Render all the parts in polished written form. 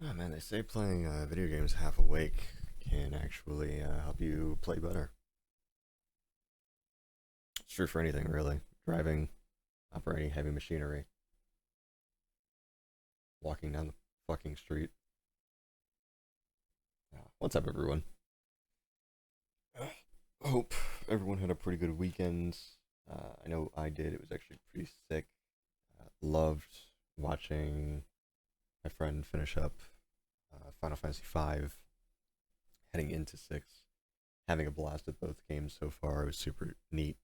Oh man, they say playing video games half awake can actually help you play better. It's true for anything, really. Driving, operating heavy machinery, walking down the fucking street. What's up, everyone? Hope everyone had a pretty good weekend. I know I did. It was actually pretty sick. Loved watching my friend finish up Final Fantasy V, heading into 6. Having a blast with both games so far. It was super neat.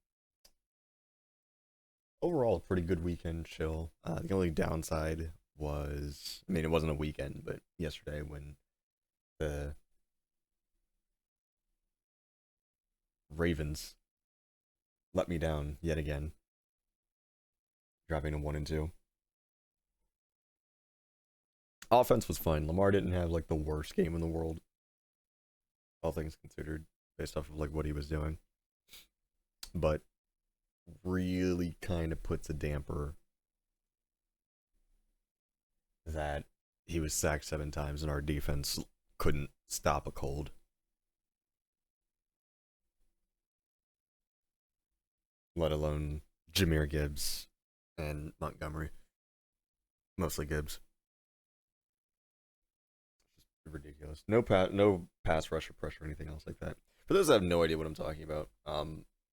Overall, a pretty good weekend, chill. The only downside was, I mean, it wasn't a weekend, but yesterday when the Ravens let me down yet again, dropping to 1-2. Offense was fine. Lamar didn't have like the worst game in the world, all things considered, based off of like what he was doing, but really kind of puts a damper that he was sacked 7 times and our defense couldn't stop a cold. Let alone Jahmyr Gibbs and Montgomery. Mostly Gibbs. Just ridiculous. No pass rush or pressure or anything else like that. For those that have no idea what I'm talking about,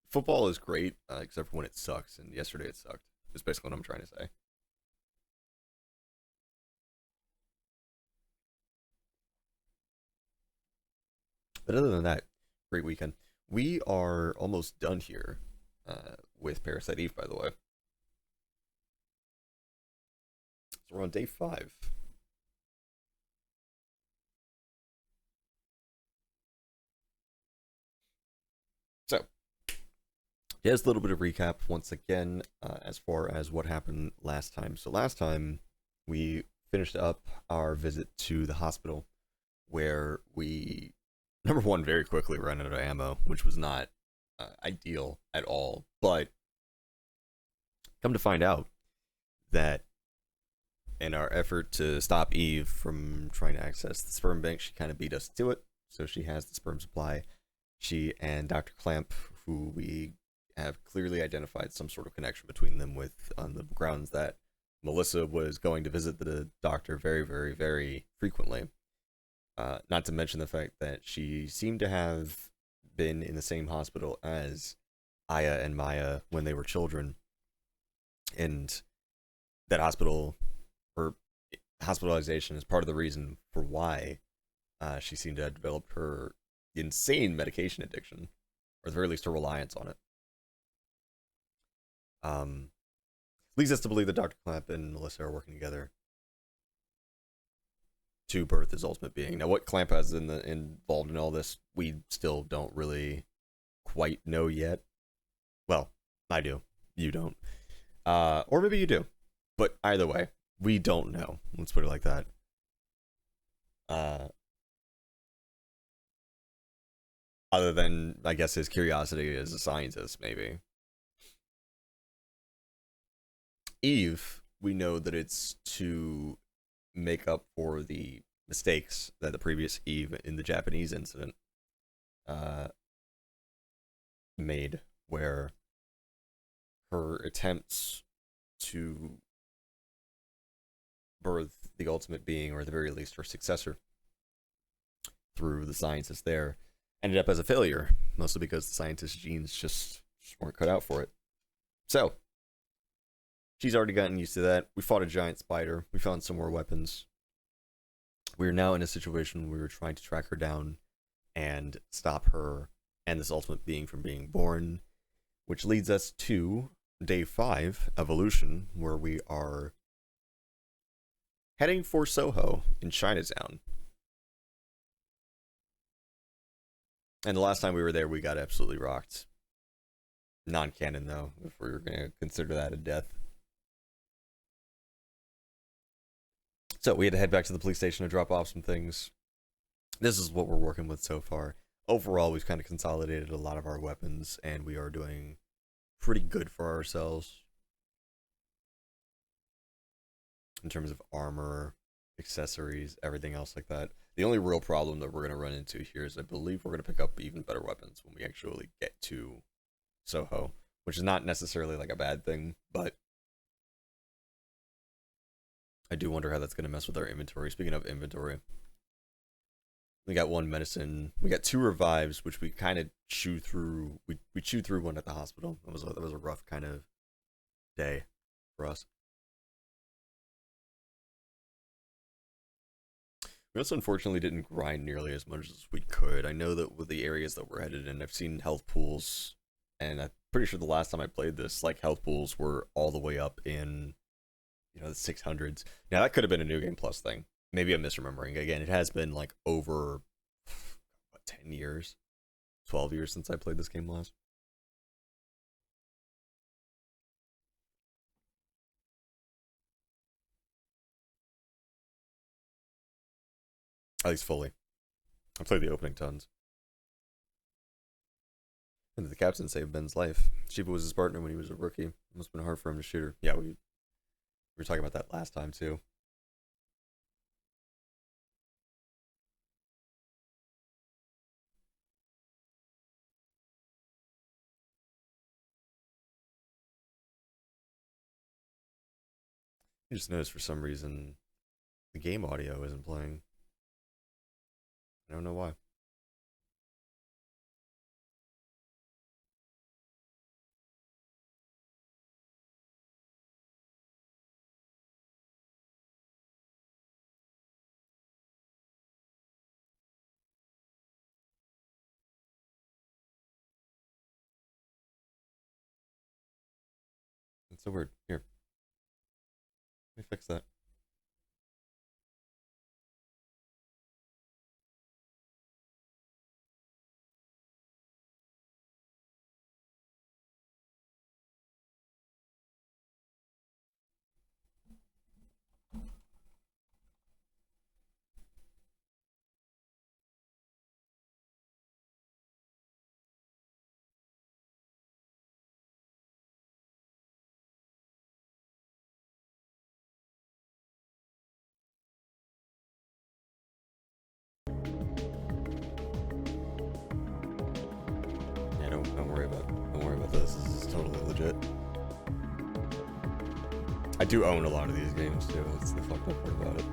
football is great, except for when it sucks, and yesterday it sucked. Is basically what I'm trying to say. But other than that, great weekend. We are almost done here with Parasite Eve, by the way. So we're on day 5. So, just a little bit of recap once again as far as what happened last time. So last time we finished up our visit to the hospital where we, number one, very quickly ran out of ammo, which was not ideal at all. But come to find out that in our effort to stop Eve from trying to access the sperm bank, she kind of beat us to it. So she has the sperm supply. She and Dr. Clamp, who we have clearly identified some sort of connection between them with on the grounds that Melissa was going to visit the doctor very, very, very frequently. Not to mention the fact that she seemed to have been in the same hospital as Aya and Maya when they were children. And that hospital, or hospitalization, is part of the reason for why she seemed to have developed her insane medication addiction, or at the very least her reliance on it. Leads us to believe that Dr. Clamp and Melissa are working together to birth his ultimate being. Now, what Clamp has involved in all this, we still don't really quite know yet. Well, I do. You don't. Or maybe you do. But either way, we don't know. Let's put it like that. Other than, I guess, his curiosity as a scientist, maybe. Eve, we know that it's to make up for the mistakes that the previous Eve in the Japanese incident made, where her attempts to birth the ultimate being, or at the very least her successor, through the scientists there, ended up as a failure, mostly because the scientist's genes just weren't cut out for it. So, she's already gotten used to that. We fought a giant spider. We found some more weapons. We are now in a situation where we're trying to track her down and stop her and this ultimate being from being born, which leads us to day 5, Evolution, where we are heading for Soho in Chinatown. And the last time we were there, we got absolutely rocked. Non-canon, though, if we were going to consider that a death. So we had to head back to the police station to drop off some things. This is what we're working with so far. Overall, we've kind of consolidated a lot of our weapons, and we are doing pretty good for ourselves in terms of armor accessories, everything else like that. The only real problem that we're going to run into here is I believe we're going to pick up even better weapons when we actually get to Soho, which is not necessarily like a bad thing, but I do wonder how that's going to mess with our inventory. Speaking of inventory, we got one medicine, we got 2 revives, which we kind of chew through. We chewed through one at the hospital. That was a rough kind of day for us. We also unfortunately didn't grind nearly as much as we could. I know that with the areas that we're headed in, I've seen health pools, and I'm pretty sure the last time I played this, like, health pools were all the way up in, the 600s. Now, that could have been a New Game Plus thing. Maybe I'm misremembering. Again, it has been, like, over, 10 years? 12 years since I played this game last. At least fully. I played the opening tons. And the captain saved Ben's life. Shiva was his partner when he was a rookie. It must have been hard for him to shoot her. Yeah, we were talking about that last time, too. I just noticed for some reason the game audio isn't playing. I don't know why. It's so weird. Here, let me fix that. Yeah, don't worry about this. This is totally legit. I do own a lot of these games too. That's the fucked up part about it.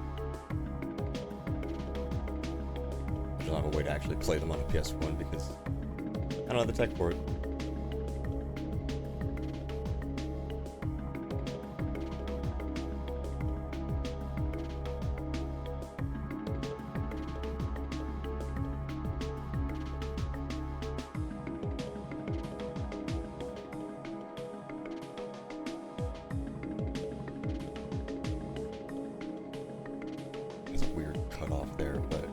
I don't have a way to actually play them on a PS1 because I don't have the tech for it. There's a weird cutoff there, but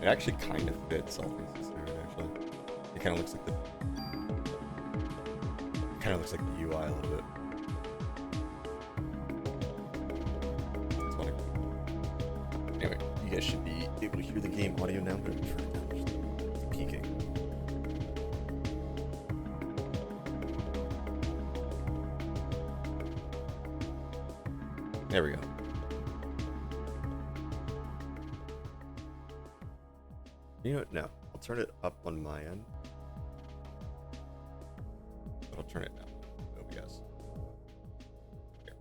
it actually kind of fits all things considered. Actually, it kind of looks like the UI a little bit. It's funny. Anyway, you guys should be able to hear the game audio now, but I'm sure it's peaking. There we go. You know what? No, I'll turn it up on my end. But I'll turn it down. OBS. Here.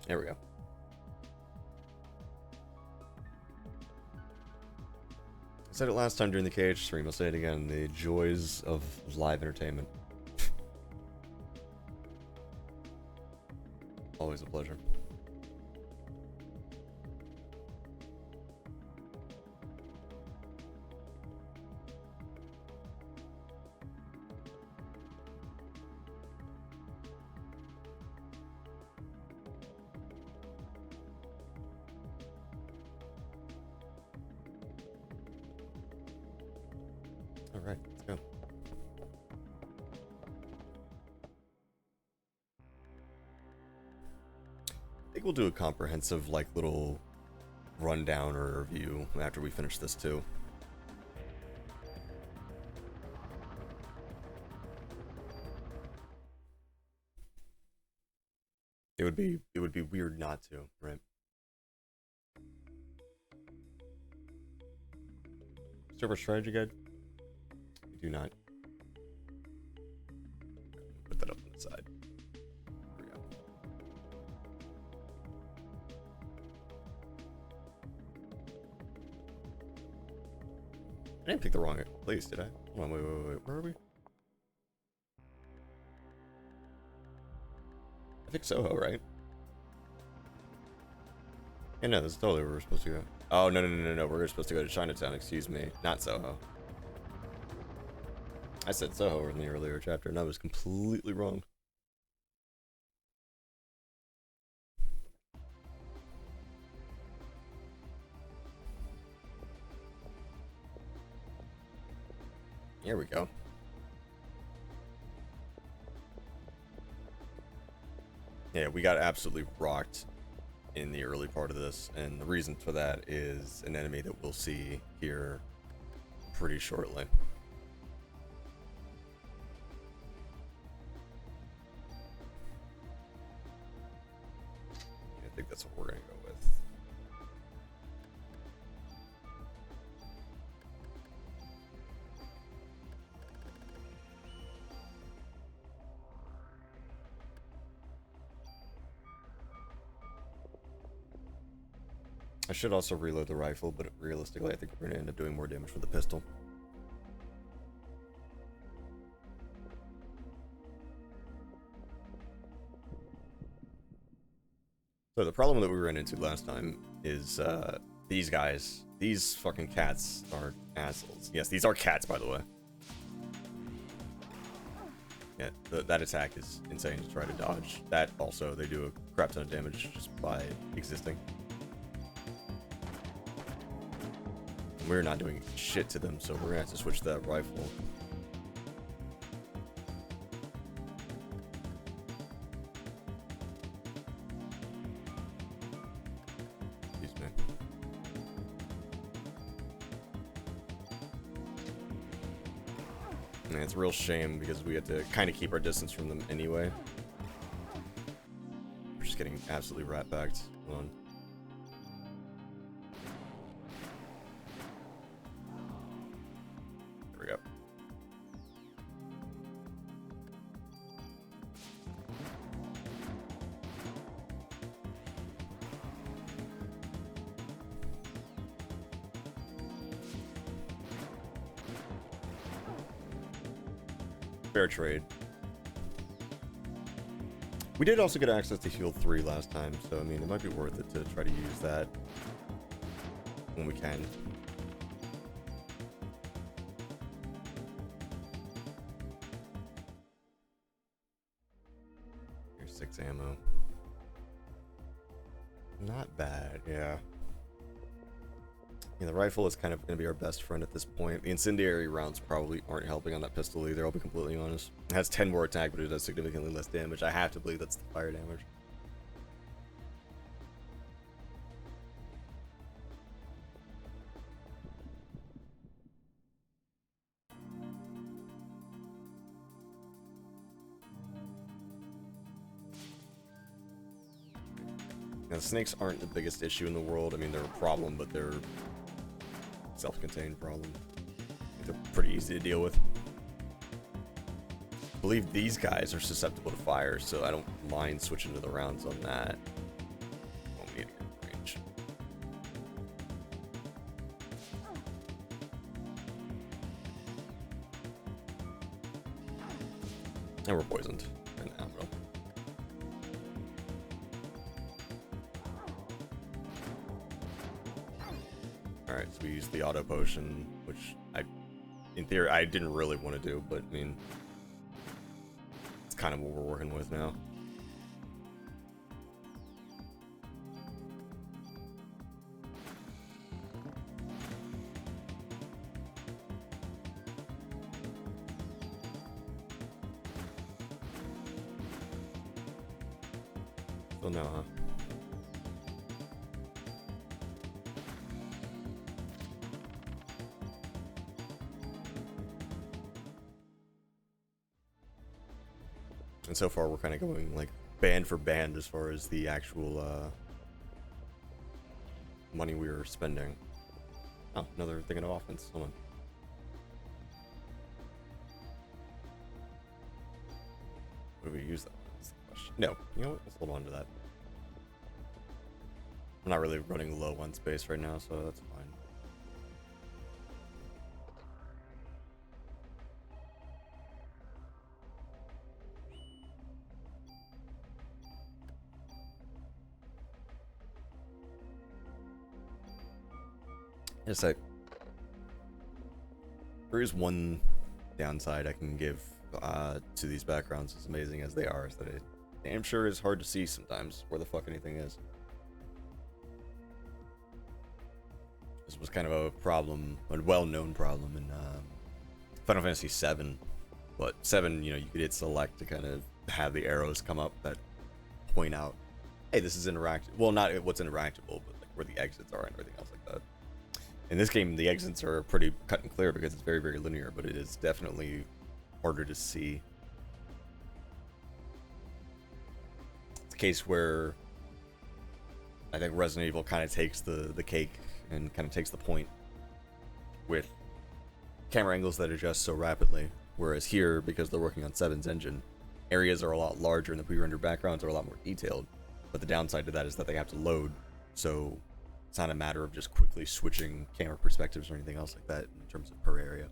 There we go. I said it last time during the KH stream. I'll say it again. The joys of live entertainment. Always a pleasure. All right, let's go. I think we'll do a comprehensive, like, little rundown or review after we finish this too. It would be weird not to, right? Server strategy guide? We do not. Put that up on the side. There we go. I didn't pick the wrong place, did I? Hold on, wait. Where are we? I think Soho, right? Yeah, no, that's totally where we're supposed to go. Oh, no. We're supposed to go to Chinatown, excuse me. Not Soho. I said Soho in the earlier chapter, and I was completely wrong. Here we go. Yeah, we got absolutely rocked in the early part of this, and the reason for that is an enemy that we'll see here pretty shortly. I think that's what we're gonna go with. I should also reload the rifle, but realistically, I think we're gonna end up doing more damage with the pistol. So the problem that we ran into last time is these guys, these fucking cats are assholes. Yes, these are cats, by the way. Yeah, that attack is insane to try to dodge. That also, they do a crap ton of damage just by existing. We're not doing shit to them, so we're gonna have to switch to that rifle. Excuse me. And it's a real shame because we had to kind of keep our distance from them anyway. We're just getting absolutely rat-backed. Hold on. There we go. Fair trade. We did also get access to heal 3 last time, so I mean it might be worth it to try to use that when we can. Here's 6 ammo. Not bad, yeah. Yeah, the rifle is kind of going to be our best friend at this point. The incendiary rounds probably aren't helping on that pistol either, I'll be completely honest. It has 10 more attack, but it does significantly less damage. I have to believe that's the fire damage. Now, snakes aren't the biggest issue in the world. I mean, they're a problem, but they're self-contained problem. They're pretty easy to deal with. I believe these guys are susceptible to fire, so I don't mind switching to the rounds on that. Won't need a range. And we're poisoned. And ammo. Alright, so we use the auto potion, which in theory, I didn't really want to do, but I mean, it's kind of what we're working with now. Still no, huh? And so far, we're kind of going like band for band as far as the actual money we were spending. Oh, another thing of offense. Hold on. What do we use that on? That's the question. No, you know what? Let's hold on to that. I'm not really running low on space right now, so that's fine. Yes, there is one downside I can give to these backgrounds, as amazing as they are, is that it damn sure is hard to see sometimes where the fuck anything is. This was kind of a problem, a well-known problem in Final Fantasy VII. But 7, you know, you could hit select to kind of have the arrows come up that point out, hey, this is interactive. Well, not what's interactable, but like where the exits are and everything else like that. In this game, the exits are pretty cut and clear because it's very, very linear, but it is definitely harder to see. It's a case where I think Resident Evil kind of takes the cake and kind of takes the point with camera angles that adjust so rapidly, whereas here, because they're working on 7's engine, areas are a lot larger and the pre-rendered backgrounds are a lot more detailed, but the downside to that is that they have to load, so it's not a matter of just quickly switching camera perspectives or anything else like that in terms of per area.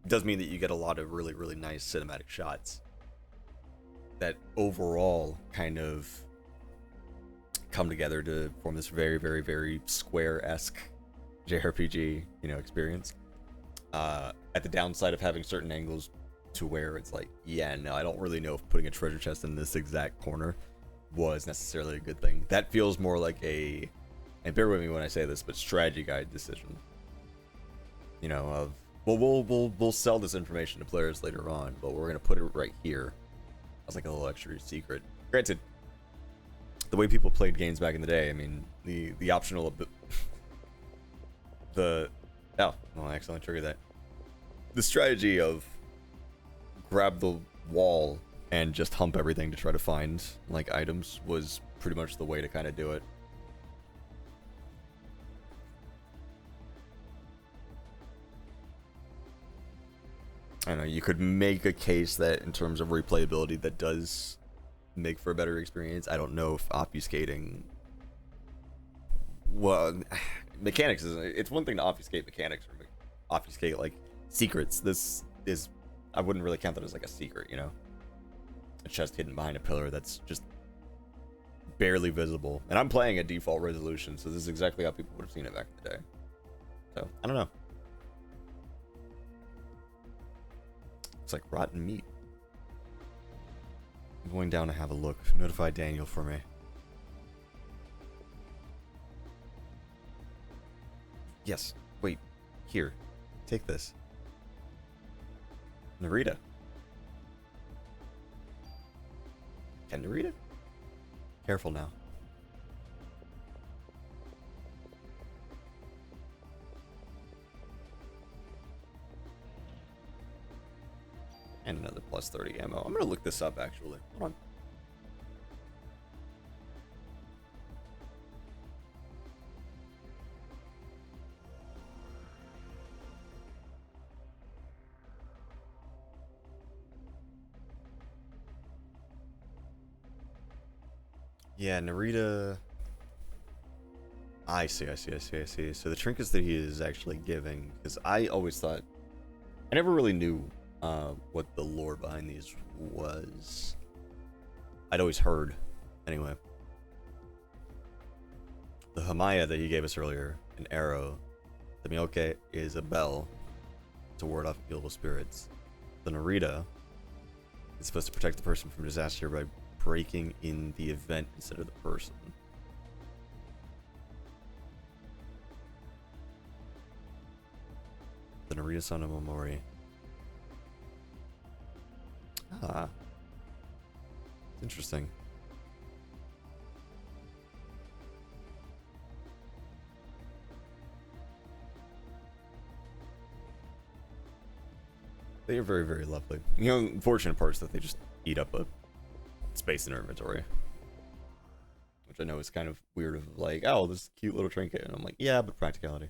It does mean that you get a lot of really, really nice cinematic shots that overall kind of come together to form this very, very, very Square-esque JRPG, you know, experience. At the downside of having certain angles to where it's like, yeah, no, I don't really know if putting a treasure chest in this exact corner was necessarily a good thing. That feels more like a, and bear with me when I say this, but strategy guide decision. You know, of, well, we'll sell this information to players later on, but we're gonna put it right here as like a little extra secret. Granted, the way people played games back in the day, I mean, the optional oh, well, I accidentally triggered that. The strategy of grab the wall and just hump everything to try to find like items was pretty much the way to kind of do it. I don't know, you could make a case that in terms of replayability that does make for a better experience. I don't know if obfuscating, well, mechanics is, it's one thing to obfuscate mechanics or obfuscate like secrets. This is, I wouldn't really count that as like a secret, you know, a chest hidden behind a pillar that's just barely visible, and I'm playing at default resolution, so this is exactly how people would have seen it back in the day. So I don't know. It's like rotten meat. I'm going down to have a look. Notify Daniel for me. Yes. Wait. Here. Take this. Narita. Can Narita? Careful now. And another plus 30 ammo. I'm gonna look this up actually. Hold on. Yeah, Narita. I see. So the trinkets that he is actually giving, because I always thought, I never really knew what the lore behind these was. I'd always heard, anyway. The Hamaya that he gave us earlier, an arrow. The Mioke is a bell to ward off evil spirits. The Narita is supposed to protect the person from disaster by breaking in the event instead of the person. The Narita Sana Momori. Ah. Interesting. They are very, very lovely. You know, unfortunate part is that they just eat up a space in our inventory. Which I know is kind of weird of like, oh, this cute little trinket. And I'm like, yeah, but practicality.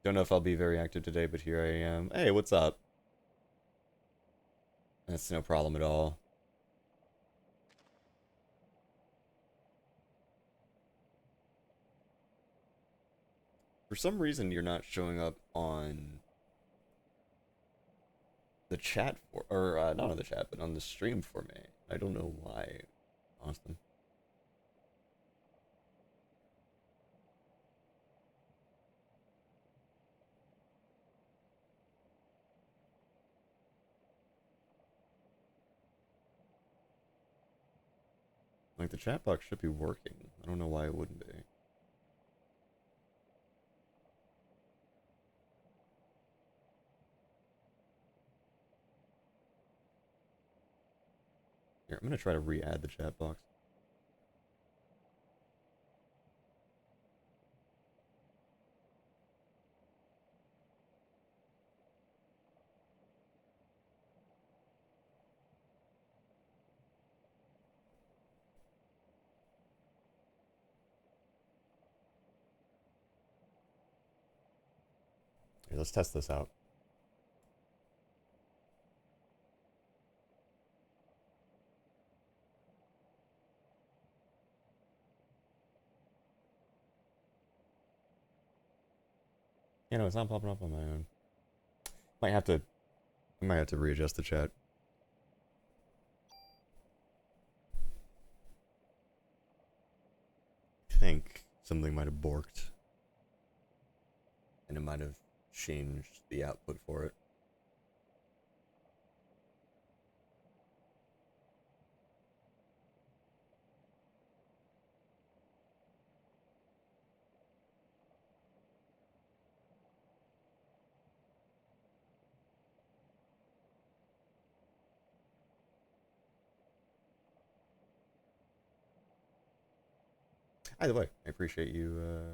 Don't know if I'll be very active today, but here I am. Hey, what's up? That's no problem at all. For some reason, you're not showing up on the chat for, or not on the chat, but on the stream for me. I don't know why, Austin. Like, the chat box should be working. I don't know why it wouldn't be. Here, I'm gonna try to re-add the chat box. Here, let's test this out. Yeah, no, it's not popping up on my own. I might have to readjust the chat. I think something might have borked. And it might have changed the output for it. Either way, I appreciate you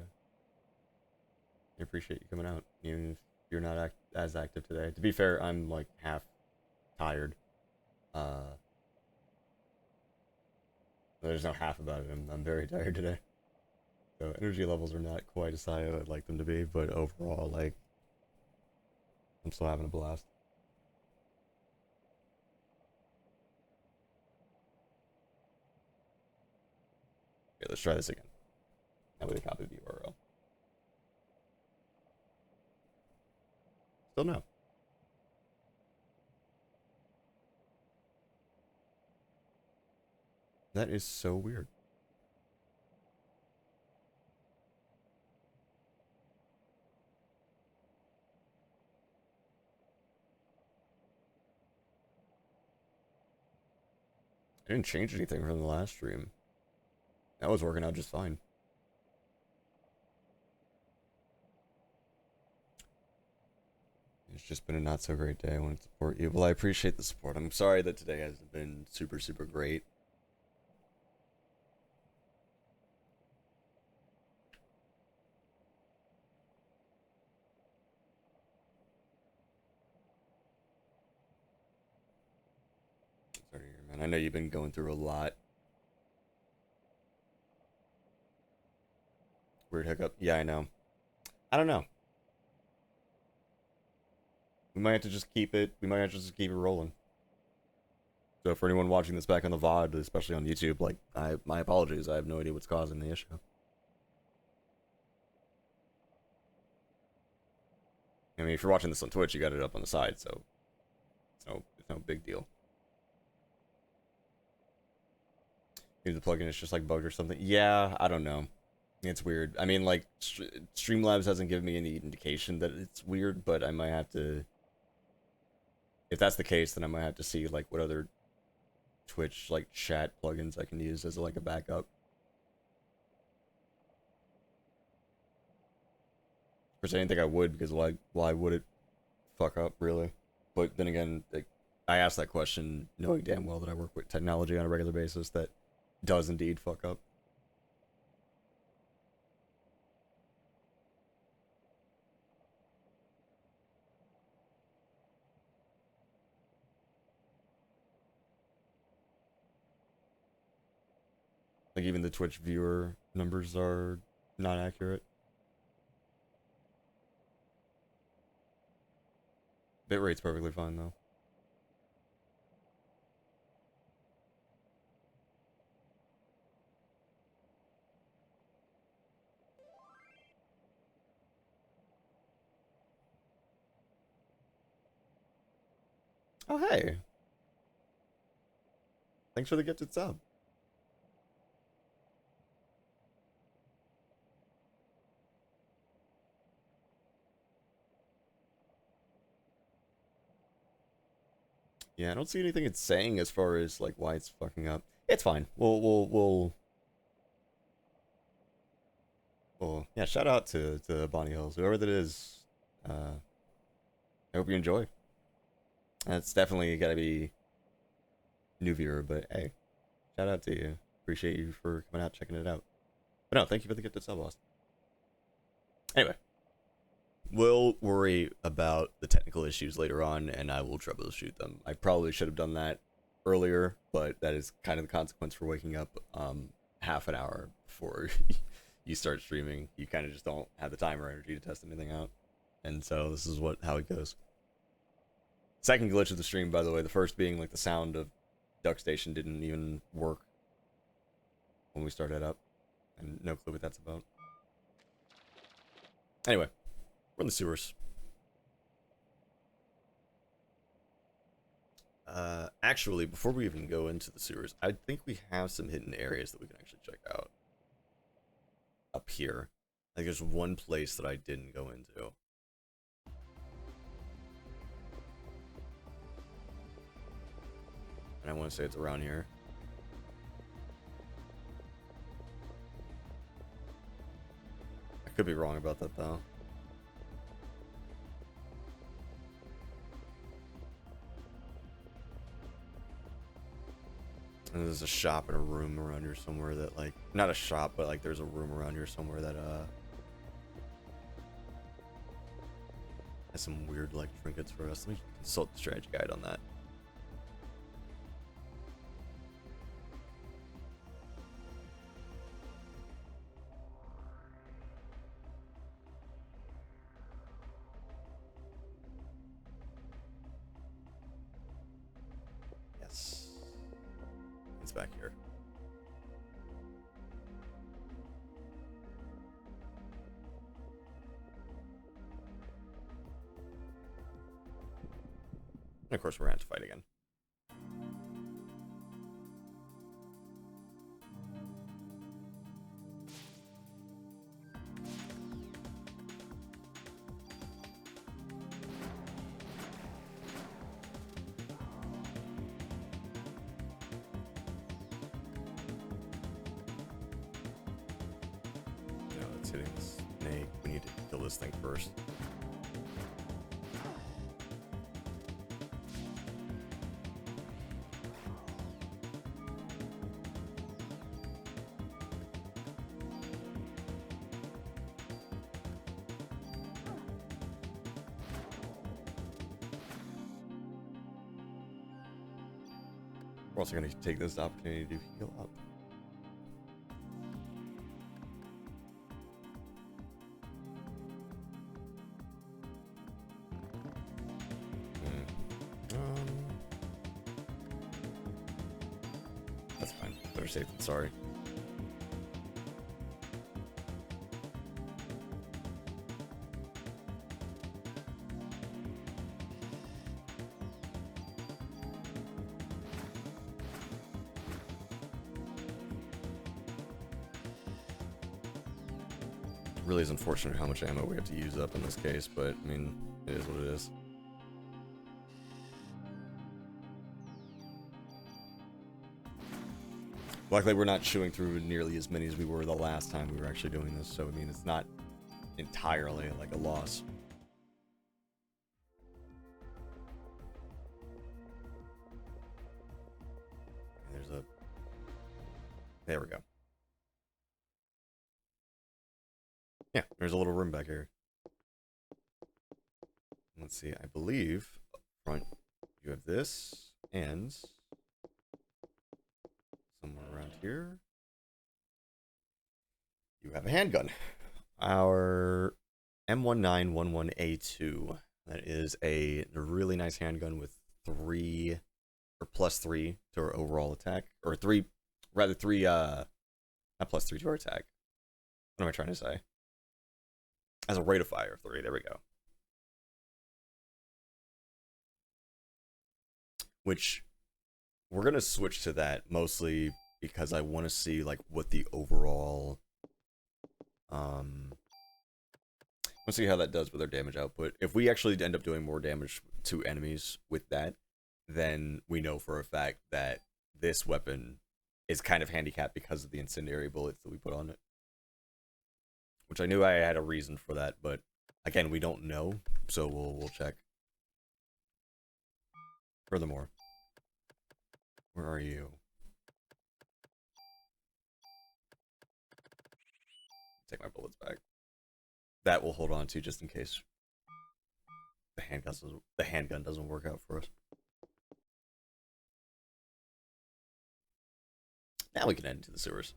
coming out, even if you're not as active today. To be fair, I'm like half tired. There's no half about it. I'm very tired today. So energy levels are not quite as high as I'd like them to be, but overall, like, I'm still having a blast. Okay, let's try this again. Now with a copy of the URL. Still no. That is so weird. I didn't change anything from the last stream. That was working out just fine. It's just been a not so great day. I want to support you. Well, I appreciate the support. I'm sorry that today hasn't been super, super great. Sorry to hear, man. I know you've been going through a lot. Weird hiccup. Yeah, I know. I don't know. We might have to just keep it. We might have to just keep it rolling. So for anyone watching this back on the VOD, especially on YouTube, like, my apologies. I have no idea what's causing the issue. I mean, if you're watching this on Twitch, you got it up on the side, so it's no big deal. Maybe the plugin is just like bugged or something. Yeah, I don't know. It's weird. I mean, like, Streamlabs hasn't given me any indication that it's weird, but I might have to. If that's the case, then I might have to see like what other Twitch like chat plugins I can use as like a backup. Of course, I didn't think I would because why would it fuck up really? But then again, like, I asked that question knowing damn well that I work with technology on a regular basis that does indeed fuck up. Like even the Twitch viewer numbers are not accurate. Bitrate's perfectly fine though. Oh hey, thanks for the gifted sub. Yeah, I don't see anything it's saying as far as like why it's fucking up. It's fine. We'll yeah. Shout out to Bonnie Hills, whoever that is. I hope you enjoy. It's definitely got to be new viewer, but hey, shout out to you. Appreciate you for coming out checking it out. But no, thank you for the gifted sub, Austin. Anyway, we'll worry about the technical issues later on, and I will troubleshoot them. I probably should have done that earlier, but that is kind of the consequence for waking up half an hour before you start streaming. You kind of just don't have the time or energy to test anything out, and so this is how it goes. Second glitch of the stream, by the way, the first being like the sound of Duck Station didn't even work when we started up, and no clue what that's about. Anyway, we're in the sewers. Actually, before we even go into the sewers, I think we have some hidden areas that we can actually check out. Up here. I think there's one place that I didn't go into. And I want to say it's around here. I could be wrong about that, though. And there's a shop and a room around here somewhere that, like, not a shop, but like there's a room around here somewhere that has some weird like trinkets for us. Let me consult the strategy guide on that. Yes, it's back here. And of course, we're gonna have to fight again. No, it's hitting the snake. We need to kill this thing first. We're also going to take this opportunity to heal up. That's fine. Better safe than sorry. Really is unfortunate how much ammo we have to use up in this case, but I mean, it is what it is. Luckily, we're not chewing through nearly as many as we were the last time we were actually doing this, so I mean, it's not entirely like a loss. There we go. Yeah, there's a little room back here. Let's see, I believe up front you have this, and somewhere around here. You have a handgun. Our M1911A2. That is a really nice handgun with 3 or +3 to our overall attack, or 3, rather 3, not +3 to our attack. What am I trying to say? As a rate of fire of 3. There we go. Which we're gonna switch to that mostly because I want to see like what the overall let's see how that does with our damage output. If we actually end up doing more damage to enemies with that, then we know for a fact that this weapon is kind of handicapped because of the incendiary bullets that we put on it. Which I knew I had a reason for that, but again, we don't know, so we'll check. Furthermore, where are you? Take my bullets back. That we'll hold on to just in case the handgun doesn't work out for us. Now we can head into the sewers.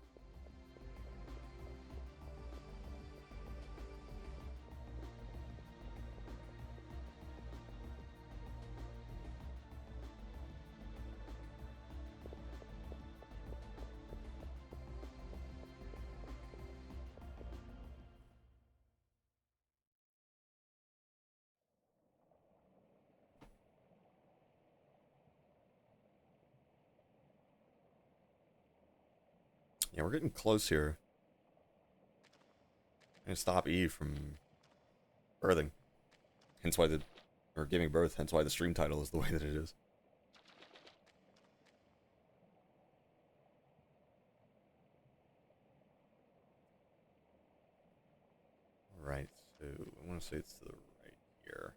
Yeah, we're getting close here. I'm gonna stop Eve from birthing. Hence why or giving birth, hence why the stream title is the way that it is. Alright, so I want to say it's to the right here.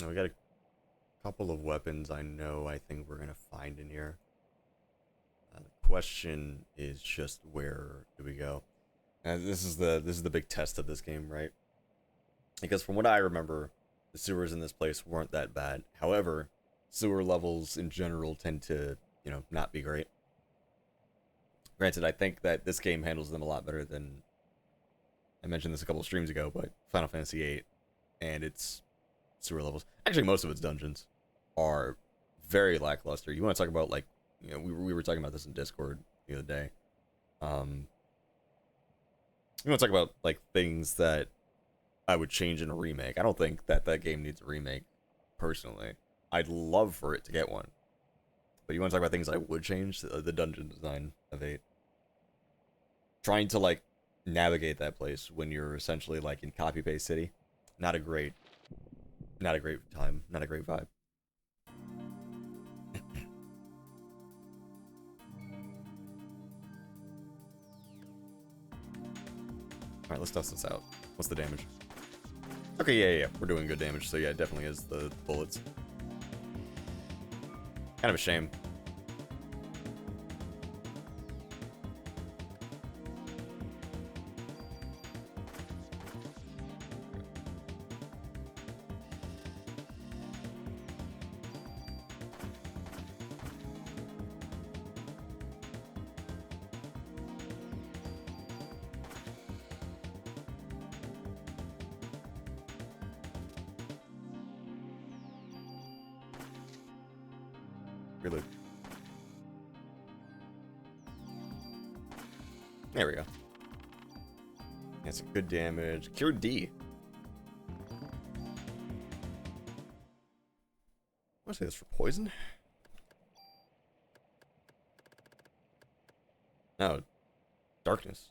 Now we got a couple of weapons I think we're gonna find in here. The question is just where do we go? And this is the big test of this game, right? Because from what I remember, the sewers in this place weren't that bad. However, sewer levels in general tend to, not be great. Granted, I think that this game handles them a lot better than, I mentioned this a couple of streams ago, but Final Fantasy VIII and its sewer levels. Actually, most of its dungeons are very lackluster. You want to talk about, like, we were talking about this in Discord the other day. You want to talk about, like, things that I would change in a remake. I don't think that game needs a remake, personally. I'd love for it to get one. But you want to talk about things I would change? The dungeon design of 8. Trying to, like, navigate that place when you're essentially, like, in copy-paste city. Not a great time. Not a great vibe. Alright, let's test this out. What's the damage? Okay, yeah. We're doing good damage, so yeah, it definitely is the bullets. Kind of a shame. Reload. There we go. That's good damage. Cure D. I want to say this for poison. No. Darkness.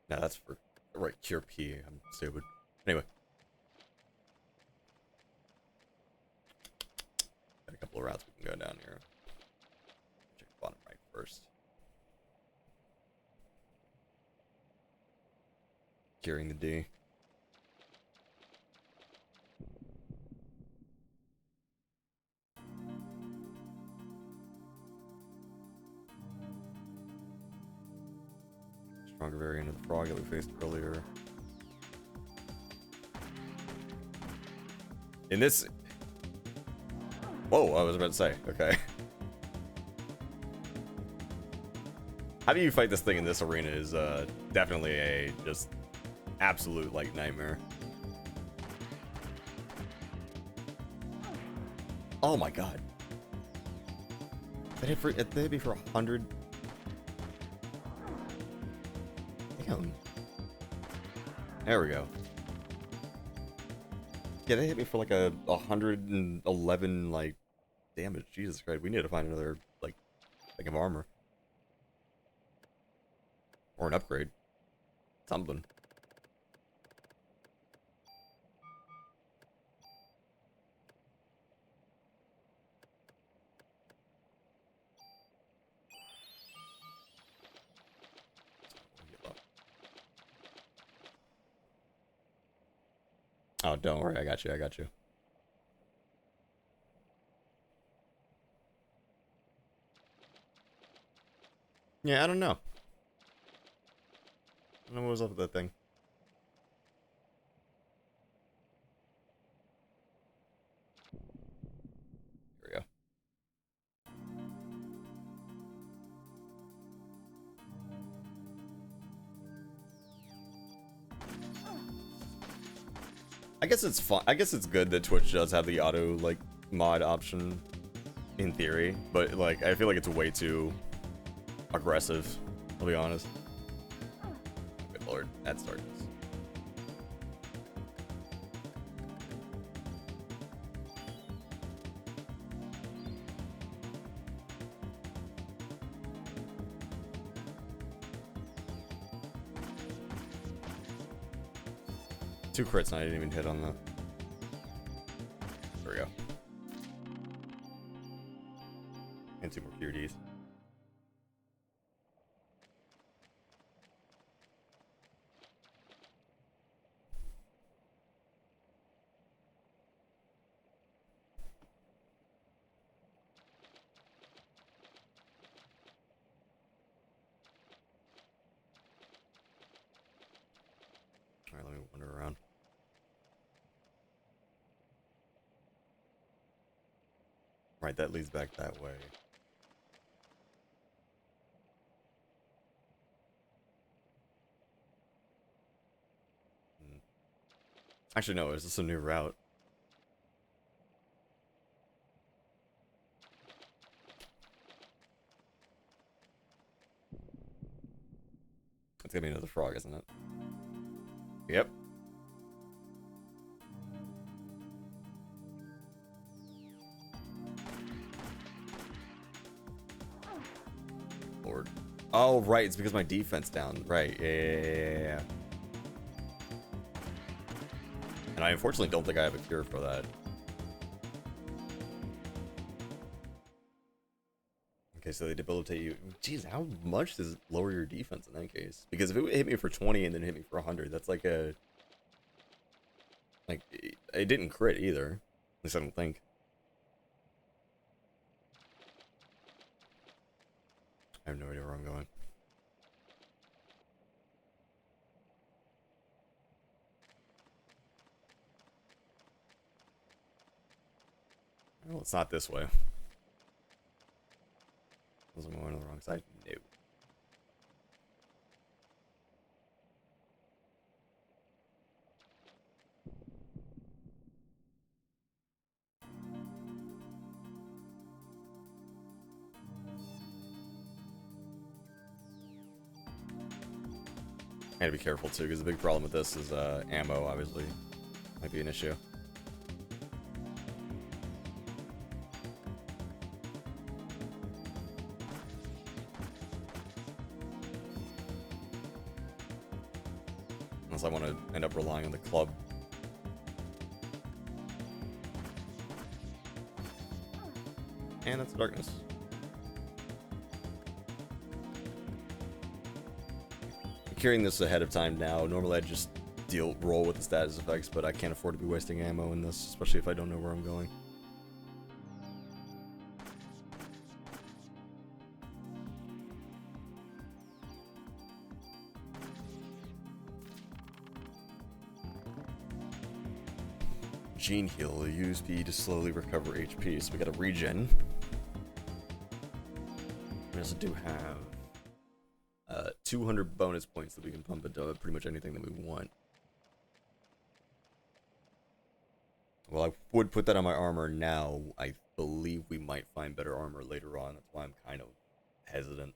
No, that's for... Right, Cure P. I'm stupid. Anyway. Got a couple of routes we can go down here. Check the bottom right first. Curing the D. Stronger variant of the frog that we faced earlier. In this, Whoa, I was about to say. Okay. How do you fight this thing in this arena is definitely a just absolute like nightmare. Oh my god. That hit me for 100. Damn. There we go. Yeah, they hit me for like a 111 like damage. Jesus Christ, we need to find another like thing of armor. Or an upgrade. Something. Oh, don't worry, I got you, I got you. Yeah, I don't know. I don't know what was up with that thing. Here we go. I guess it's fun. I guess it's good that Twitch does have the auto like mod option in theory, but like I feel like it's way too aggressive. I'll be honest. Good lord, that starts. Two crits and I didn't even hit on the... There we go. And two more QDs. Alright, let me wander around. Right, that leads back that way. Actually, no, is this a new route? It's gonna be another frog, isn't it? Yep. Lord. Oh, right, it's because my defense down. Right, yeah. And I unfortunately don't think I have a cure for that. Okay, so they debilitate you. Jeez, how much does it lower your defense in that case? Because if it hit me for 20 and then hit me for 100, that's like a... Like, it didn't crit either. At least I don't think. I have no idea where I'm going. Well, it's not this way. Was I going on the wrong side? No. I gotta be careful too, because the big problem with this is ammo, obviously. Might be an issue. Unless I want to end up relying on the club. And that's darkness. Curing this ahead of time now. Normally I'd just roll with the status effects, but I can't afford to be wasting ammo in this, especially if I don't know where I'm going. Gene Heal. Use P to slowly recover HP. So we got a regen. We also do have 200 bonus points that we can pump into pretty much anything that we want. Well, I would put that on my armor now. I believe we might find better armor later on. That's why I'm kind of hesitant.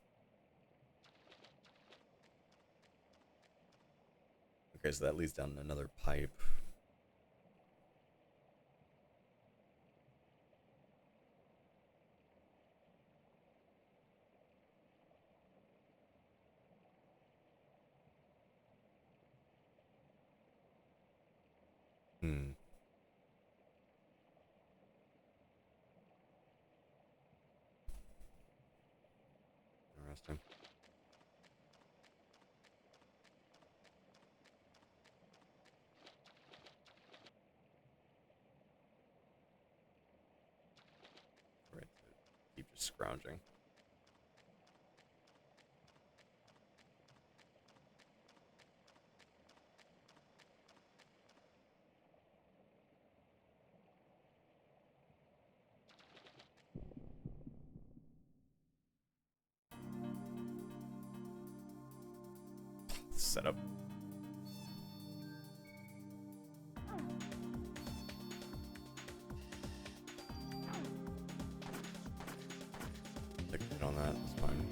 Okay, so that leads down another pipe. Hmm. Interesting. Right. Keep just scrounging. Setup. Take a hit on that. That's fine.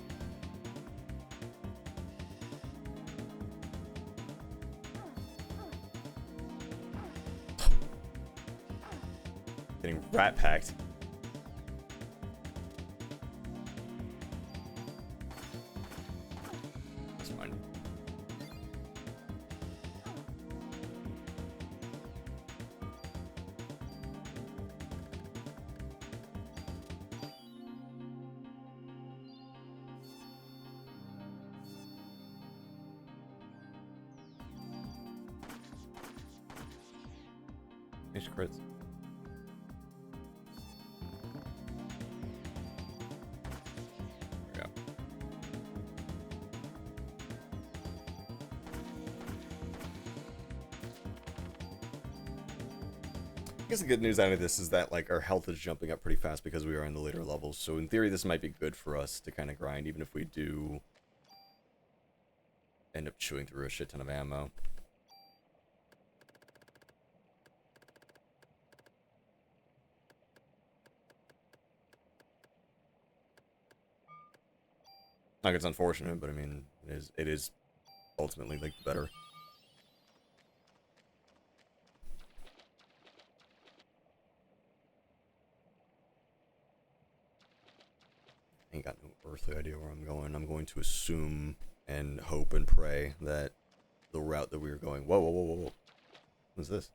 Getting rat packed. That's fine. Nice crits. There we go. I guess the good news out of this is that like our health is jumping up pretty fast because we are in the later levels. So in theory, this might be good for us to kind of grind, even if we do end up chewing through a shit ton of ammo. Like it's unfortunate, but I mean, it is ultimately like better. Ain't got no earthly idea where I'm going. I'm going to assume and hope and pray that the route that we were going. Whoa, whoa, whoa, whoa, whoa. What's this?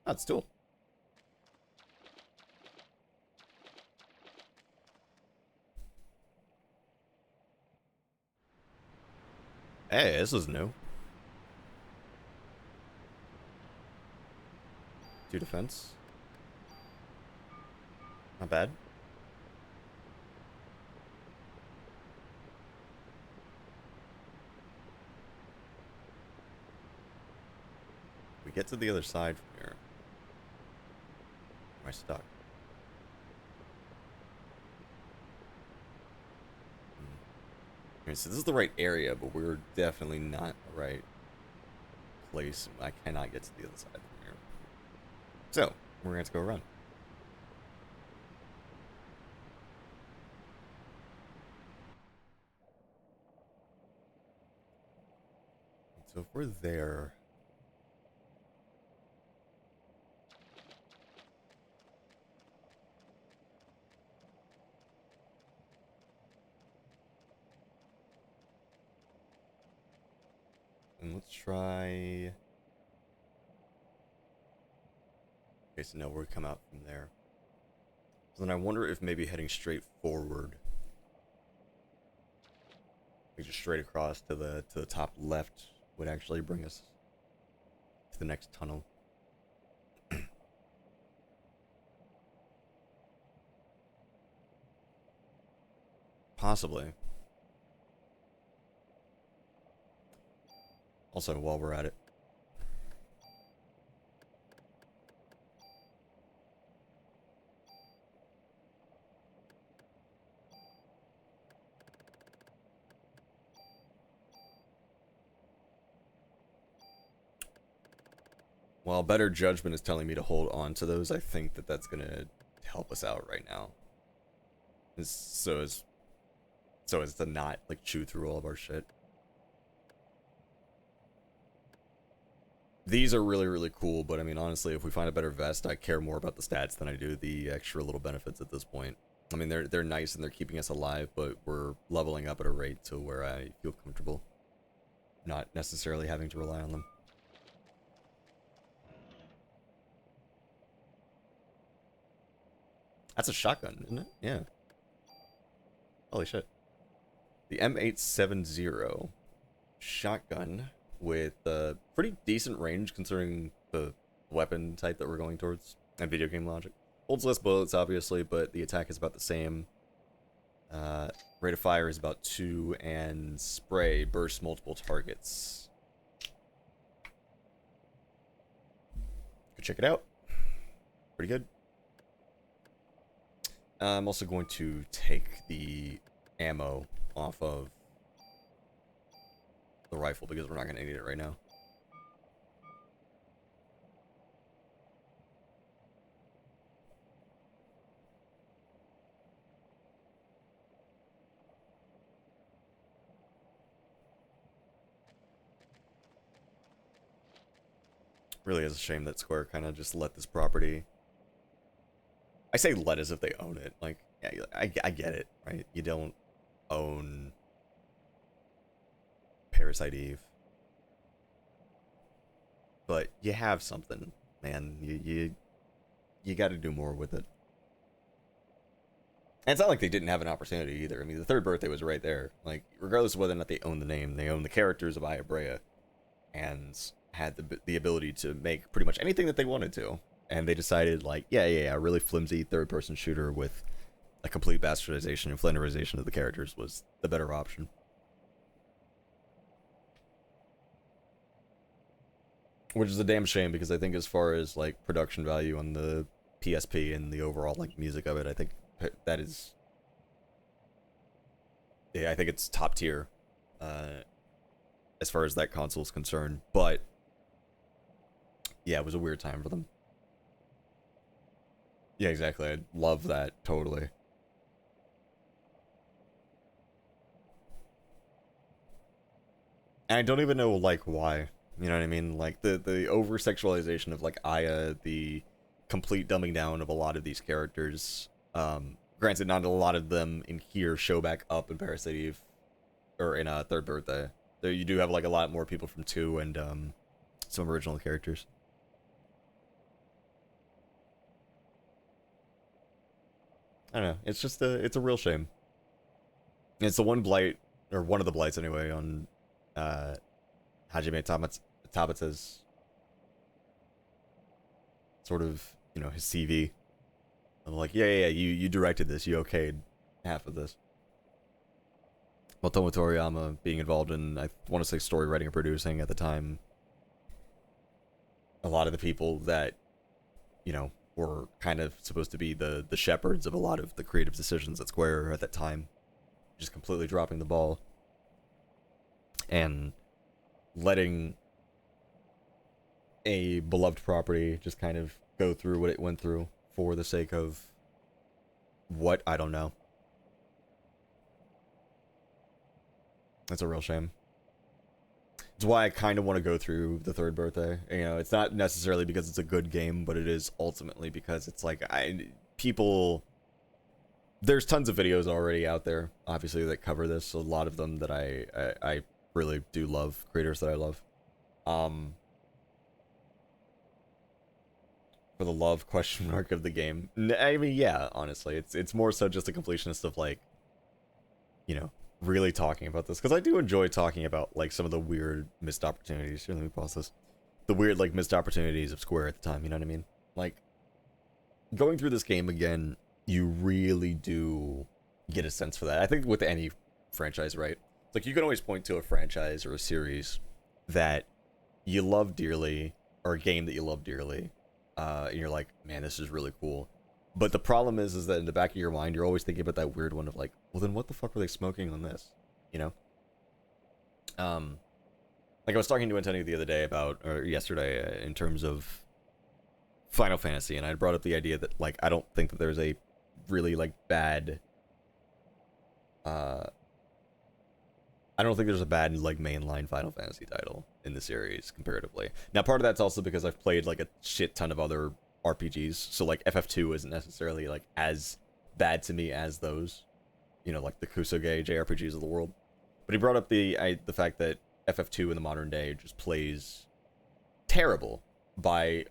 Oh, it's Tool. Hey, this is new. 2 defense. Not bad. We get to the other side from here. Am I stuck? Okay, so this is the right area, but we're definitely not the right place. I cannot get to the other side from here. So, we're going to have to go run. So if we're there... And let's try... Okay, so now we'll come out from there. So then I wonder if maybe heading straight forward, like just straight across to the top left, would actually bring us to the next tunnel. Possibly. Also, while we're at it, while better judgment is telling me to hold on to those, I think that that's gonna help us out right now. So as to not like chew through all of our shit. These are really, really cool, but I mean, honestly, if we find a better vest, I care more about the stats than I do the extra little benefits at this point. I mean, they're nice and they're keeping us alive, but we're leveling up at a rate to where I feel comfortable not necessarily having to rely on them. That's a shotgun, isn't it? Yeah. Holy shit. The M870 shotgun with a pretty decent range considering the weapon type that we're going towards and video game logic. Holds less bullets, obviously, but the attack is about the same. Rate of fire is about 2, and spray bursts multiple targets. Go check it out. Pretty good. I'm also going to take the ammo off of the rifle because we're not going to need it right now. Really is a shame that Square kind of just let this property. I say let as if they own it. Like, yeah, I get it, right? You don't own Parasite Eve, but you have something, man. You got to do more with it. And it's not like they didn't have an opportunity either. I mean, the third birthday was right there. Like, regardless of whether or not they own the name, they own the characters of Brea, and had the ability to make pretty much anything that they wanted to. And they decided, like, yeah, a really flimsy third-person shooter with a complete bastardization and flanderization of the characters was the better option. Which is a damn shame, because I think as far as, like, production value on the PSP and the overall, like, music of it, I think that is... Yeah, I think it's top tier, as far as that console is concerned. But, yeah, it was a weird time for them. Yeah, exactly. I love that, totally. And I don't even know, like, why. You know what I mean? Like, the over-sexualization of, like, Aya, the complete dumbing down of a lot of these characters. Granted, not a lot of them in here show back up in Parasite Eve, or in Third Birthday. Though you do have, like, a lot more people from 2 and, some original characters. I don't know. It's just it's a real shame. It's the one blight, or one of the blights anyway, on Hajime Tabata's sort of, you know, his CV. I'm like, yeah, you directed this, you okayed half of this. Well, Tomo Toriyama being involved in, I want to say, story writing and producing at the time. A lot of the people that, you know, were kind of supposed to be the shepherds of a lot of the creative decisions at Square at that time, just completely dropping the ball and letting a beloved property just kind of go through what it went through for the sake of what? I don't know. That's a real shame. It's why I kind of want to go through the Third Birthday. You know, it's not necessarily because it's a good game, but it is ultimately because it's like, people... There's tons of videos already out there, obviously, that cover this. A lot of them that I really do love. Creators that I love. For the love question mark of the game. I mean, yeah, honestly. It's more so just a completionist of, like, you know, really talking about this, because I do enjoy talking about, like, some of the weird missed opportunities. Here, let me pause this. The weird, like, missed opportunities of Square at the time, you know what I mean? Like, going through this game again, you really do get a sense for that. I think with any franchise, right? It's like, you can always point to a franchise or a series that you love dearly, or a game that you love dearly, and you're like, man, this is really cool. But the problem is that in the back of your mind, you're always thinking about that weird one of, like, well, then what the fuck were they smoking on this? You know? like I was talking to Antonio the other day about, or yesterday, in terms of Final Fantasy, and I brought up the idea that like I don't think that there's a really like bad. Uh, I don't think there's a bad like mainline Final Fantasy title in the series comparatively. Now, part of that's also because I've played like a shit ton of other RPGs, so like FF2 isn't necessarily like as bad to me as those, you know, like the Kusoge JRPGs of the world. But he brought up the fact that FF2 in the modern day just plays terrible by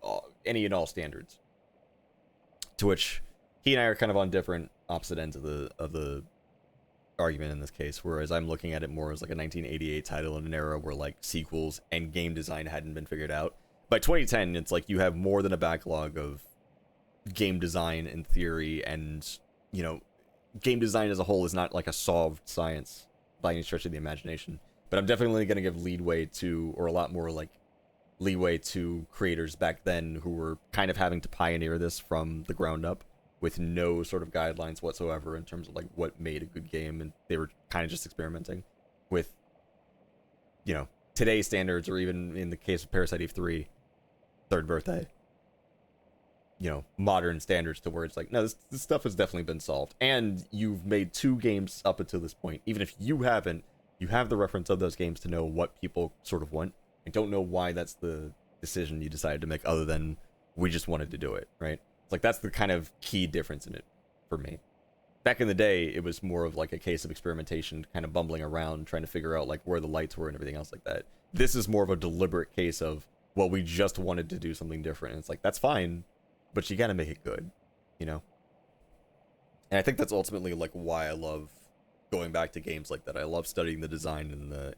any and all standards. To which he and I are kind of on different opposite ends of the argument in this case, whereas I'm looking at it more as like a 1988 title in an era where like sequels and game design hadn't been figured out. By 2010, it's like you have more than a backlog of game design in theory, and you know, game design as a whole is not like a solved science by any stretch of the imagination. But I'm definitely going to give leeway to, or a lot more like leeway to, creators back then who were kind of having to pioneer this from the ground up with no sort of guidelines whatsoever in terms of like what made a good game, and they were kind of just experimenting with, you know, today's standards, or even in the case of Parasite Eve 3, Third Birthday, you know, modern standards, to where it's like, no, this stuff has definitely been solved, and you've made 2 games up until this point. Even if you haven't, you have the reference of those games to know what people sort of want. I don't know why that's the decision you decided to make, other than we just wanted to do it, right? It's like that's the kind of key difference in it for me. Back in the day, it was more of like a case of experimentation, kind of bumbling around, trying to figure out like where the lights were and everything else like that. This is more of a deliberate case of, well, we just wanted to do something different. And it's like, that's fine, but you gotta make it good, you know? And I think that's ultimately like why I love going back to games like that. I love studying the design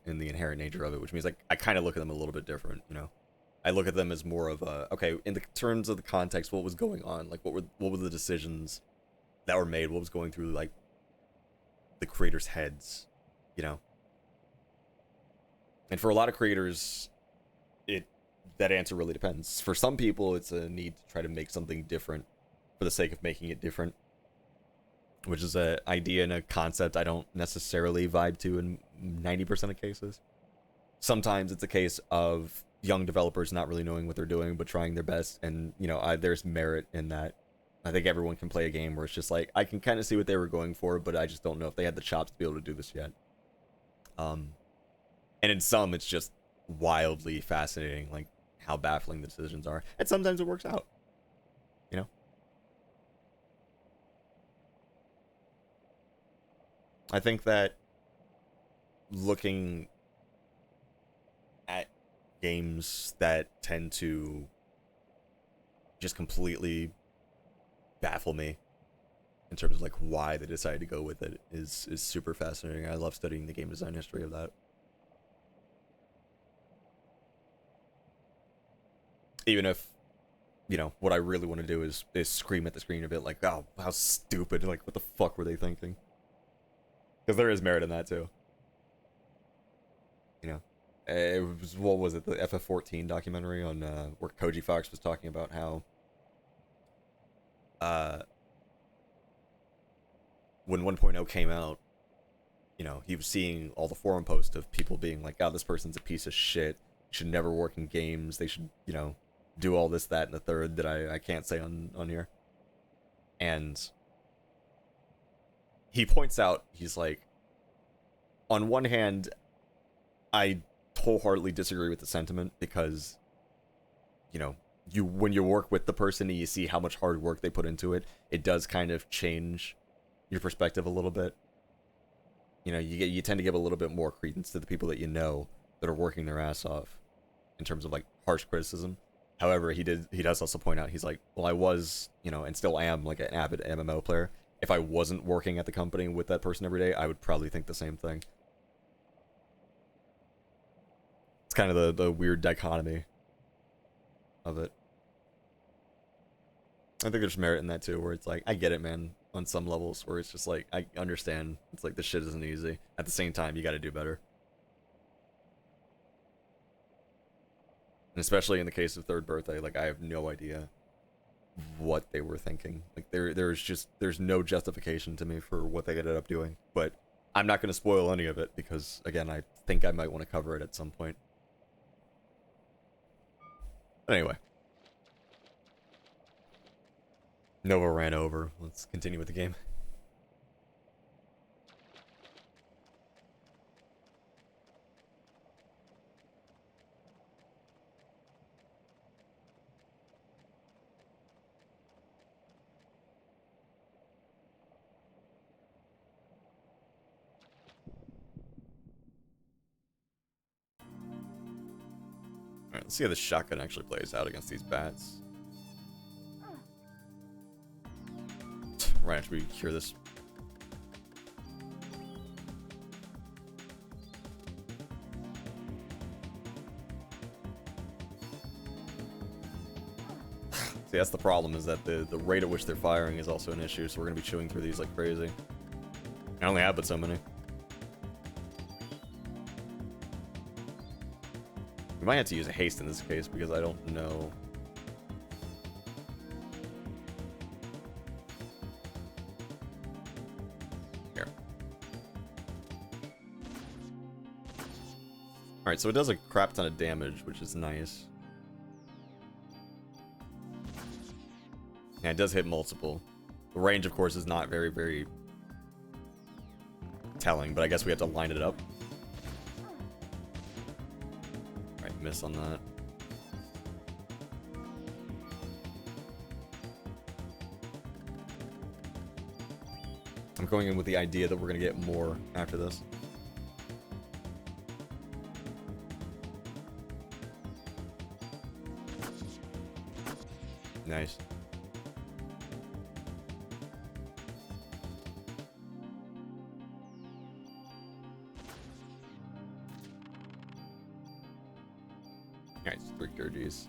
and the inherent nature of it, which means like I kind of look at them a little bit different, you know? I look at them as more of a, okay, in the terms of the context, what was going on? Like, what were the decisions that were made? What was going through, like, the creators' heads, you know? And for a lot of creators, that answer really depends. For some people, it's a need to try to make something different for the sake of making it different, which is an idea and a concept I don't necessarily vibe to in 90% of cases. Sometimes it's a case of young developers not really knowing what they're doing, but trying their best, and you know, there's merit in that. I think everyone can play a game where it's just like, I can kind of see what they were going for, but I just don't know if they had the chops to be able to do this yet. And in some, it's just wildly fascinating, like how baffling the decisions are, and sometimes it works out, you know. I think that looking at games that tend to just completely baffle me in terms of like why they decided to go with it is super fascinating. I love studying the game design history of that. Even if, you know, what I really want to do is scream at the screen a bit like, oh, how stupid, like what the fuck were they thinking? Because there is merit in that too. You know, it was, what was it, the FF14 documentary on where Koji Fox was talking about how when 1.0 came out, you know, he was seeing all the forum posts of people being like, oh, this person's a piece of shit, should never work in games, they should, you know, do all this, that, and the third that I can't say on here. And he points out, he's like, on one hand, I wholeheartedly disagree with the sentiment, because, you know, when you work with the person and you see how much hard work they put into it, it does kind of change your perspective a little bit. You know, you tend to give a little bit more credence to the people that you know that are working their ass off in terms of like harsh criticism. However, he does also point out, he's like, well, I was, you know, and still am like an avid MMO player. If I wasn't working at the company with that person every day, I would probably think the same thing. It's kind of the weird dichotomy of it. I think there's merit in that too, where it's like, I get it, man, on some levels, where it's just like, I understand, it's like, this shit isn't easy. At the same time, you gotta do better. And especially in the case of Third Birthday, like, I have no idea what they were thinking. Like, there's no justification to me for what they ended up doing. But I'm not going to spoil any of it, because, again, I think I might want to cover it at some point. Anyway. Nova ran over. Let's continue with the game. Alright, let's see how the shotgun actually plays out against these bats. Right after we cure this. See, that's the problem, is that the rate at which they're firing is also an issue, so we're going to be chewing through these like crazy. I only have but so many. We might have to use a haste in this case, because I don't know. Here. Alright, so it does a crap ton of damage, which is nice. Yeah, it does hit multiple. The range, of course, is not very, very telling, but I guess we have to line it up. Alright, miss on that. I'm going in with the idea that we're going to get more after this. Nice. Nice, 3 Gurgies. Is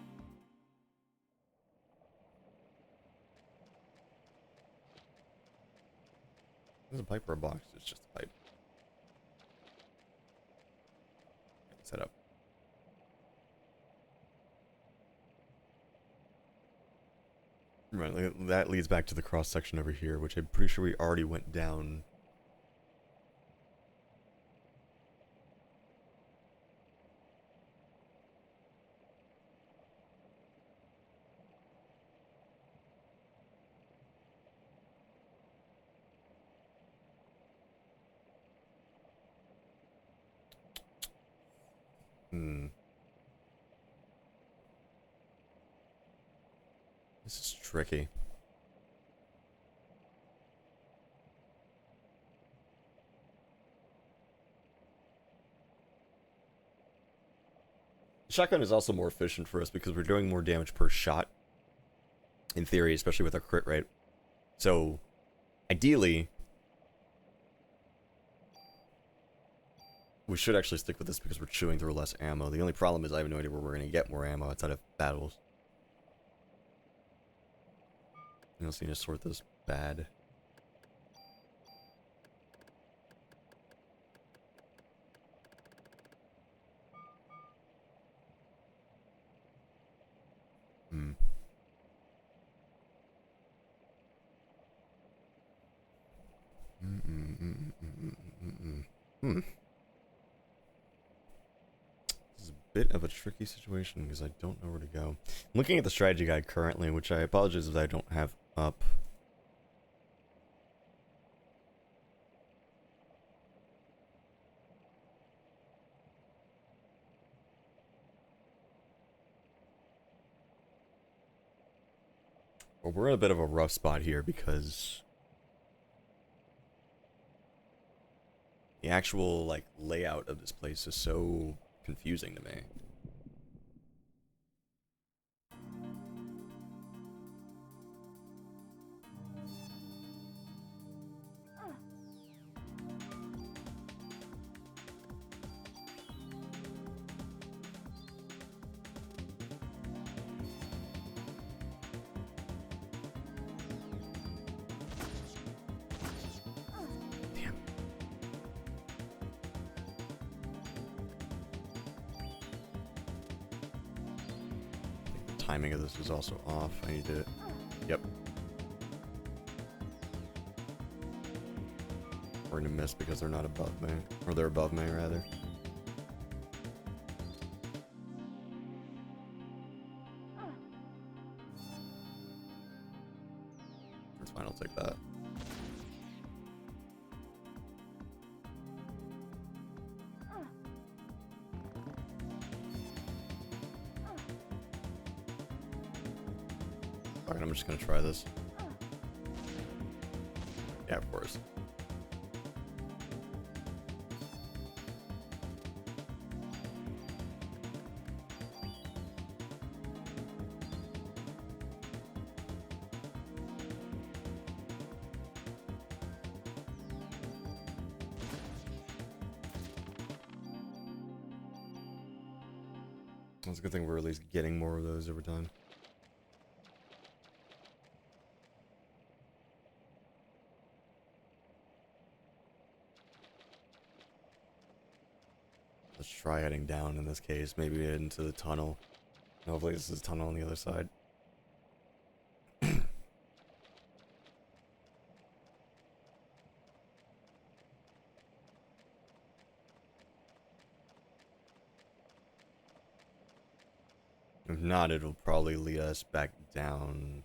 it a pipe or a box? It's just a pipe. Set up. Right, that leads back to the cross section over here, which I'm pretty sure we already went down. This is tricky. Shotgun is also more efficient for us because we're doing more damage per shot. In theory, especially with our crit rate. So, ideally, we should actually stick with this because we're chewing through less ammo. The only problem is I have no idea where we're going to get more ammo outside of battles. I also need to sort this bad. Hmm. Hmm. This is a bit of a tricky situation because I don't know where to go. I'm looking at the strategy guide currently, which I apologize if I don't have up. Well, we're in a bit of a rough spot here because the actual, like, layout of this place is so confusing to me. Timing of this is also off. I need to... Yep. We're gonna miss because they're not above me. Or they're above me, rather. That's fine, I'll take that. Alright, I'm just gonna try this. Yeah, of course. It's a good thing we're at least getting more of those over time. Let's try heading down in this case, maybe into the tunnel. Hopefully this is a tunnel on the other side. If not, it'll probably lead us back down,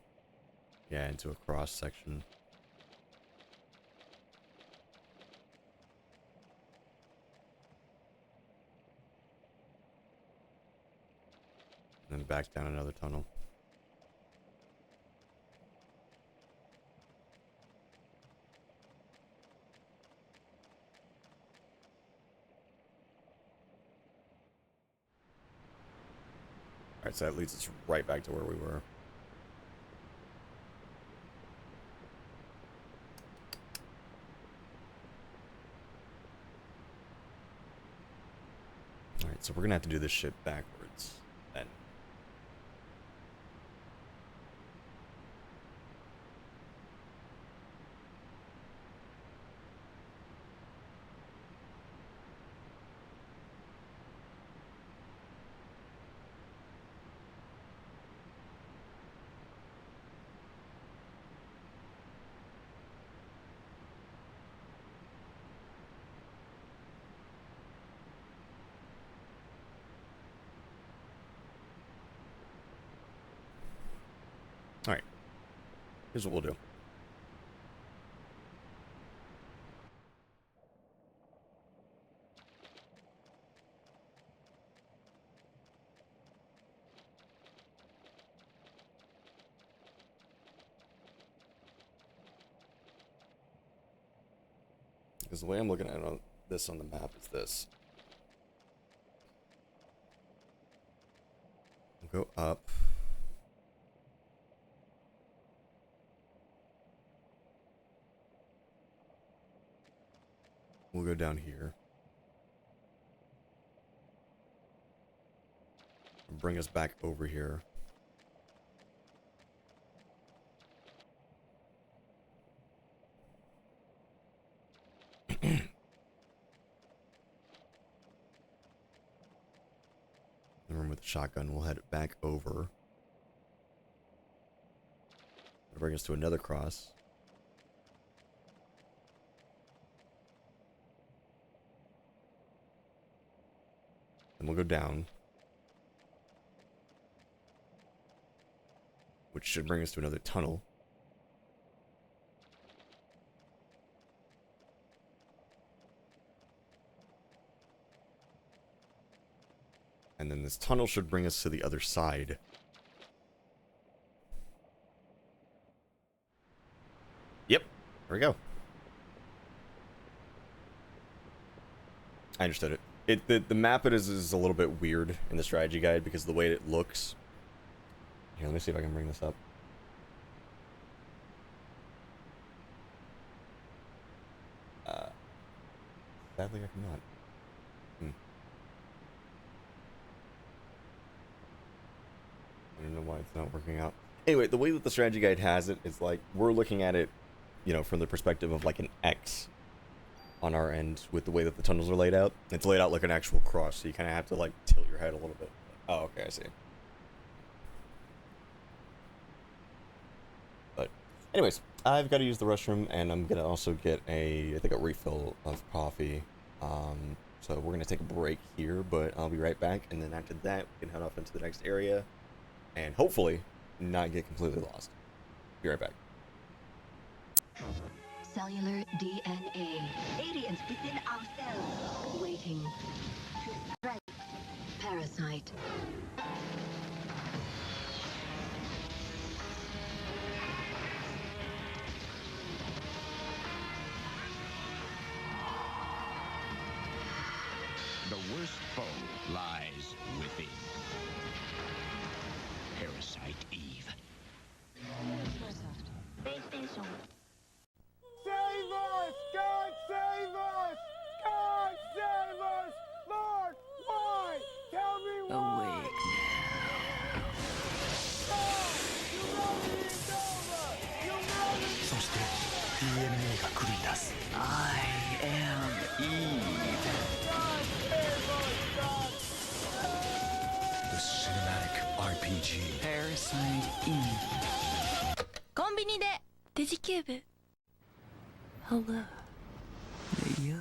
yeah, into a cross section. And then back down another tunnel. Alright, so that leads us right back to where we were. Alright, so we're gonna have to do this shit backwards then. Alright. Here's what we'll do. Because the way I'm looking at this on the map is this. We'll go up. We'll go down here. Bring us back over here. And with the shotgun, we'll head back over. It'll bring us to another cross. Then we'll go down. Which should bring us to another tunnel. And then this tunnel should bring us to the other side. Yep. There we go. I understood it. The map is a little bit weird in the strategy guide because of the way it looks. Here, let me see if I can bring this up. Sadly, I cannot. I don't know why it's not working out. Anyway, the way that the strategy guide has it is like we're looking at it, you know, from the perspective of like an X on our end with the way that the tunnels are laid out. It's laid out like an actual cross, so you kind of have to like tilt your head a little bit. Oh, okay, I see. But anyways, I've got to use the restroom, and I'm gonna also get I think a refill of coffee. So we're gonna take a break here, but I'll be right back, and then after that we can head off into the next area and hopefully not get completely lost. Be right back. Cellular DNA. Aliens within ourselves. Waiting to strike. Parasite. The worst foe lies within. Parasite Eve. PlayStation. Save us! God save us! God save us! Lord, why? Tell me why! Awake No! Humanity is over! Humanity そして DNA が狂い出す I am Eve. God save us, God! The Cinematic RPG Parasite Eve. コンビニでデジキューブ Hello. New York.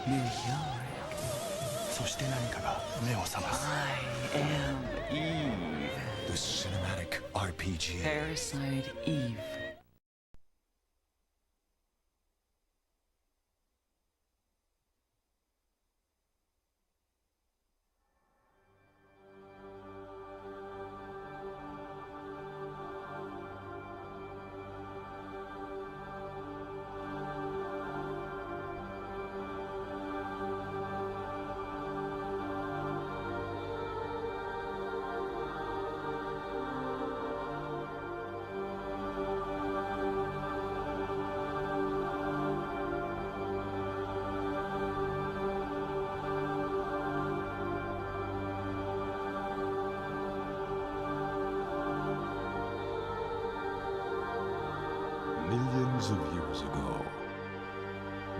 New York. そして何かが目を覚ます I am Eve. The Cinematic RPG Parasite Eve. Millions of years ago,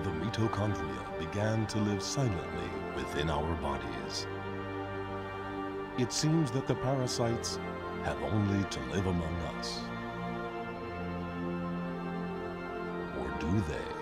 the mitochondria began to live silently within our bodies. It seems that the parasites have only to live among us. Or do they?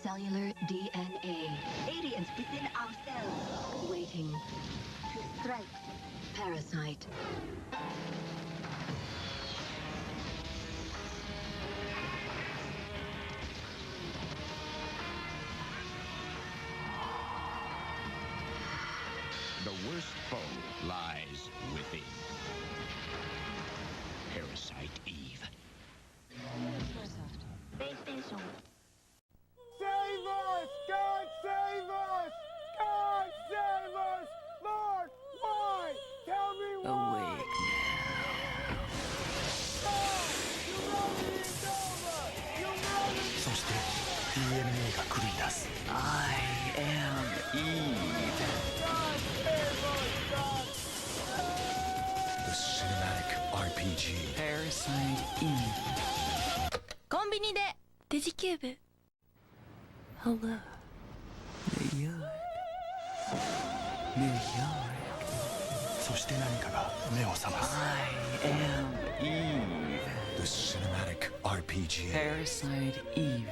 Cellular DNA. Aliens within ourselves. Waiting to strike. Parasite. が狂い出す I am Eve. God save us, God! The Cinematic RPG Parasite Eve. コンビニでデジキューブ Hello, New York. New York. そして何かが目を覚ます I am Eve. The Cinematic RPG Parasite Eve.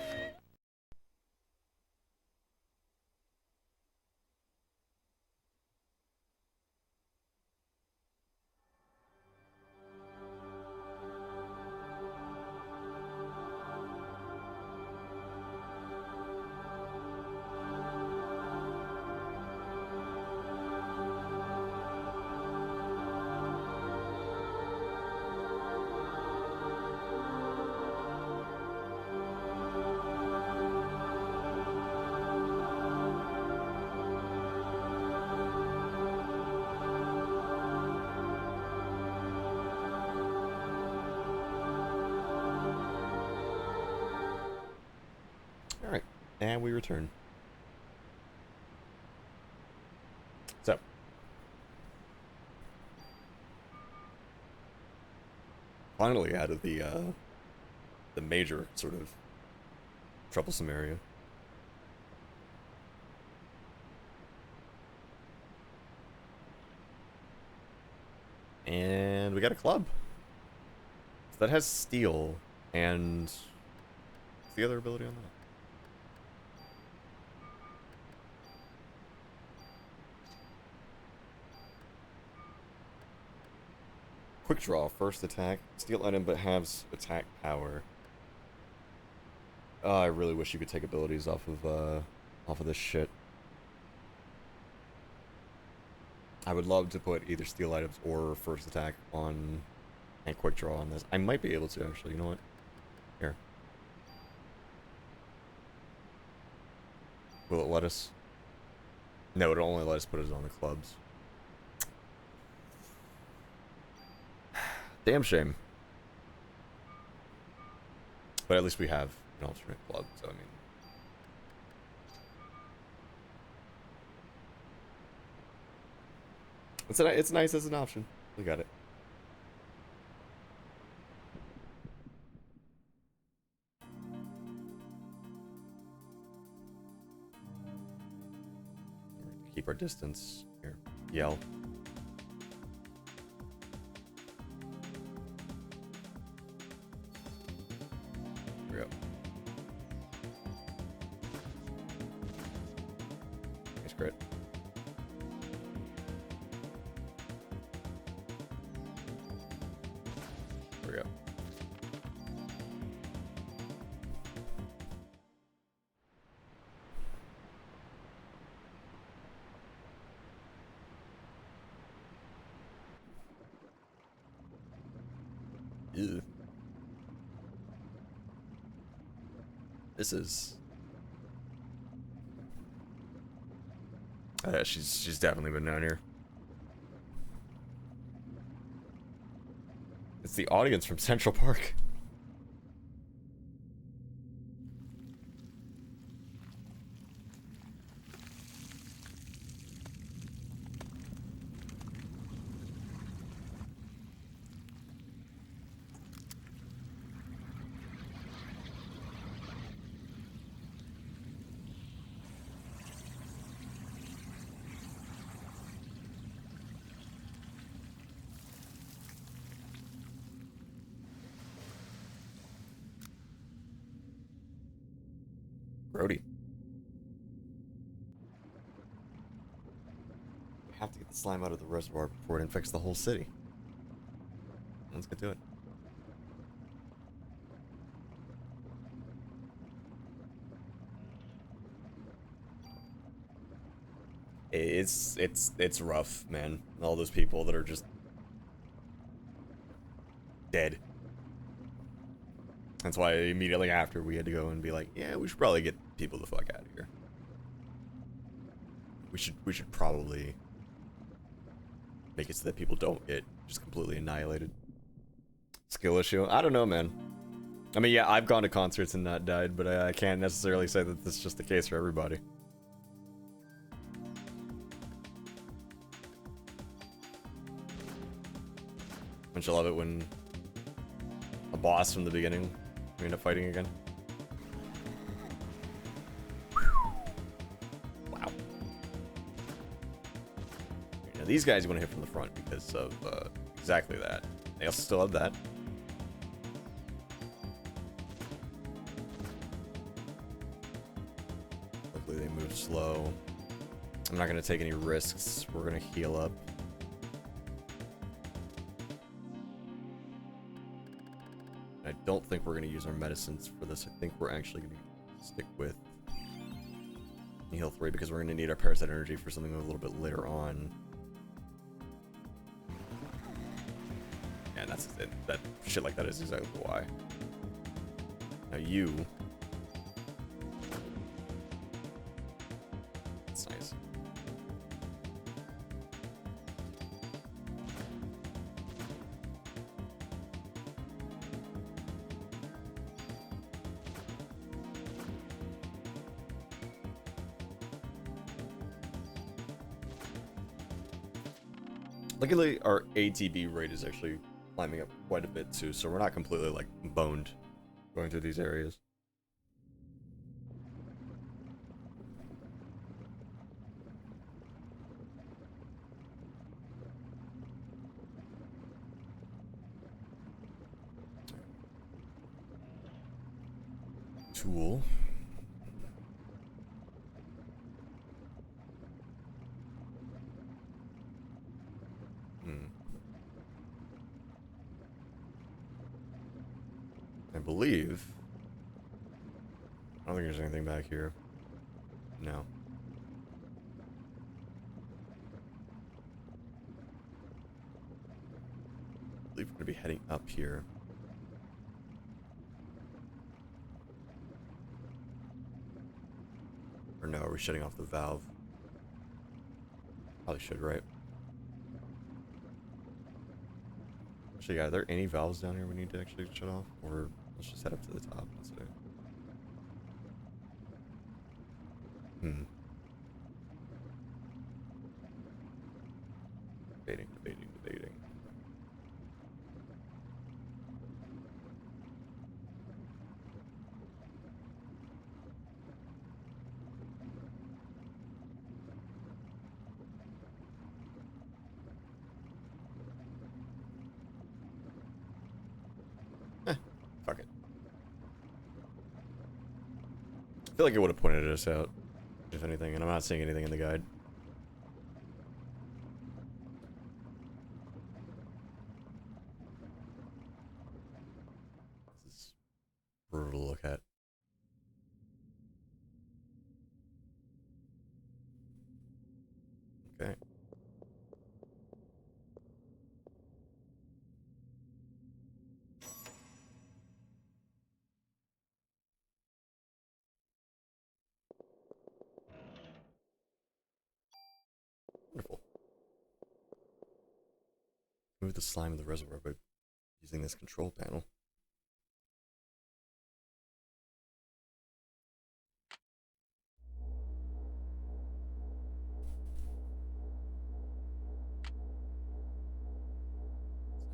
Alright, and we return. So, finally out of the major sort of troublesome area. And we got a club. So that has steel, and what's the other ability on that? Quick draw, first attack, steal item but halves attack power. Oh, I really wish you could take abilities off of this shit. I would love to put either steal items or first attack on and quick draw on this. I might be able to actually, you know what? Here. Will it let us? No, it'll only let us put it on the clubs. Damn shame. But at least we have an alternate club, so I mean. It's nice as an option. We got it. Keep our distance. Here. Yell. Here we go. Nice crit. There we go. Ew. This is. She's definitely been down here. It's the audience from Central Park. Brody. We have to get the slime out of the reservoir before it infects the whole city. Let's get to it. It's rough, man. All those people that are just dead. That's why immediately after we had to go and be like, yeah, we should probably get people the fuck out of here. We should probably make it so that people don't get just completely annihilated. Skill issue? I don't know, man. I mean, yeah, I've gone to concerts and not died, but I can't necessarily say that this is just the case for everybody. Don't you love it when a boss from the beginning we end up fighting again? Wow. Now these guys you want to hit from the front because of exactly that. They also still have that. Hopefully they move slow. I'm not going to take any risks. We're going to heal up. I don't think we're going to use our medicines for this. I think we're actually going to stick with heal 3 because we're going to need our parasite energy for something a little bit later on. And that's it. That shit like that is exactly why. Now you. That's nice. Luckily, our ATB rate is actually climbing up quite a bit too, so we're not completely like boned going through these areas. Tool. I believe. I don't think there's anything back here. No. I believe we're gonna be heading up here. Or no, are we shutting off the valve? Probably should, right? Actually, yeah, are there any valves down here we need to actually shut off? Or let's just head up to the top instead. Debating. Fuck it. I feel like it would have pointed us out, if anything, and I'm not seeing anything in the guide. This is brutal to look at. Okay. Wonderful. Move the slime of the reservoir by using this control panel.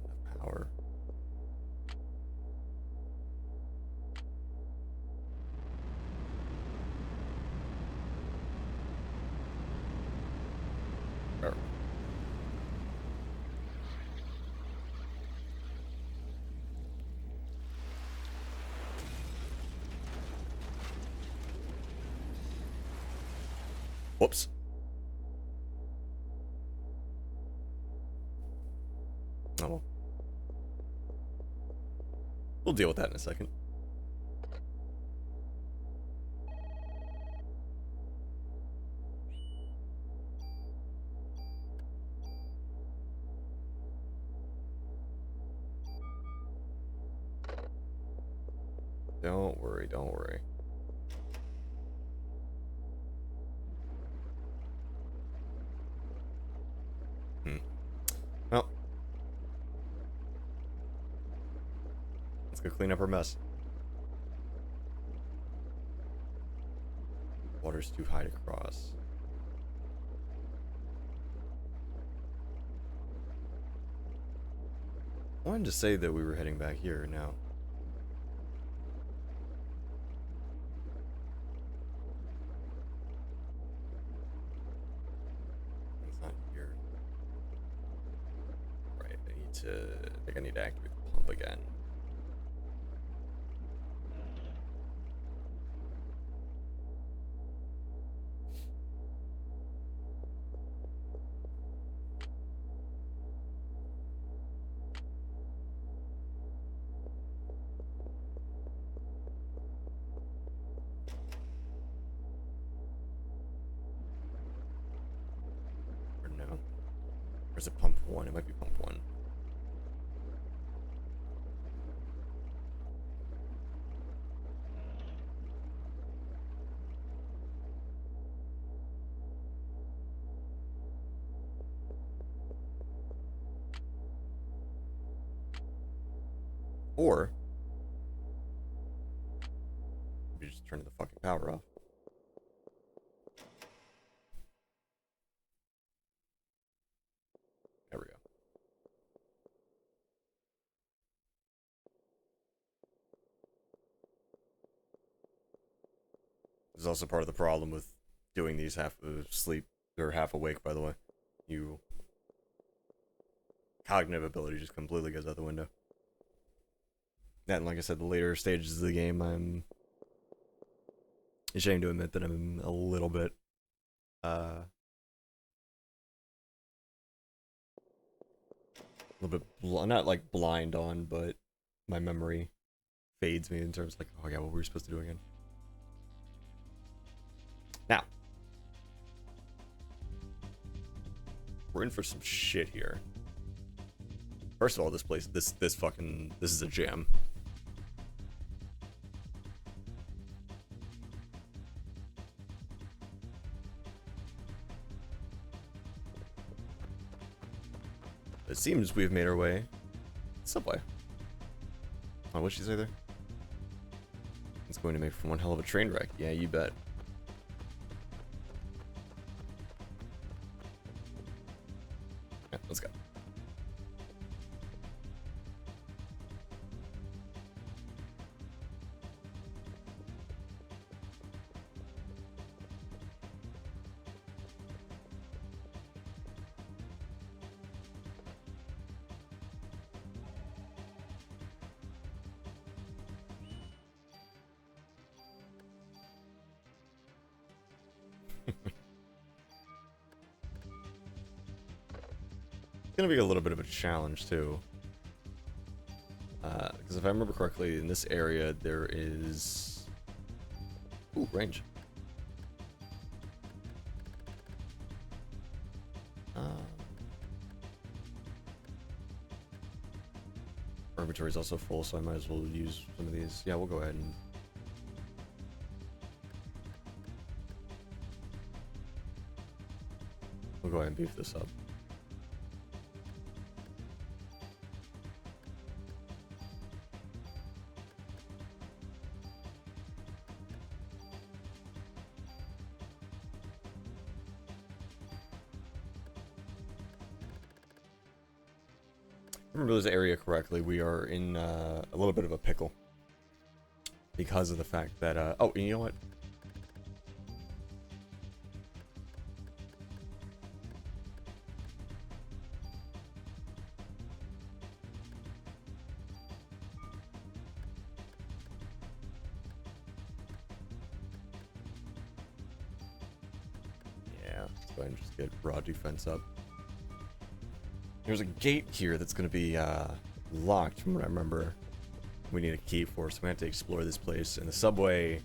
Enough power. There. Whoops. Oh well. We'll deal with that in a second. Don't worry, don't worry. Well. Let's go clean up our mess. Water's too high to cross. I wanted to say that we were heading back here now. It's not here. Right, I think I need to activate the pump again. Or no? Or is it pump 1? It might be pump 1. Or we just turn the fucking power off. There we go. This is also part of the problem with doing these half asleep or half awake, by the way. Cognitive ability just completely goes out the window. And like I said, the later stages of the game, I'm ashamed to admit that I'm a little bit not like blind on, but my memory fades me in terms of like, oh yeah, what were we supposed to do again? Now, we're in for some shit here. First of all, this place, this is a jam. It seems we've made our way. Subway. Oh, what'd she say there? It's going to make for one hell of a train wreck. Yeah, you bet. Yeah, let's go. Gonna be a little bit of a challenge too, because if I remember correctly, in this area there is range. Our inventory is also full, so I might as well use some of these. Yeah, we'll go ahead and. We'll go ahead and beef this up. Remember this area correctly, we are in a little bit of a pickle because of the fact that oh, you know what? Yeah, let's go ahead and just get raw defense up. There's a gate here that's going to be locked from what I remember. We need a key for, so we have to explore this place. And the subway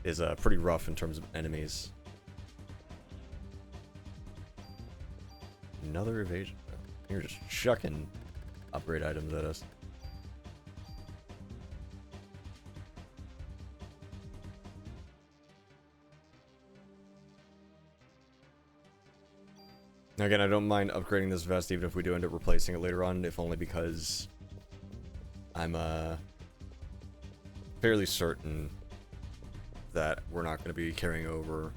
is pretty rough in terms of enemies. Another evasion. You're just chucking upgrade items at us. Now again, I don't mind upgrading this vest even if we do end up replacing it later on, if only because I'm fairly certain that we're not going to be carrying over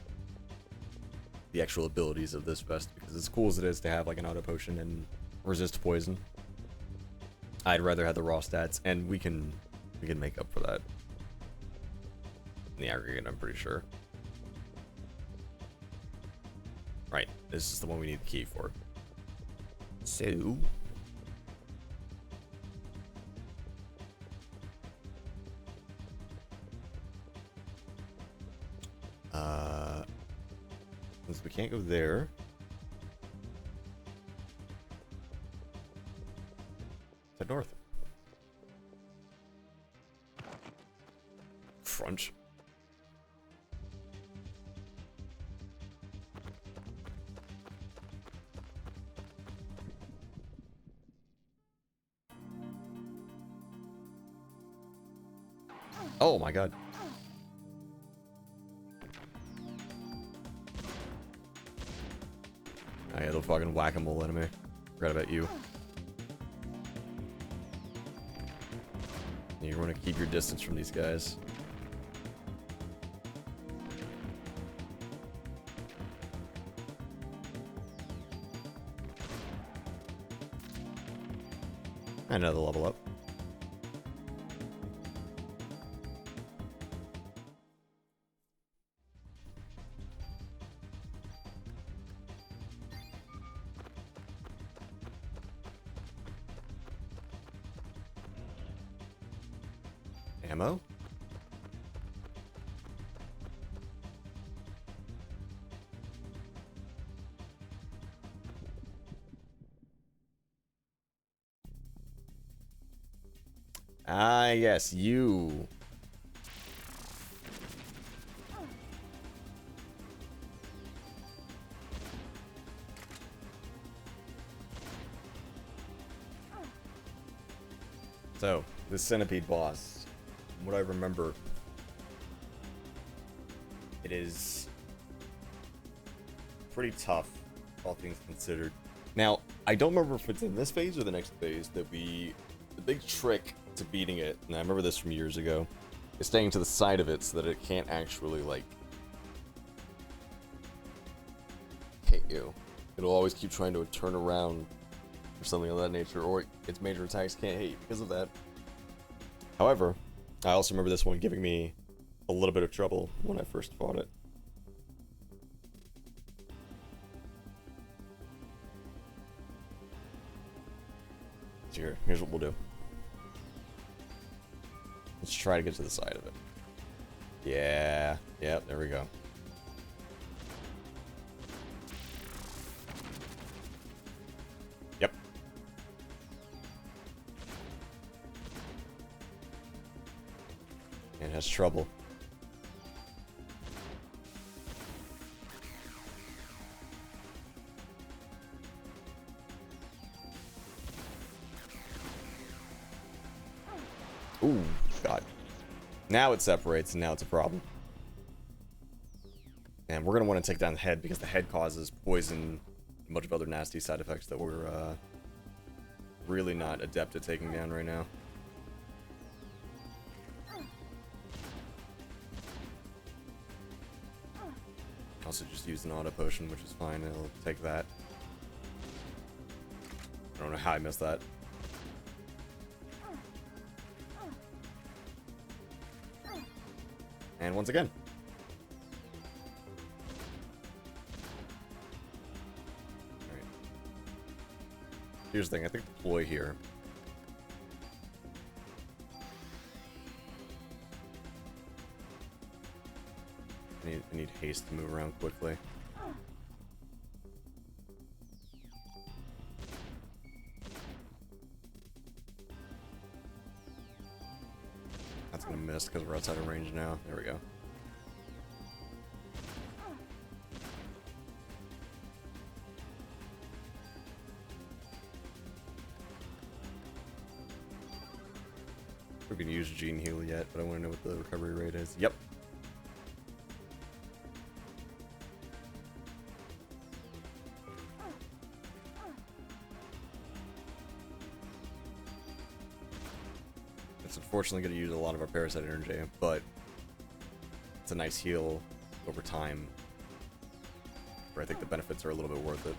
the actual abilities of this vest, because as cool as it is to have like an auto potion and resist poison, I'd rather have the raw stats, and we can make up for that in the aggregate, I'm pretty sure. Right, this is the one we need the key for. So since we can't go there, head north. Crunch. Oh my god. Oh yeah, the fucking whack-a-mole enemy. Forgot about you. You want to keep your distance from these guys. Another level up. Ammo? Ah, yes, you. So, the centipede boss, from what I remember, it is pretty tough, all things considered. Now, I don't remember if it's in this phase or the next phase that the big trick to beating it, and I remember this from years ago, is staying to the side of it so that it can't actually, like, hit you. It'll always keep trying to turn around or something of that nature, or its major attacks can't hit you because of that. However, I also remember this one giving me a little bit of trouble when I first fought it. So here's what we'll do. Let's try to get to the side of it. Yeah, yep, there we go. Yep. And has trouble. Ooh, God. Now it separates, and now it's a problem. And we're going to want to take down the head, because the head causes poison and a bunch of other nasty side effects that we're really not adept at taking down right now. Also just used an auto potion, which is fine. I'll take that. I don't know how I missed that. And once again. Alright. Here's the thing, I think deploy here. I need haste to move around quickly. That's gonna miss because we're outside of range now. There we go. We can use Gene Heal yet, but I want to know what the recovery rate is. Yep. It's unfortunately going to use a lot of our Parasite energy, but it's a nice heal over time, where I think the benefits are a little bit worth it.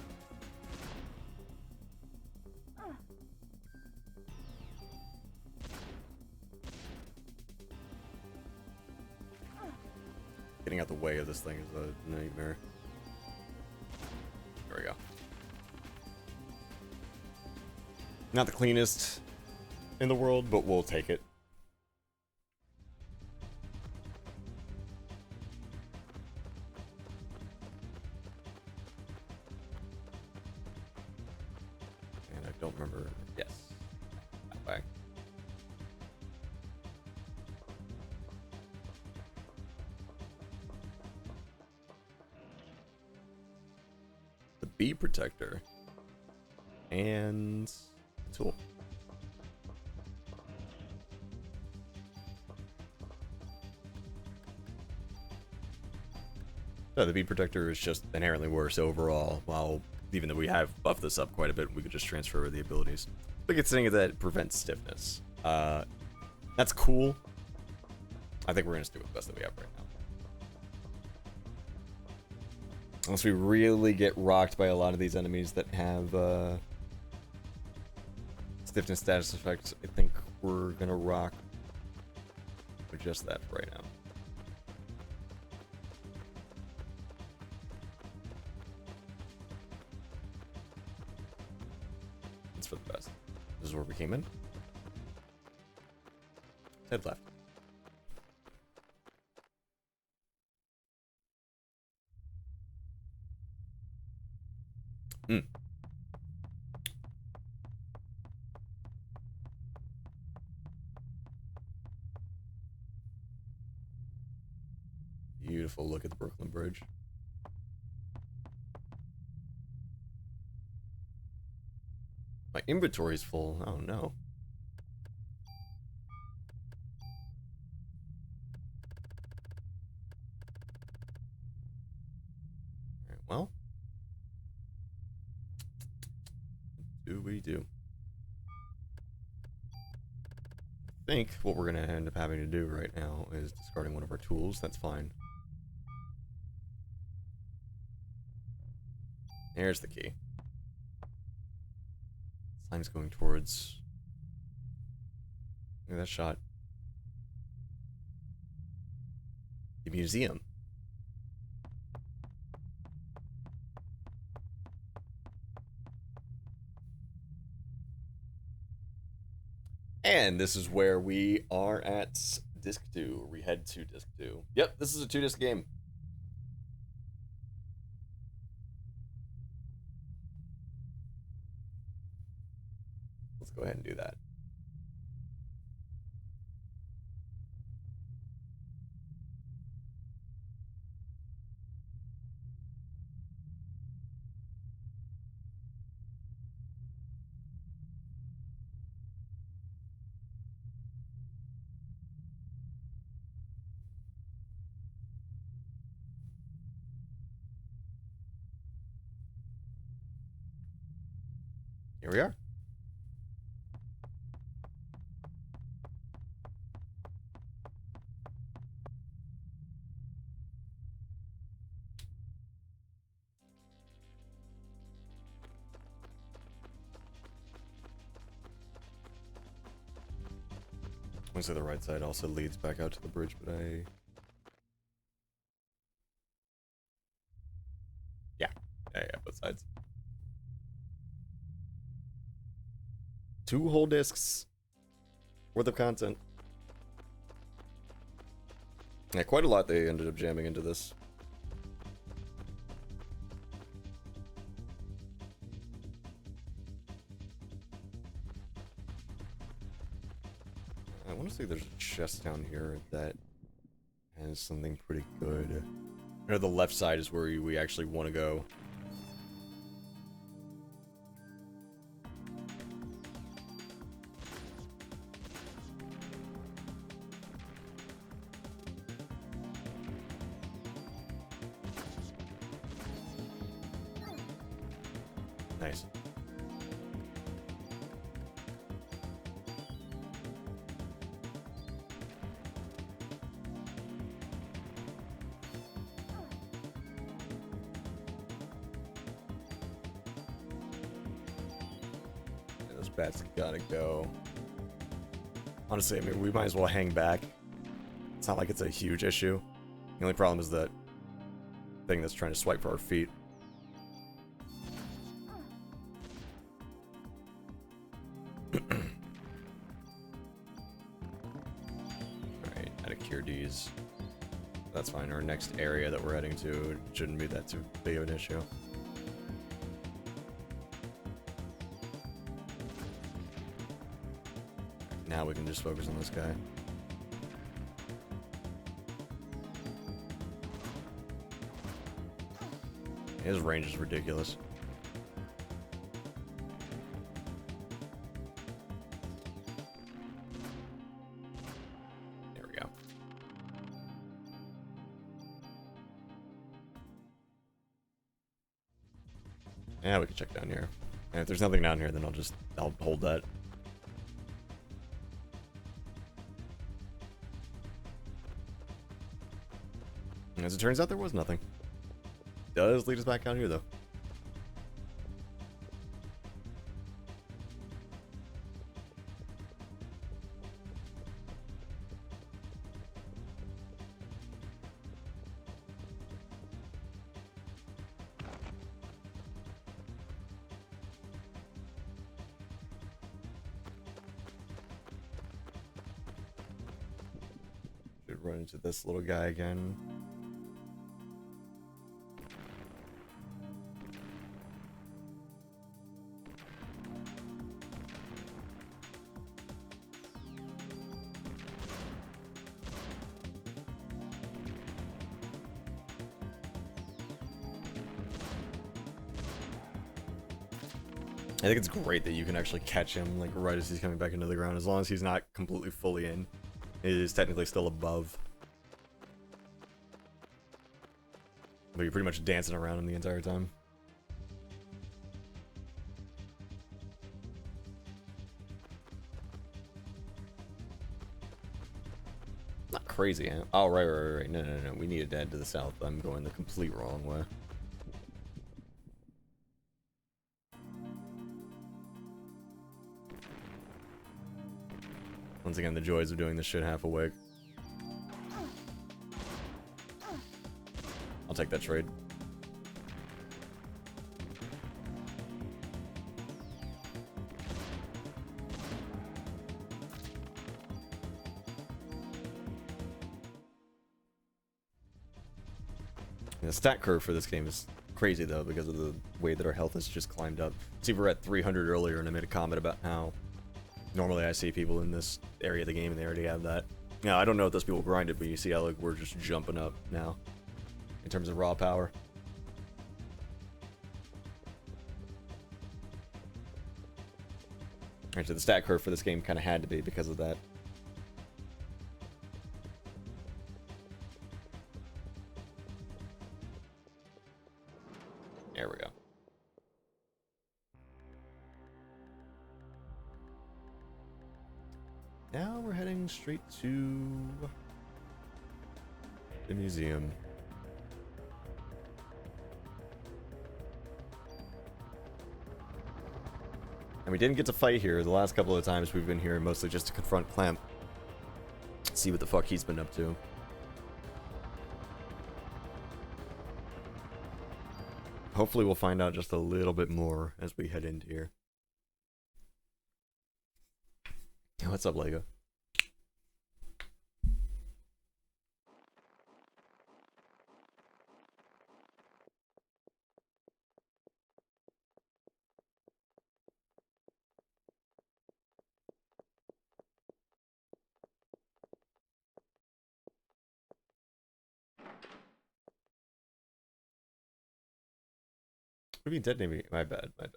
Getting out the way of this thing is a nightmare. There we go. Not the cleanest in the world, but we'll take it. And I don't remember. Yes. That way. The bee protector. And a tool. No, the bead protector is just inherently worse overall, while even though we have buffed this up quite a bit, we could just transfer the abilities. The good thing is that it prevents stiffness. That's cool. I think we're going to do the best that we have right now. Unless we really get rocked by a lot of these enemies that have stiffness status effects, I think we're going to rock with just that for right now. For the best. This is where we came in. Head left. Beautiful look at the Brooklyn Bridge. My inventory's full. Oh no. Alright, well. What do we do? I think what we're going to end up having to do right now is discarding one of our tools. That's fine. There's the key. Slime's going towards... Look at that shot. The museum. And this is where we are at Disc 2. We head to Disc 2. Yep, this is a 2-disc game. Let's go ahead and do that. Here we are. I say the right side also leads back out to the bridge, but yeah, both sides. 2 whole discs worth of content. Yeah, quite a lot they ended up jamming into this. I want to say there's a chest down here that has something pretty good. I know the left side is where we actually want to go. Nice. that's gotta go. Honestly, I mean, we might as well hang back. It's not like it's a huge issue. The only problem is that thing that's trying to swipe for our feet. Alright, out of cure D's. That's fine. Our next area that we're heading to shouldn't be that too big of an issue. Now we can just focus on this guy. His range is ridiculous. There we go. Yeah, we can check down here. And if there's nothing down here, then I'll hold that. And as it turns out, there was nothing. Does lead us back down here, though. Should run into this little guy again. I think it's great that you can actually catch him like right as he's coming back into the ground, as long as he's not completely fully in. It is technically still above. But you're pretty much dancing around him the entire time. Not crazy, huh? Oh, right. No. We need to head to the south. I'm going the complete wrong way. Once again, the joys of doing this shit half awake. I'll take that trade. The stat curve for this game is crazy though, because of the way that our health has just climbed up. See, we were at 300 earlier, and I made a comment about how normally I see people in this area of the game and they already have that. Now, I don't know if those people grind it, but you see how like we're just jumping up now in terms of raw power. Alright, so the stat curve for this game kind of had to be because of that. There we go. Now we're heading straight to the museum. And we didn't get to fight here the last couple of times we've been here, mostly just to confront Clamp. See what the fuck he's been up to. Hopefully we'll find out just a little bit more as we head into here. What's up, Lego? What do you mean detonating? My bad, my bad.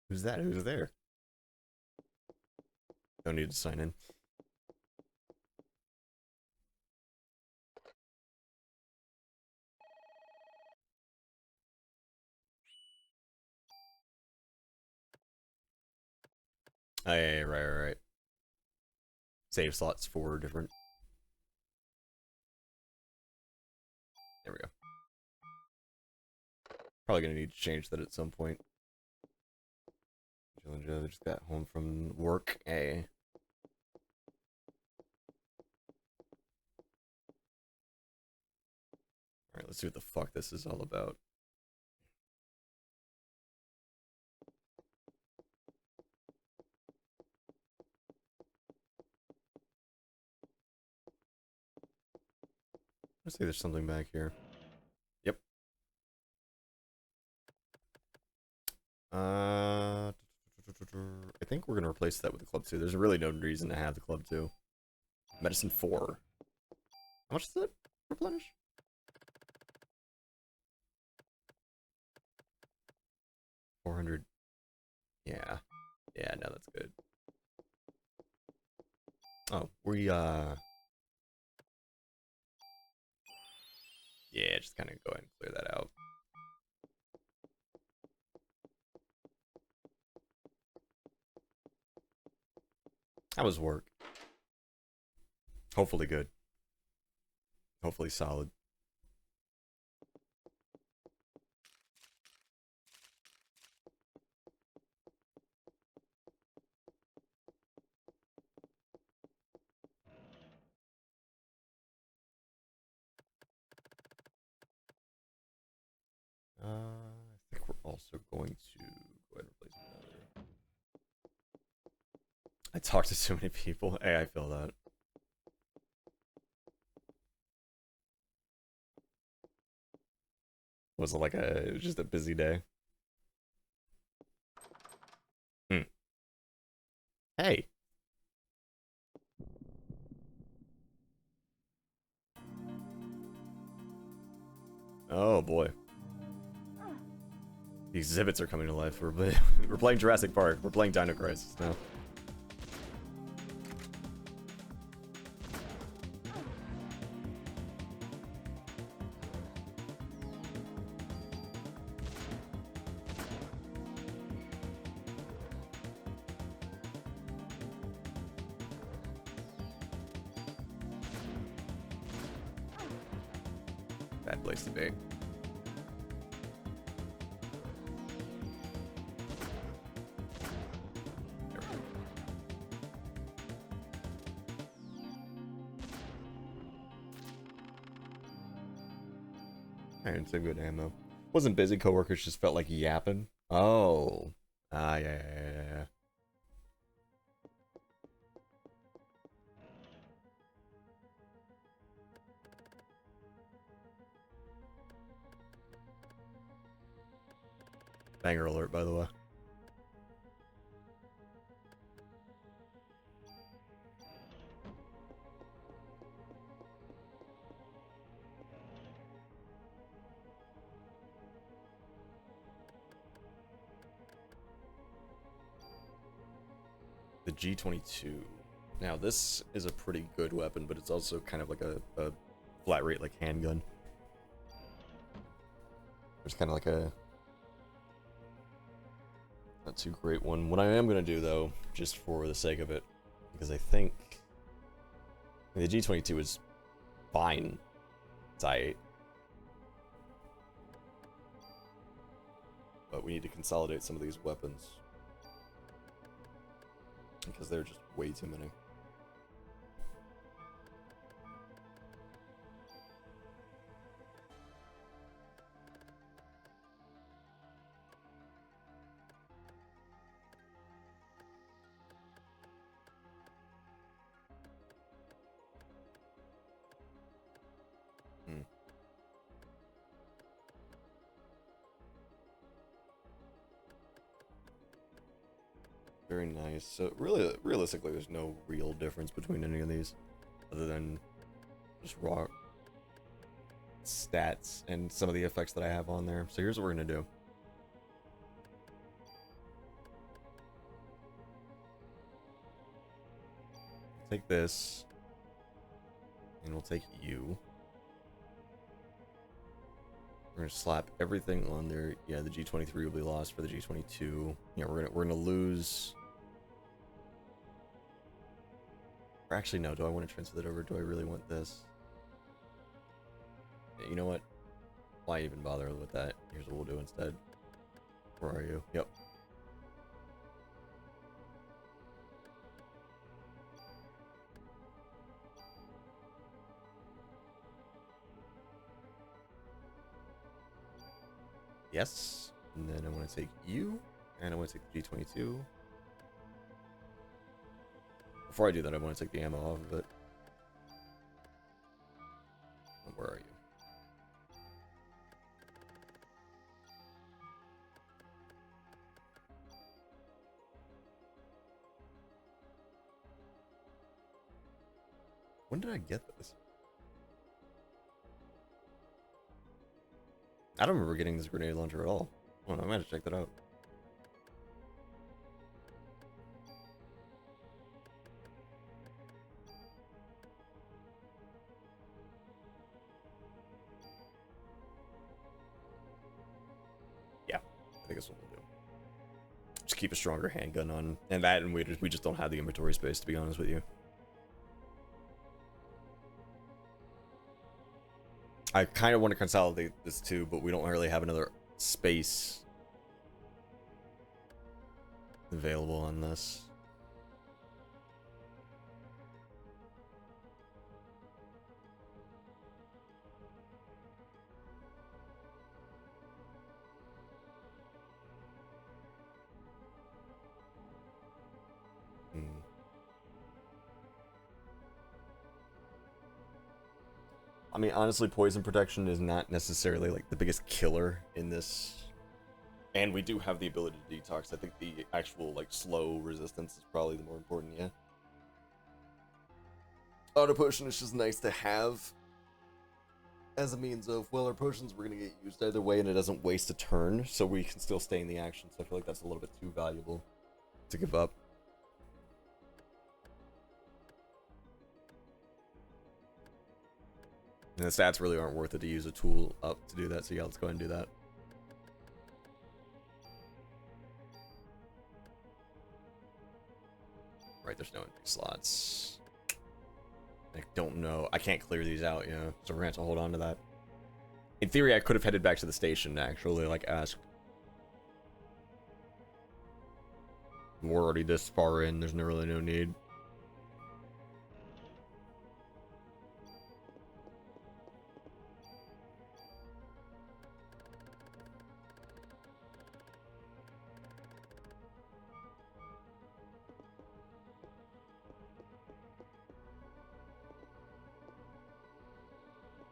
Who's that? Who's there? Don't need to sign in. Oh, yeah, right. Save slots for different. There we go. Probably gonna need to change that at some point. Jill and Joe just got home from work. Alright, let's see what the fuck this is all about. Let's see, there's something back here. Yep. I think we're gonna replace that with the Club 2. There's really no reason to have the Club 2. Medicine 4. How much does it replenish? 400. Yeah. Yeah, no, that's good. Oh, yeah, just kind of go ahead and clear that out. How was work? Hopefully good. Hopefully solid. I think we're also going to go ahead and replace another. I talked to so many people. Hey, I feel that. Was it like it was just a busy day? Hey. Oh boy. The exhibits are coming to life. We're playing Jurassic Park. We're playing Dino Crisis now. Bad place to be. Alright, some good ammo. Wasn't busy, coworkers just felt like yapping. Oh. Ah, yeah. Banger alert, by the way. The G22. Now, this is a pretty good weapon, but it's also kind of like a flat rate, like, handgun. There's kind of like a not too great one. What I am going to do, though, just for the sake of it, because I think the G22 is fine. It's I-8. But we need to consolidate some of these weapons. Because there are just way too many. Very nice. So really, realistically, there's no real difference between any of these, other than just raw stats and some of the effects that I have on there. So here's what we're gonna do. Take this, and we'll take you. We're gonna slap everything on there. Yeah, the G23 will be lost for the G22. Yeah, we're gonna lose. Or actually, no. Do I want to transfer that over? Do I really want this? Yeah, you know what? why even bother with that? Here's what we'll do instead. Where are you? Yep. Yes. And then I want to take you, and I want to take the G22. Before I do that, I want to take the ammo off of it. Where are you? When did I get this? I don't remember getting this grenade launcher at all. Hold on, I might have to check that out. Yeah, I think that's what we'll do. Just keep a stronger handgun on, and that, and we just don't have the inventory space, to be honest with you. I kind of want to consolidate this too, but we don't really have another space available on this. I mean, honestly, poison protection is not necessarily like the biggest killer in this. And we do have the ability to detox. I think the actual like slow resistance is probably the more important, yeah. Auto potion is just nice to have as a means of, well, our potions we're gonna get used either way and it doesn't waste a turn, so we can still stay in the action. So I feel like that's a little bit too valuable to give up. And the stats really aren't worth it to use a tool up to do that, so yeah, let's go ahead and do that. Right, there's no empty slots. I don't know. I can't clear these out, yeah, so we're gonna have to hold on to that. In theory, I could have headed back to the station, actually, like asked. We're already this far in, there's really no need.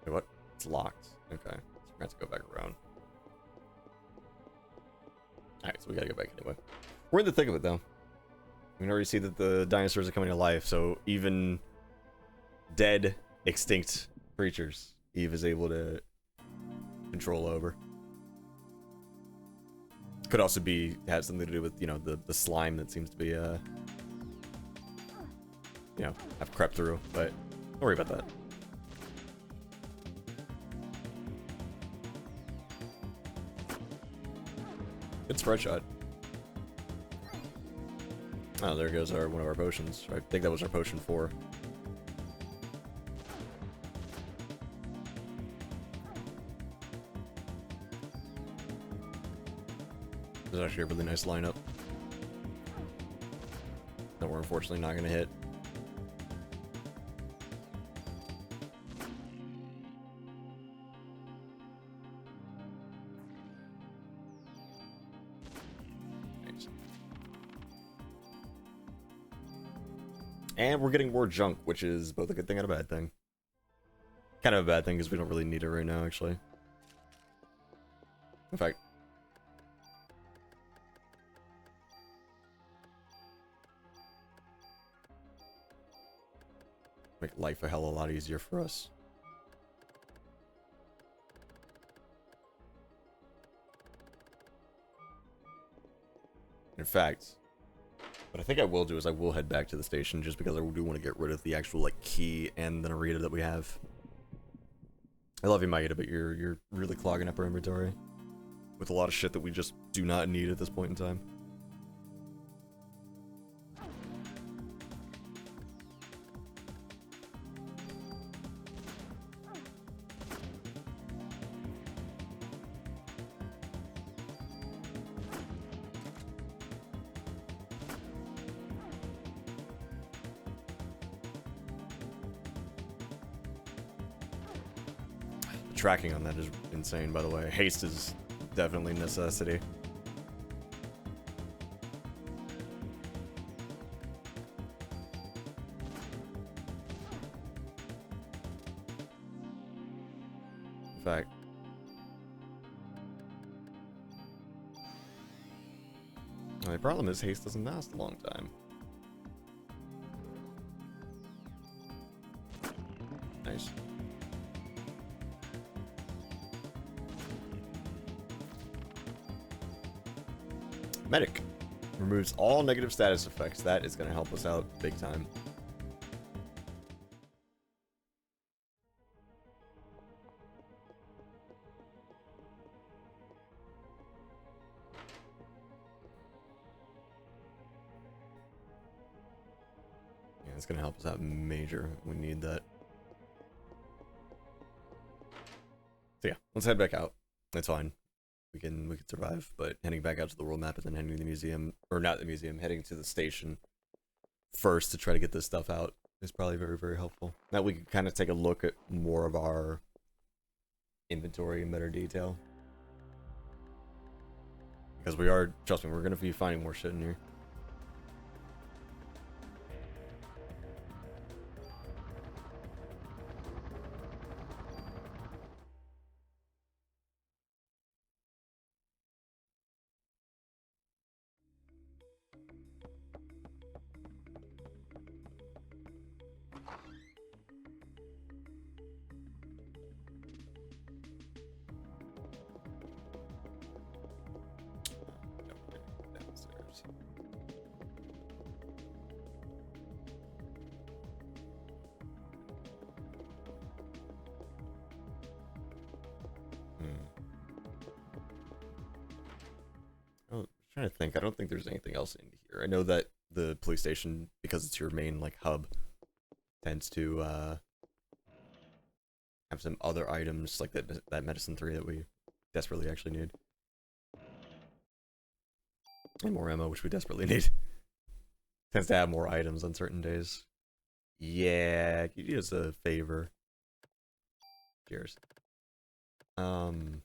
Wait, what? It's locked. Okay. So we're gonna have to go back around. Alright, so we gotta go back anyway. We're in the thick of it, though. We can already see that the dinosaurs are coming to life, so even dead, extinct creatures, Eve is able to control over. Could also be, have something to do with, you know, the slime that seems to be, you know, have crept through, but don't worry about that. Good spread shot. Oh, there goes one of our potions. I think that was our potion 4. This is actually a really nice lineup that we're unfortunately not going to hit. And we're getting more junk, which is both a good thing and a bad thing. Kind of a bad thing because we don't really need it right now, actually. In fact, make life a hell of a lot easier for us. In fact, what I think I will do is I will head back to the station just because I do want to get rid of the actual like key and the Narita that we have. I love you, Maeda, but you're really clogging up our inventory with a lot of shit that we just do not need at this point in time. tracking on that is insane, by the way. Haste is definitely a necessity. In fact, the problem is haste doesn't last a long time. Nice. Medic removes all negative status effects. That is going to help us out big time. Yeah, it's going to help us out major. We need that. So yeah, let's head back out. That's fine. We can survive, but heading back out to the world map and then heading to the museum, or not the museum, heading to the station first to try to get this stuff out is probably very, very helpful. Now we can kind of take a look at more of our inventory in better detail. Because we are, trust me, we're going to be finding more shit in here. Downstairs. Oh, I'm trying to think. I don't think there's anything else in here. I know that the police station, because it's your main like hub, tends to have some other items like that medicine 3 that we desperately actually need. And more ammo, which we desperately need. Tends to have more items on certain days. Yeah, could you do us a favor? Cheers. Can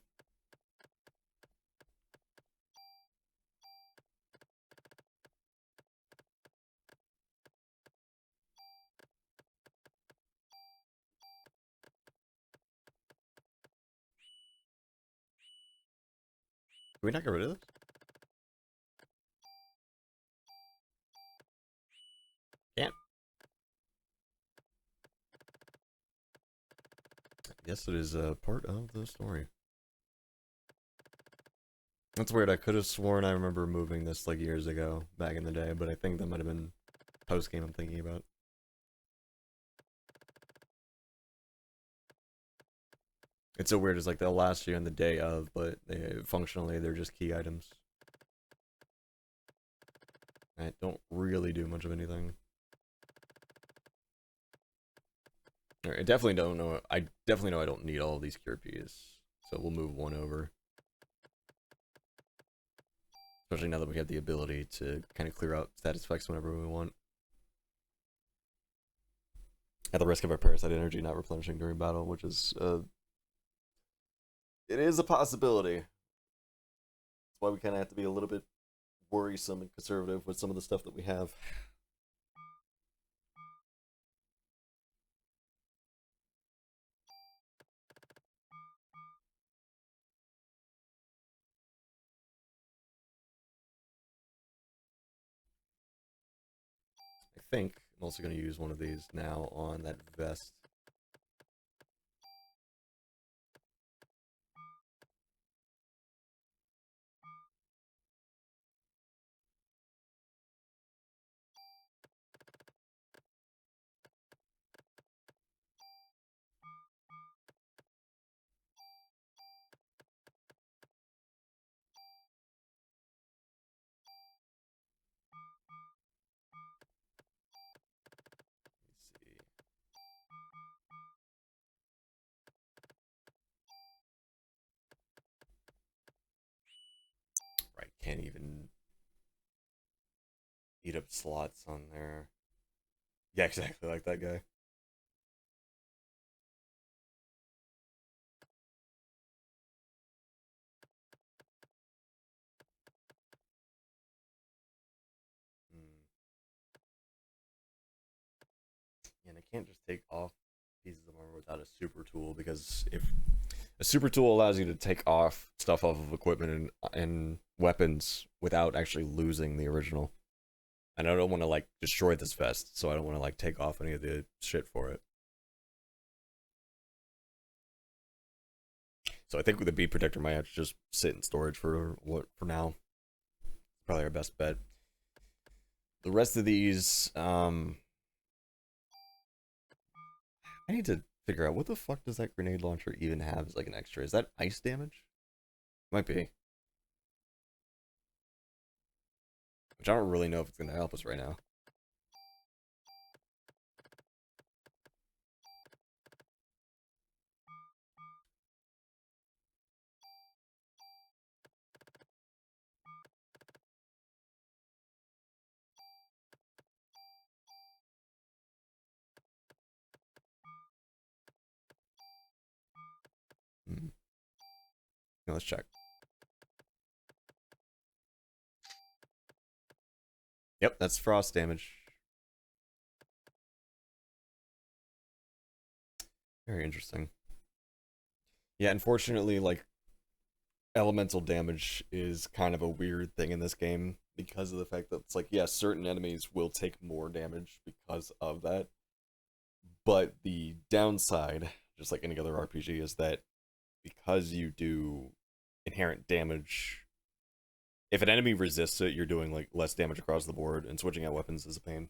we not get rid of this? Can't. Yes, it is a part of the story. That's weird. I could have sworn I remember moving this like years ago, back in the day, but I think that might have been post-game I'm thinking about. It's so weird. It's like they'll last you on the day of, but functionally they're just key items. I don't really do much of anything. I definitely don't know. I definitely know I don't need all of these cure Ps, so we'll move one over. Especially now that we have the ability to kind of clear out status effects whenever we want. At the risk of our parasite energy not replenishing during battle, which is it is a possibility. That's why we kind of have to be a little bit worrisome and conservative with some of the stuff that we have. I think I'm also going to use one of these now on that vest. Let me see. Right, can't even eat up slots on there. Yeah, exactly like that guy. I can't just take off pieces of armor without a super tool, because if a super tool allows you to take off stuff off of equipment and weapons without actually losing the original. And I don't want to like destroy this vest, so I don't want to like take off any of the shit for it. So I think with the bead protector might have to just sit in storage for now. Probably our best bet. The rest of these, I need to figure out what the fuck does that grenade launcher even have as like an extra? Is that ice damage? Might be. Which I don't really know if it's gonna help us right now. Now let's check. Yep, that's frost damage. Very interesting. Yeah, unfortunately, like, elemental damage is kind of a weird thing in this game because of the fact that it's like, yeah, certain enemies will take more damage because of that. But the downside, just like any other RPG, is that because you do inherent damage, if an enemy resists it, you're doing like less damage across the board, and switching out weapons is a pain.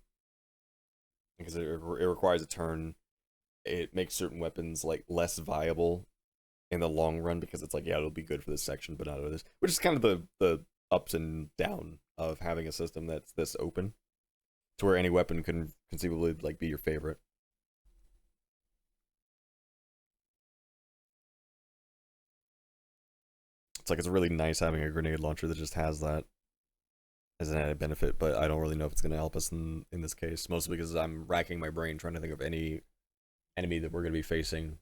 Because it requires a turn. It makes certain weapons like less viable in the long run, because it's like, yeah, it'll be good for this section, but not others. Which is kind of the ups and down of having a system that's this open, to where any weapon can conceivably like be your favorite. It's like, it's really nice having a grenade launcher that just has that as an added benefit, but I don't really know if it's going to help us in this case, mostly because I'm racking my brain trying to think of any enemy that we're going to be facing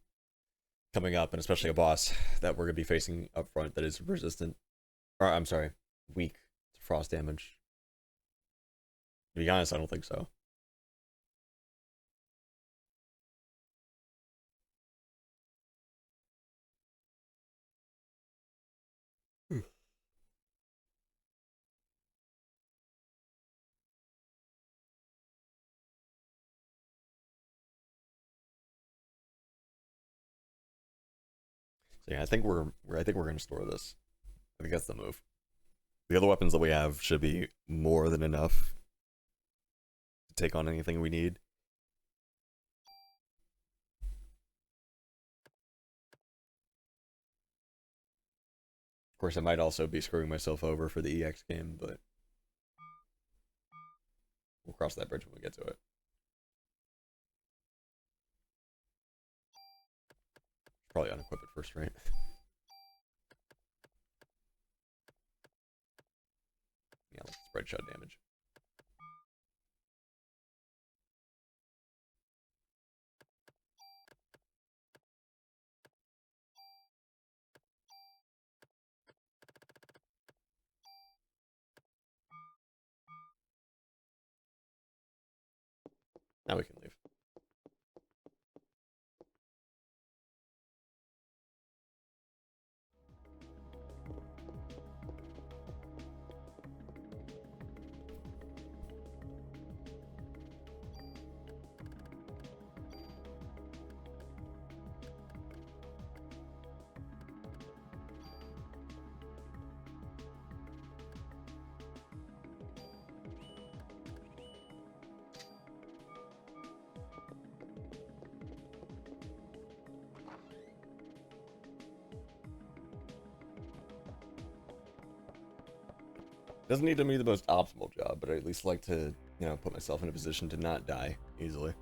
coming up, and especially a boss that we're going to be facing up front that is resistant, or I'm sorry, weak to frost damage. To be honest, I don't think so. So yeah, I think we're gonna store this. I think that's the move. The other weapons that we have should be more than enough to take on anything we need. Of course, I might also be screwing myself over for the EX game, but we'll cross that bridge when we get to it. Probably unequip it first, right? Yeah, let's spread shot damage. Now we can leave. Doesn't need to be the most optimal job, but I at least like to, put myself in a position to not die easily.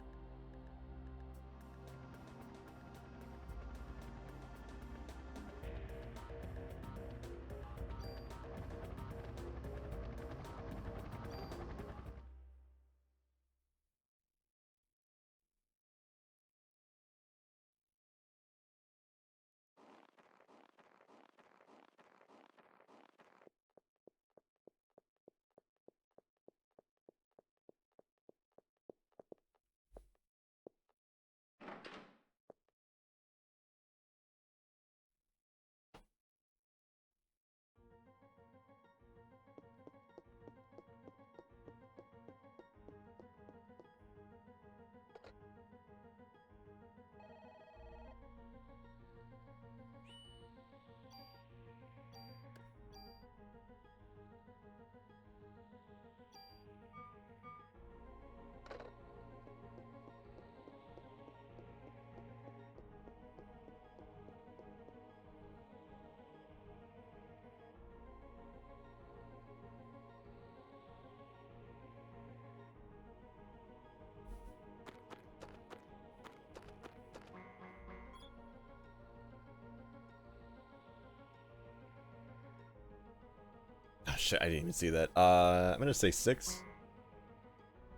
shit, I didn't even see that. I'm gonna say 6.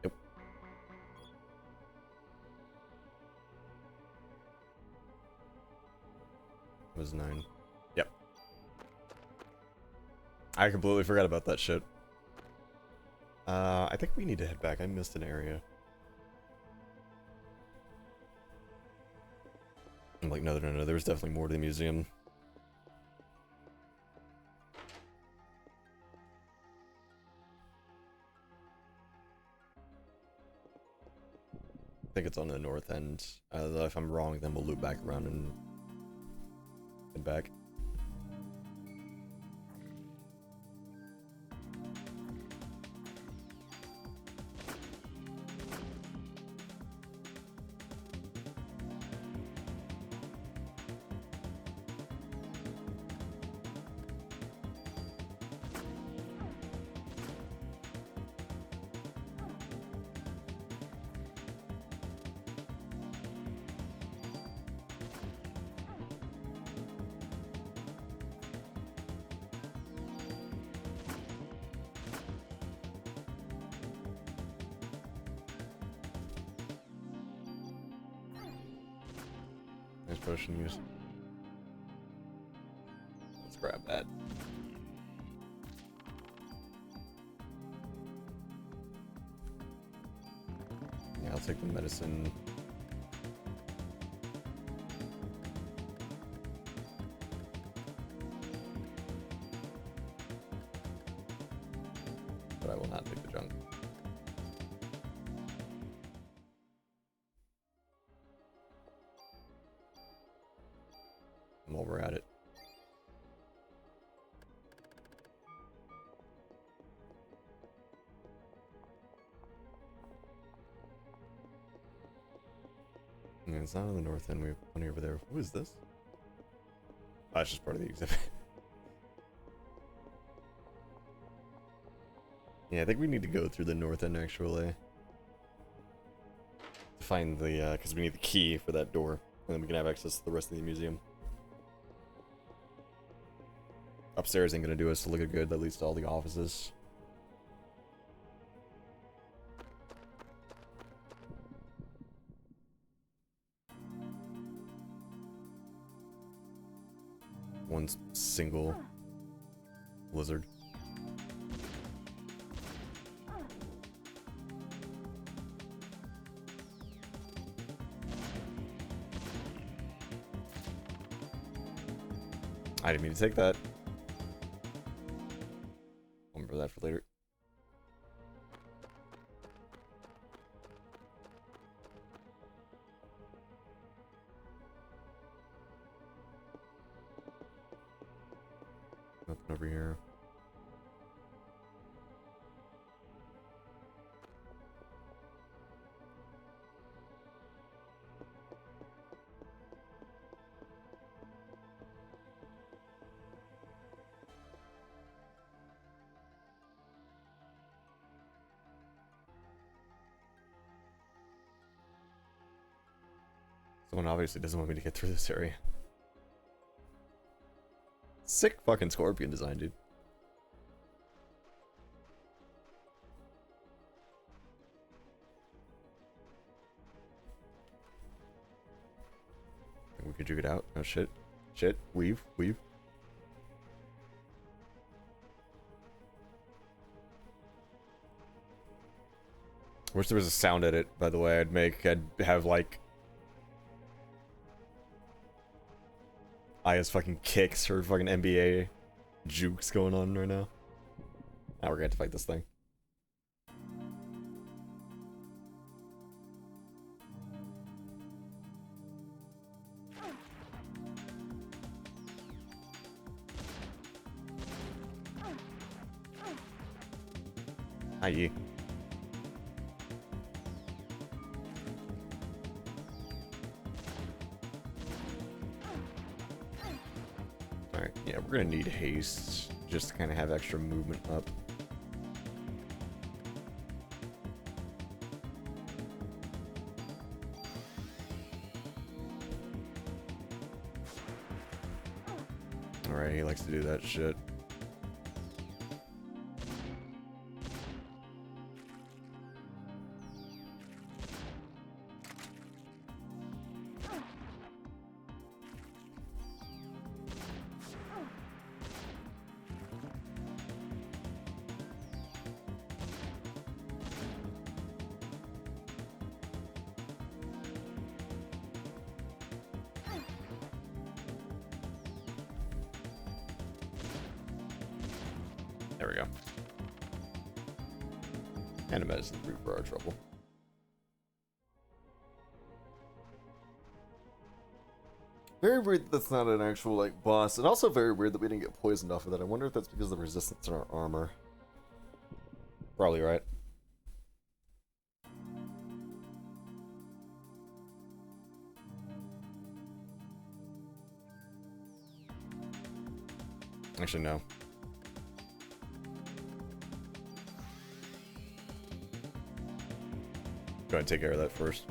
Yep. It was 9. Yep. I completely forgot about that shit. I think we need to head back. I missed an area. I'm like, no, there's definitely more to the museum. I think it's on the north end. If I'm wrong, then we'll loop back around and head back. Nice potion use. Let's grab that. Yeah, I'll take the medicine. But I will not take the junk. While we're at it. Yeah, it's not on the north end. We have plenty over there. Who is this? Oh, it's just part of the exhibit. Yeah, I think we need to go through the north end actually. To find the, because we need the key for that door. And then we can have access to the rest of the museum. Upstairs ain't gonna do us to look good, that leads to all the offices. One single lizard. I didn't mean to take that. Remember that for later. Nothing over here. Someone obviously doesn't want me to get through this area. Sick fucking scorpion design, dude. Think we could juke it out. Oh shit. Shit. Weave. Wish there was a sound edit, by the way, I'd have like Aya's fucking kicks or fucking NBA jukes going on right now. Now we're gonna have to fight this thing. Aye. Alright, yeah, we're gonna need haste just to kind of have extra movement up. Alright, he likes to do that shit. There we go. And a medicine 3 for our trouble. Very weird that that's not an actual, like, boss. And also very weird that we didn't get poisoned off of that. I wonder if that's because of the resistance in our armor. Probably right. Actually, no. Go ahead and take care of that first.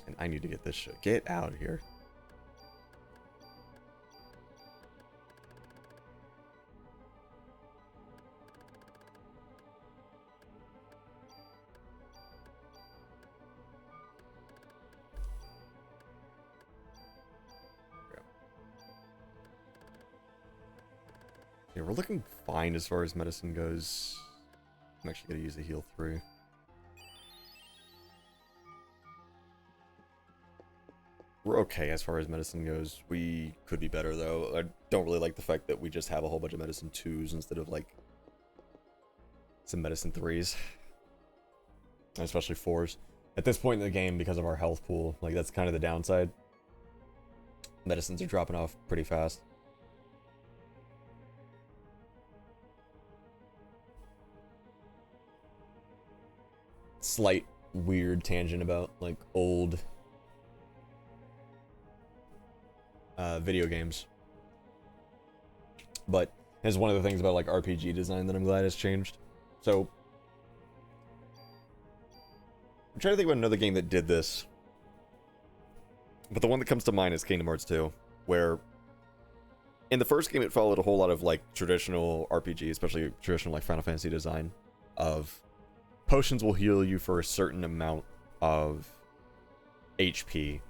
And I need to get this shit. Get out of here. Yeah, we're looking fine as far as medicine goes. I'm actually gonna use a heal 3. We're okay as far as medicine goes. We could be better though. I don't really like the fact that we just have a whole bunch of medicine 2s instead of like some medicine 3s. And especially 4s. At this point in the game, because of our health pool, like that's kind of the downside. Medicines are dropping off pretty fast. Slight weird tangent about like old video games, but it's one of the things about like RPG design that I'm glad has changed. So I'm trying to think about another game that did this, but the one that comes to mind is Kingdom Hearts 2, where in the first game it followed a whole lot of like traditional RPG, especially traditional like Final Fantasy design of potions will heal you for a certain amount of HP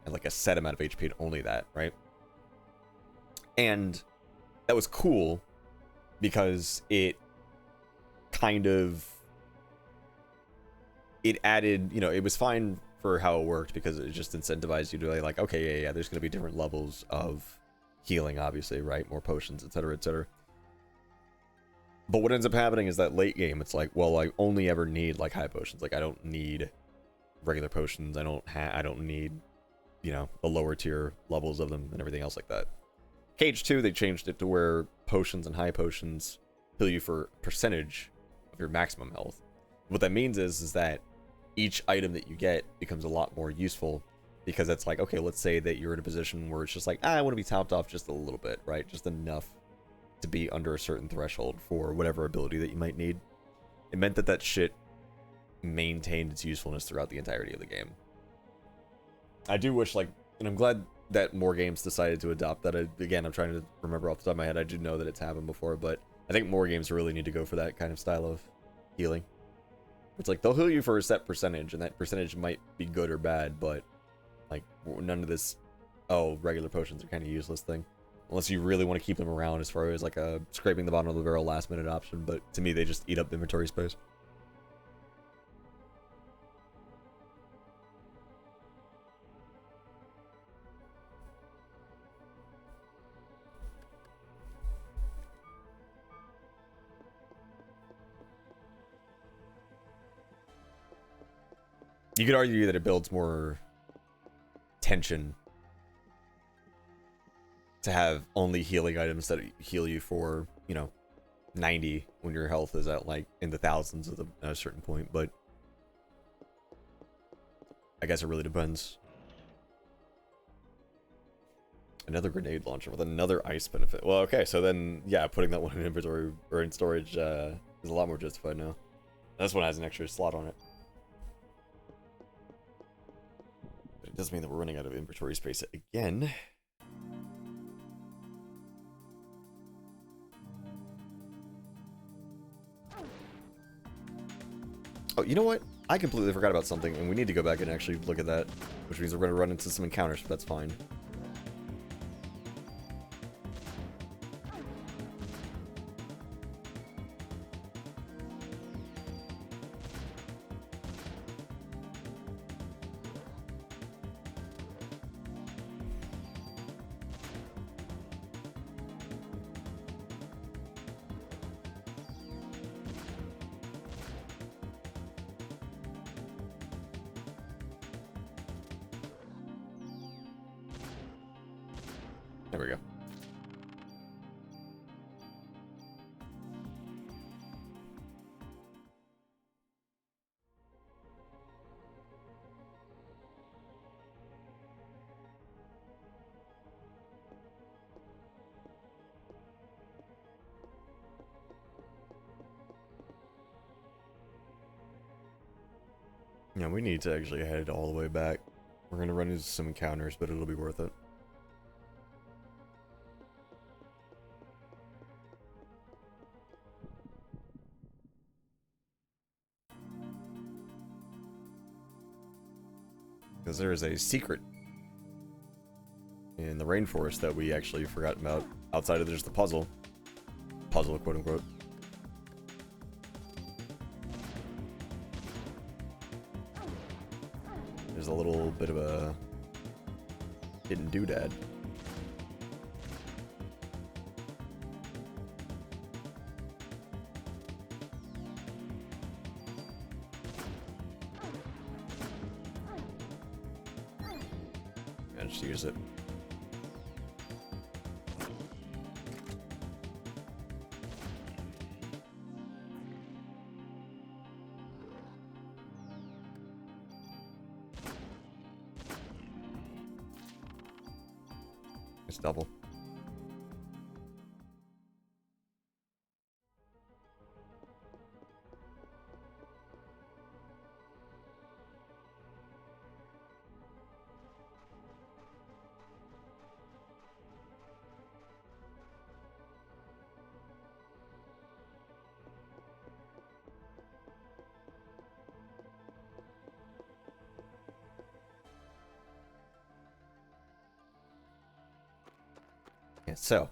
and like a set amount of HP and only that, right? And that was cool because it kind of it added, you know, it was fine for how it worked because it just incentivized you to like, okay, yeah, there's going to be different levels of healing, obviously, right? More potions, etc., etc. But what ends up happening is that late game, it's like, well, I only ever need like high potions. Like I don't need regular potions. I don't need, you know, the lower tier levels of them and everything else like that. Cage 2, they changed it to where potions and high potions heal you for a percentage of your maximum health. What that means is that each item that you get becomes a lot more useful because it's like, okay, let's say that you're in a position where it's just like, I want to be topped off just a little bit, right? Just enough to be under a certain threshold for whatever ability that you might need. It meant that that shit maintained its usefulness throughout the entirety of the game. I do wish, like, and I'm glad that more games decided to adopt that. Again, I'm trying to remember off the top of my head. I do know that it's happened before, but I think more games really need to go for that kind of style of healing. It's like, they'll heal you for a set percentage, and that percentage might be good or bad, but, like, none of this, oh, regular potions are kind of useless thing. Unless you really want to keep them around as far as, like, a scraping the bottom of the barrel last-minute option, but to me, they just eat up inventory space. You could argue that it builds more tension to have only healing items that heal you for, you know, 90 when your health is at like in the thousands at a certain point, but I guess it really depends. Another grenade launcher with another ice benefit. Well, okay, so then, yeah, putting that one in inventory or in storage is a lot more justified now. This one has an extra slot on it. But it does mean that we're running out of inventory space again. Oh, you know what? I completely forgot about something, and we need to go back and actually look at that. Which means we're going to run into some encounters, but that's fine. There we go. Yeah, we need to actually head all the way back. We're gonna run into some encounters, but it'll be worth it. Because there is a secret in the rainforest that we actually forgot about outside of just the puzzle. Puzzle, quote unquote. There's a little bit of a hidden doodad. I just use it. It's double. Yeah, so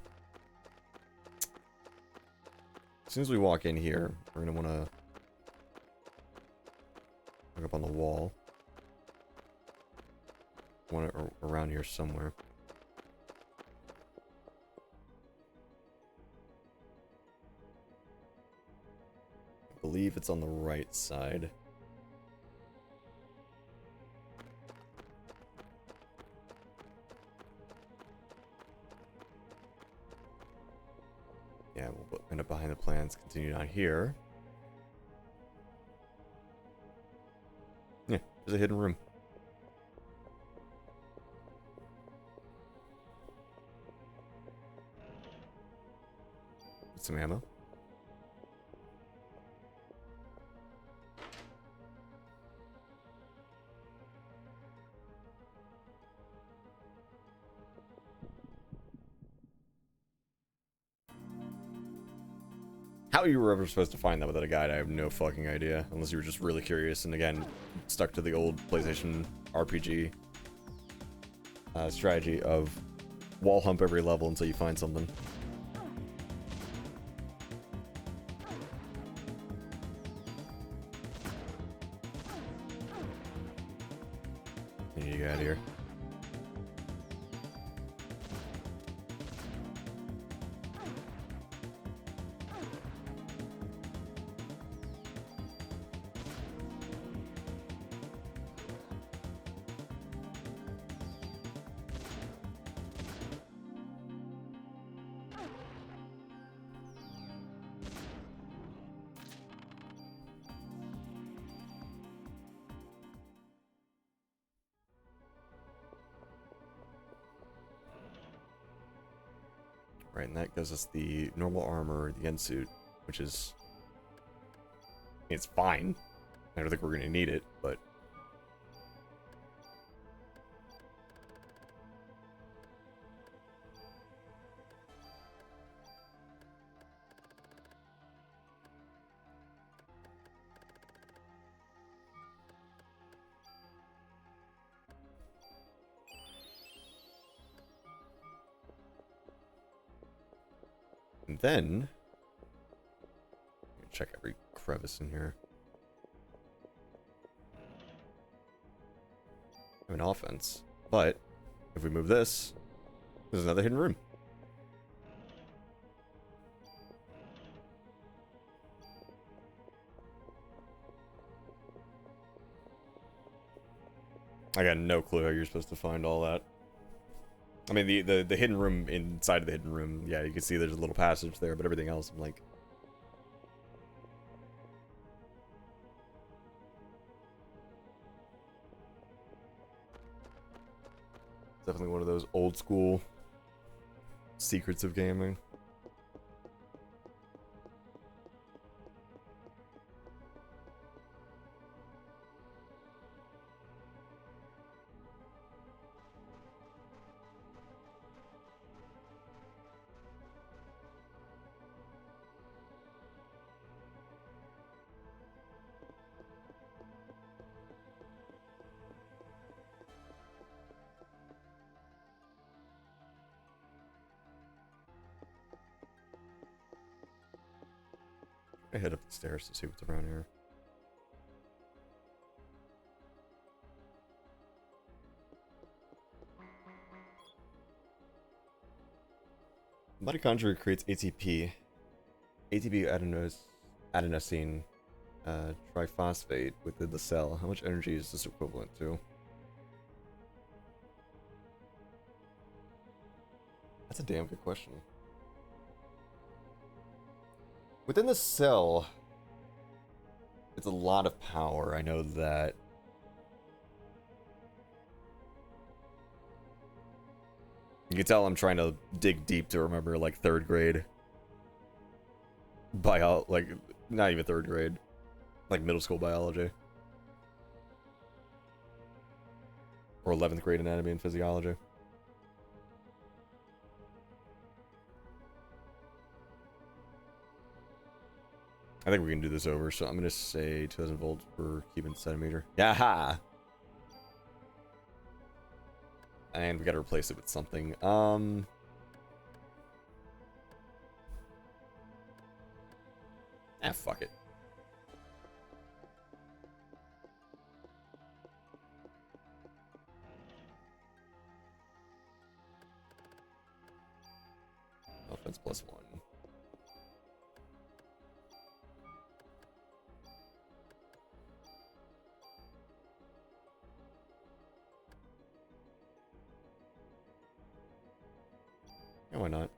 as soon as we walk in here, we're gonna want to look up on the wall. Want it around here somewhere. I believe it's on the right side. Yeah, we'll end up behind the plans, continue down here. Yeah, there's a hidden room. With some ammo. How you were ever supposed to find that without a guide, I have no fucking idea. Unless you were just really curious and, again, stuck to the old PlayStation RPG strategy of wall hump every level until you find something. I need to get out of here. Right, and that gives us the normal armor, the end suit, which is... It's fine. I don't think we're going to need it, but... And then... Check every crevice in here. I have an offense. But, if we move this, there's another hidden room. I got no clue how you're supposed to find all that. I mean, the hidden room inside of the hidden room, yeah, you can see there's a little passage there, but everything else, I'm like... Definitely one of those old school secrets of gaming. I head up the stairs to see what's around here. Mitochondria creates ATP. Adenosine triphosphate within the cell. How much energy is this equivalent to? That's a damn good question. Within the cell, it's a lot of power. I know that. You can tell I'm trying to dig deep to remember, like, 3rd grade. Like, not even 3rd grade. Like, middle school biology. Or 11th grade anatomy and physiology. I think we can do this over, so I'm going to say 2000 volts per cubic centimeter. Yaha! And we got to replace it with something. Fuck it. Offense +1. Yeah, why not?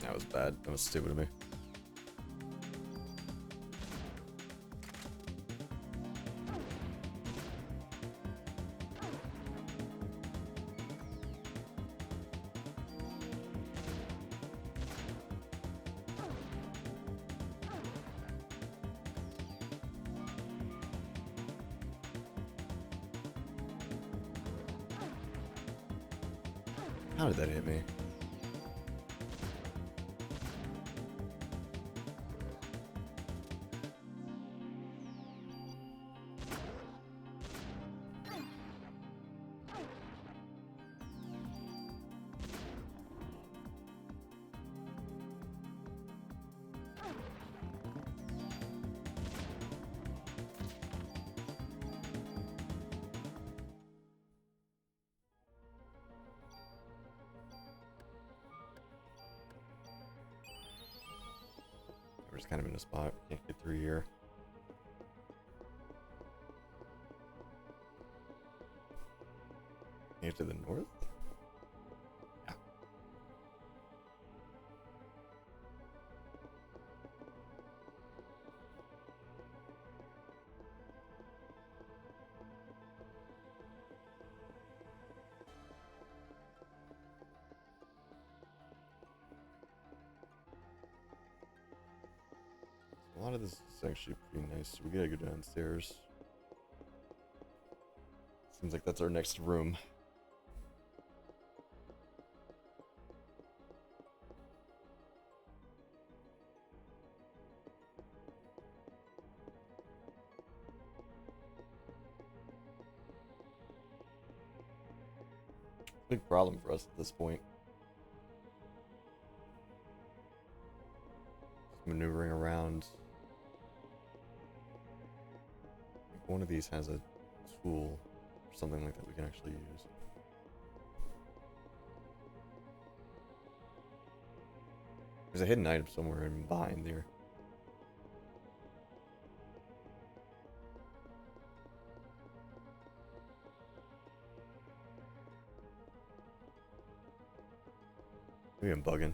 That was bad. That was stupid of me. How did that hit me? We're just kind of in a spot. Can't get through here. Can you get to the north? Yeah. A lot of this is actually pretty nice. So we gotta go downstairs. Seems like that's our next room. Big problem for us at this point. Just maneuvering around. I think one of these has a tool or something like that we can actually use. There's a hidden item somewhere in behind there. Maybe I'm bugging.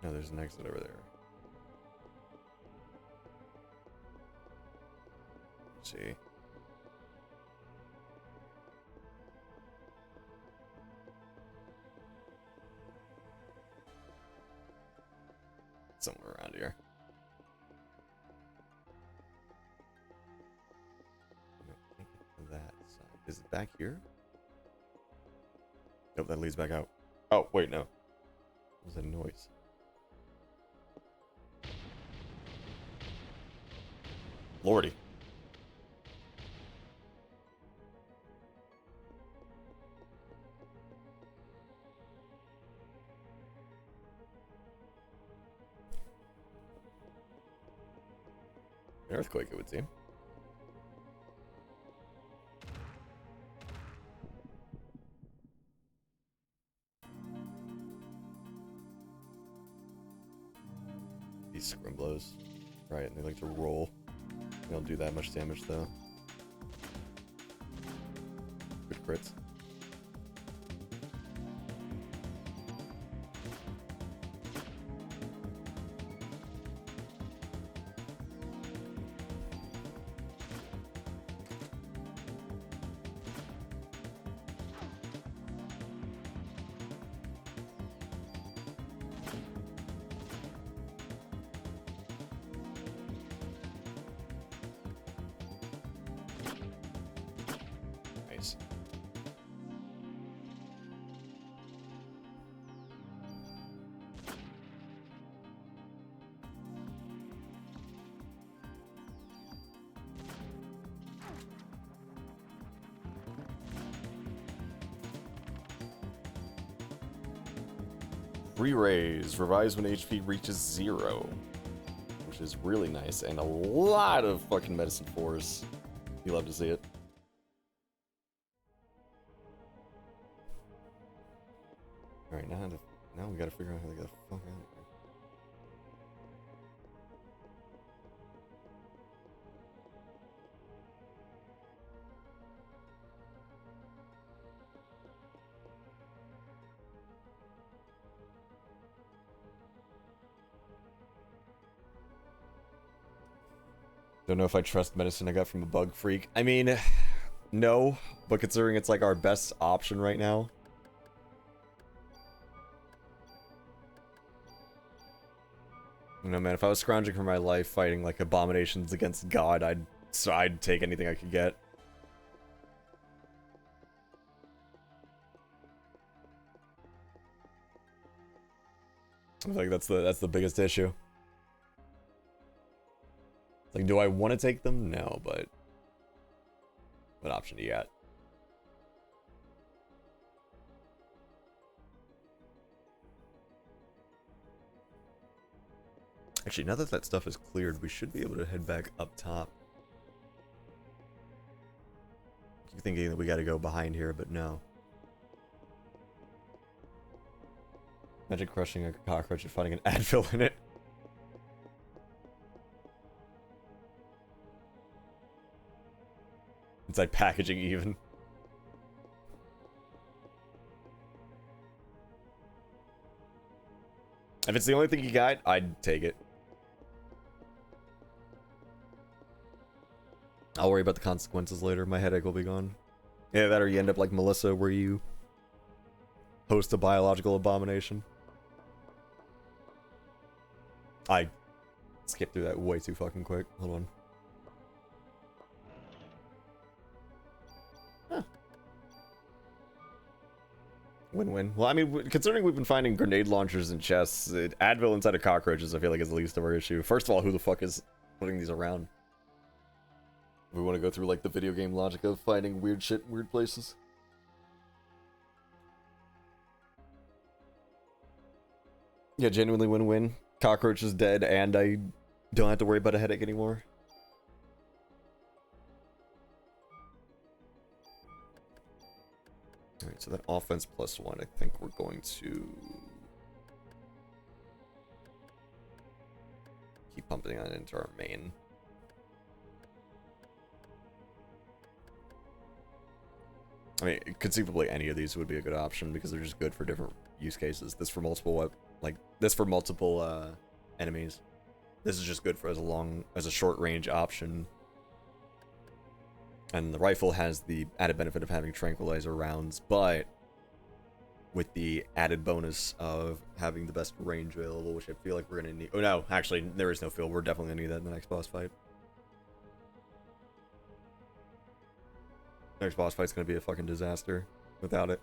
No, there's an exit over there. Let's see. Somewhere around here. No, can't get to that side. Is it back here? Nope, that leads back out. Oh, wait, no. What was that noise? Lordy. An earthquake, it would seem. These scrimblows. Right, and they like to roll. They don't do that much damage though. Good crits. Nice. Re-raise. Revives when HP reaches 0. Which is really nice. And a lot of fucking medicine force. You love to see it. Alright, now we gotta figure out how to get the fuck out of here. Don't know if I trust medicine I got from a bug freak. I mean, no, but considering it's like our best option right now. You know, man, if I was scrounging for my life fighting like abominations against God, I'd take anything I could get. I feel like that's the biggest issue. Like, do I want to take them? No, but what option do you got? Actually, now that that stuff is cleared, we should be able to head back up top. I keep thinking that we got to go behind here, but no. Imagine crushing a cockroach and finding an Advil in it. Inside packaging even. If it's the only thing you got, I'd take it. I'll worry about the consequences later. My headache will be gone. Yeah, that or you end up like Melissa, where you host a biological abomination. I skipped through that way too fucking quick. Hold on. Huh. Win-win. Well, I mean, considering we've been finding grenade launchers and chests, Advil inside of cockroaches, I feel like is the least of our issue. First of all, who the fuck is putting these around? We want to go through like the video game logic of finding weird shit in weird places. Yeah, genuinely win-win. Cockroach is dead, and I don't have to worry about a headache anymore. Alright, so that offense +1, I think we're going to keep pumping that into our main. I mean, conceivably any of these would be a good option because they're just good for different use cases. This for multiple enemies. This is just good for as a short range option. And the rifle has the added benefit of having tranquilizer rounds, but with the added bonus of having the best range available, which I feel like we're gonna need. Oh no, actually there is no field. We're definitely gonna need that in the next boss fight. Next boss fight's gonna be a fucking disaster without it.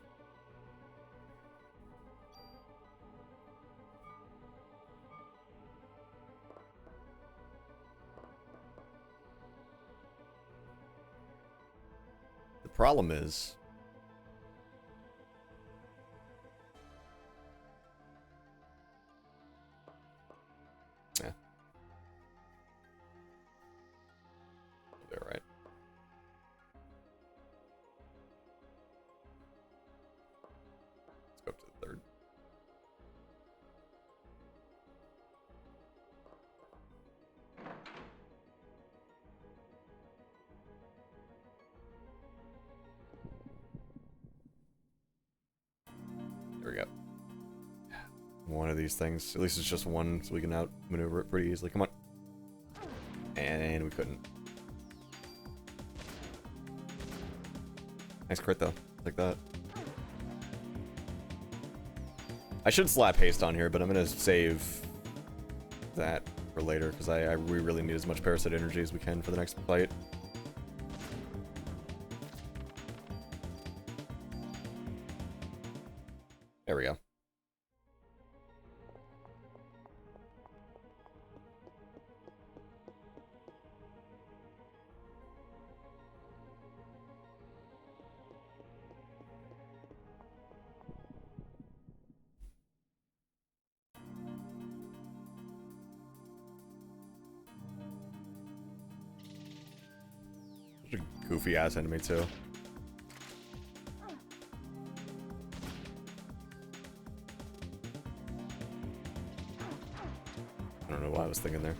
The problem is yeah. It'll be alright. Let's go up to the third. There we go. One of these things. At least it's just one, so we can outmaneuver it pretty easily. Come on. And we couldn't. Nice crit though. Like that. I should slap haste on here, but I'm gonna save that for later because we really need as much parasite energy as we can for the next fight. There we go. Such a goofy ass enemy too. I don't know what I was thinking there.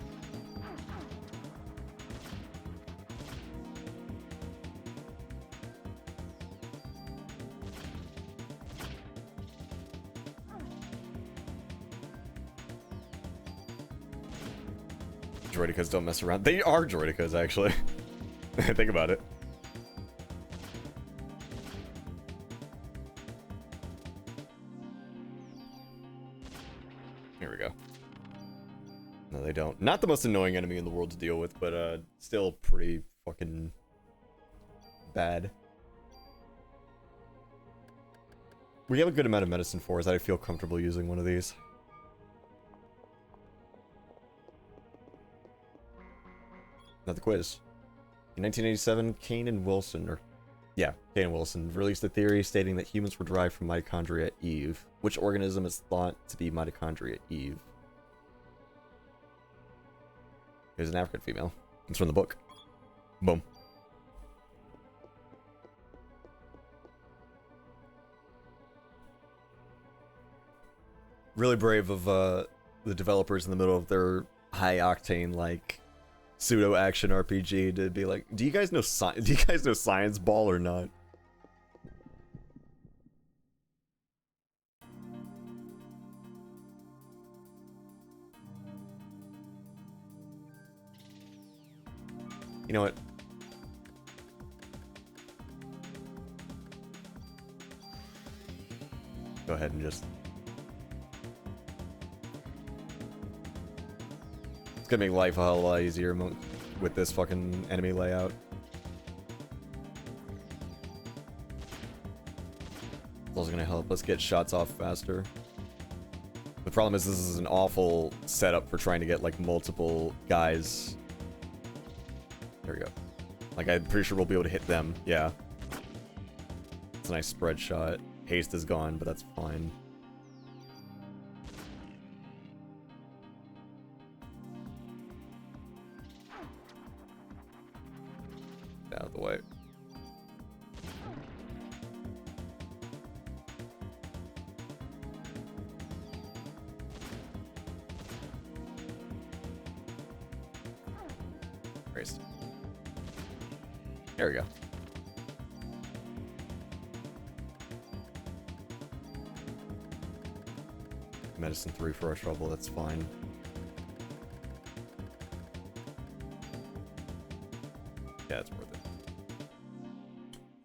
Droidicas don't mess around. They are Droidicas, actually. Think about it. Here we go. No, they don't. Not the most annoying enemy in the world to deal with, but still pretty fucking bad. We have a good amount of medicine for us. I feel comfortable using one of these. Now the quiz. In 1987, Kane and Wilson released a theory stating that humans were derived from mitochondria Eve. Which organism is thought to be mitochondria Eve? It was an African female. It's from the book. Boom. Really brave of the developers in the middle of their high octane like pseudo action RPG to be like, do you guys know Science Ball or not? You know what? Go ahead and just... It's gonna make life a hell of a lot easier with this fucking enemy layout. It's also gonna help us get shots off faster. The problem is this is an awful setup for trying to get like multiple guys. There we go. Like, I'm pretty sure we'll be able to hit them. Yeah. It's a nice spread shot. Haste is gone, but that's fine. Out of the way. Christ. There we go. Medicine 3 for our trouble, that's fine. Yeah, it's worth it.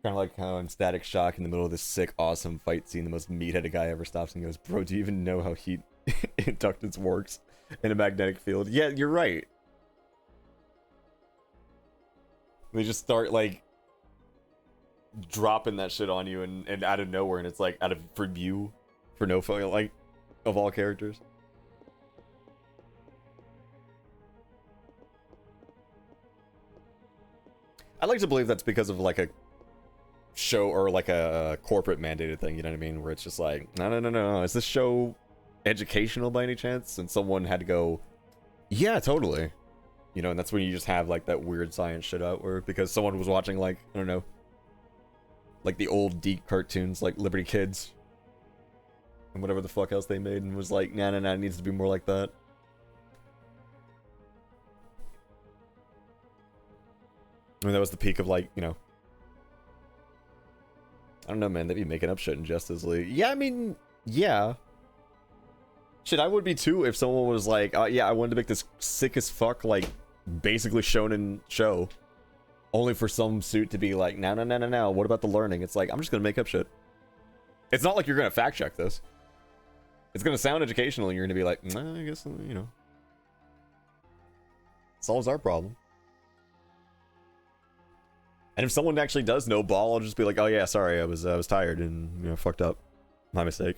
Kind of like how in Static Shock in the middle of this sick, awesome fight scene, the most meatheaded guy ever stops and goes, "Bro, do you even know how heat inductance works in a magnetic field?" Yeah, you're right. They just start like dropping that shit on you and out of nowhere, and it's like out of for you, for no fucking like of all characters. I'd like to believe that's because of like a show or like a corporate mandated thing, you know what I mean? Where it's just like, no. Is this show educational by any chance? And someone had to go, yeah, totally. You know, and that's when you just have like that weird science shit out where because someone was watching like, I don't know, like the old Deke cartoons like Liberty Kids and whatever the fuck else they made and was like, nah, it needs to be more like that. I mean, that was the peak of like, you know, I don't know, man, they'd be making up shit in Justice League. Yeah, I mean, yeah. Shit, I would be too if someone was like, yeah, I wanted to make this sick as fuck, like, basically shonen show. Only for some suit to be like, no, what about the learning? It's like, I'm just gonna make up shit. It's not like you're gonna fact check this. It's gonna sound educational and you're gonna be like, nah, I guess, you know. Solves our problem. And if someone actually does know ball, I'll just be like, oh yeah, sorry, I was tired and, you know, fucked up. My mistake.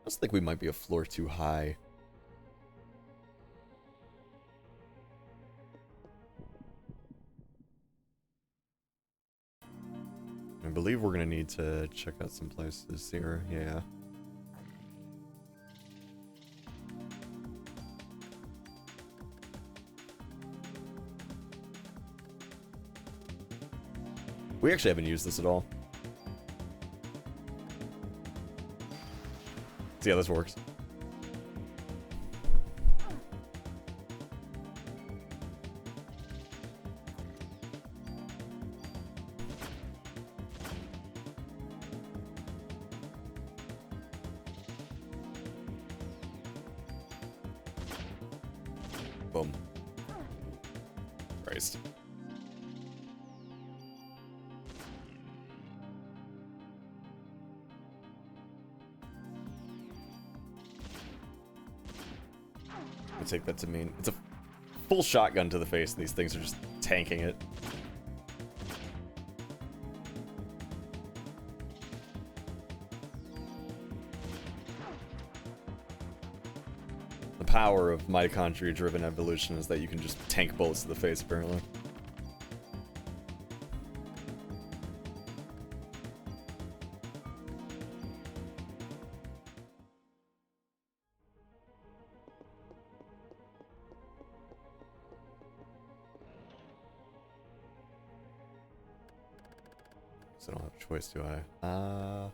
I just think we might be a floor too high. I believe we're gonna need to check out some places here, yeah. We actually haven't used this at all. See how this works. Boom. Christ. I take that to mean it's a full shotgun to the face and these things are just tanking it. The power of mitochondria-driven evolution is that you can just tank bullets to the face, apparently. I don't have a choice, do I?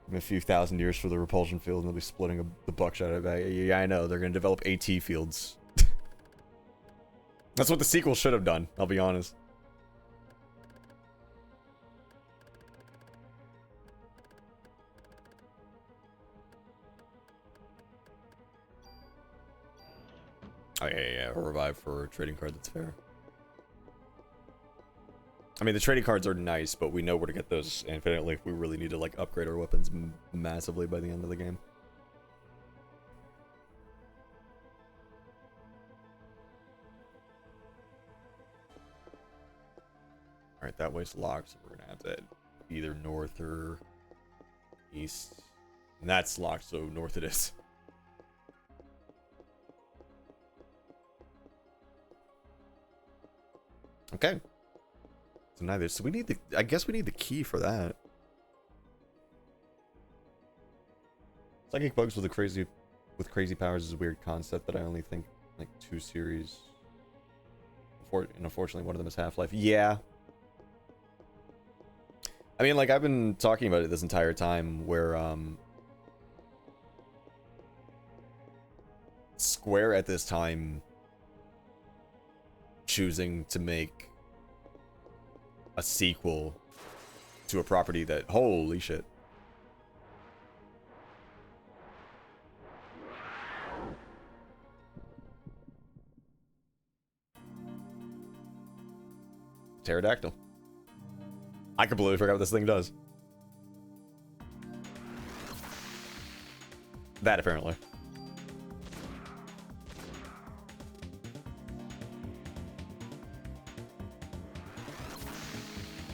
In a few thousand years for the repulsion field, and they'll be splitting the buckshot out of. Yeah, I know. They're gonna develop AT fields. That's what the sequel should have done. I'll be honest. Oh yeah, a revive for a trading card. That's fair. I mean, the trading cards are nice, but we know where to get those infinitely if we really need to like upgrade our weapons massively by the end of the game. All right, that way's locked, so we're gonna have to head either north or east. And that's locked, so north it is. Okay. So neither. So we need the. I guess we need the key for that. Psychic bugs with crazy powers is a weird concept that I only think like 2 series. And unfortunately, one of them is Half-Life. Yeah. I mean, like I've been talking about it this entire time, where Square at this time choosing to make a sequel to a property that, holy shit. Pterodactyl. I completely forgot what this thing does. That apparently.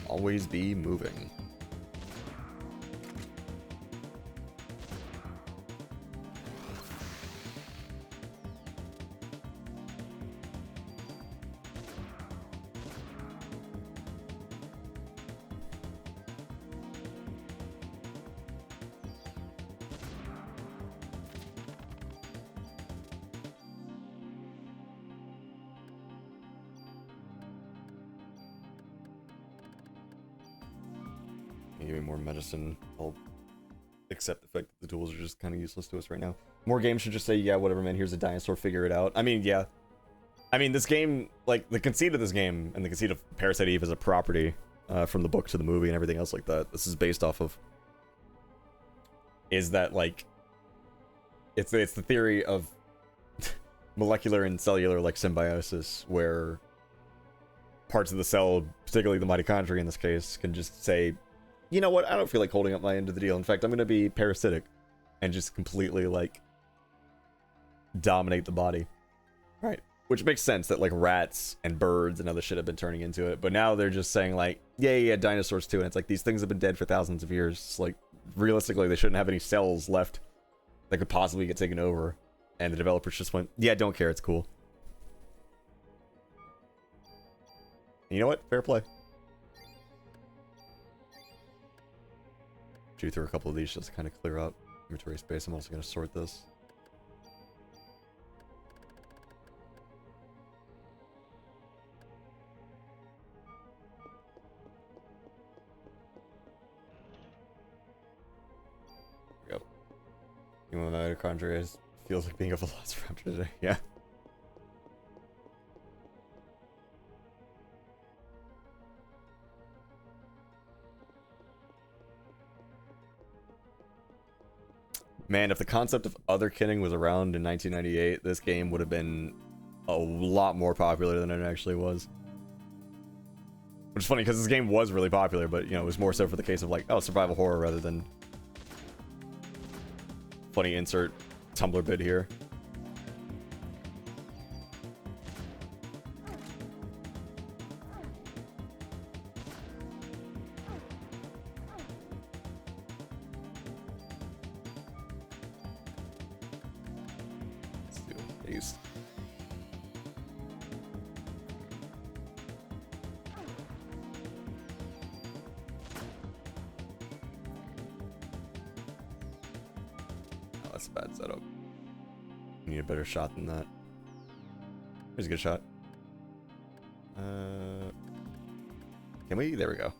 Always be moving. Give me more medicine. I'll accept the fact that the tools are just kind of useless to us right now. More games should just say, yeah, whatever, man, here's a dinosaur, figure it out. I mean, yeah. I mean, this game, like, the conceit of this game, and the conceit of Parasite Eve as a property, from the book to the movie and everything else like that, this is based off of, is that, like, it's the theory of molecular and cellular, like, symbiosis, where parts of the cell, particularly the mitochondria in this case, can just say, you know what, I don't feel like holding up my end of the deal. In fact, I'm going to be parasitic and just completely, like, dominate the body. Right. Which makes sense that, like, rats and birds and other shit have been turning into it. But now they're just saying, like, yeah, dinosaurs too. And it's like, these things have been dead for thousands of years. It's like, realistically, they shouldn't have any cells left that could possibly get taken over. And the developers just went, yeah, don't care, it's cool. And you know what? Fair play. Chew through a couple of these just to kind of clear up inventory space. I'm also going to sort this. There we go. Human mitochondria feels like being a velociraptor today. Yeah. Man, if the concept of otherkinning was around in 1998, this game would have been a lot more popular than it actually was. Which is funny, because this game was really popular, but, you know, it was more so for the case of, like, oh, survival horror rather than... Funny insert Tumblr bit here. That's a bad setup. You need a better shot than that. Here's a good shot. Can we? There we go.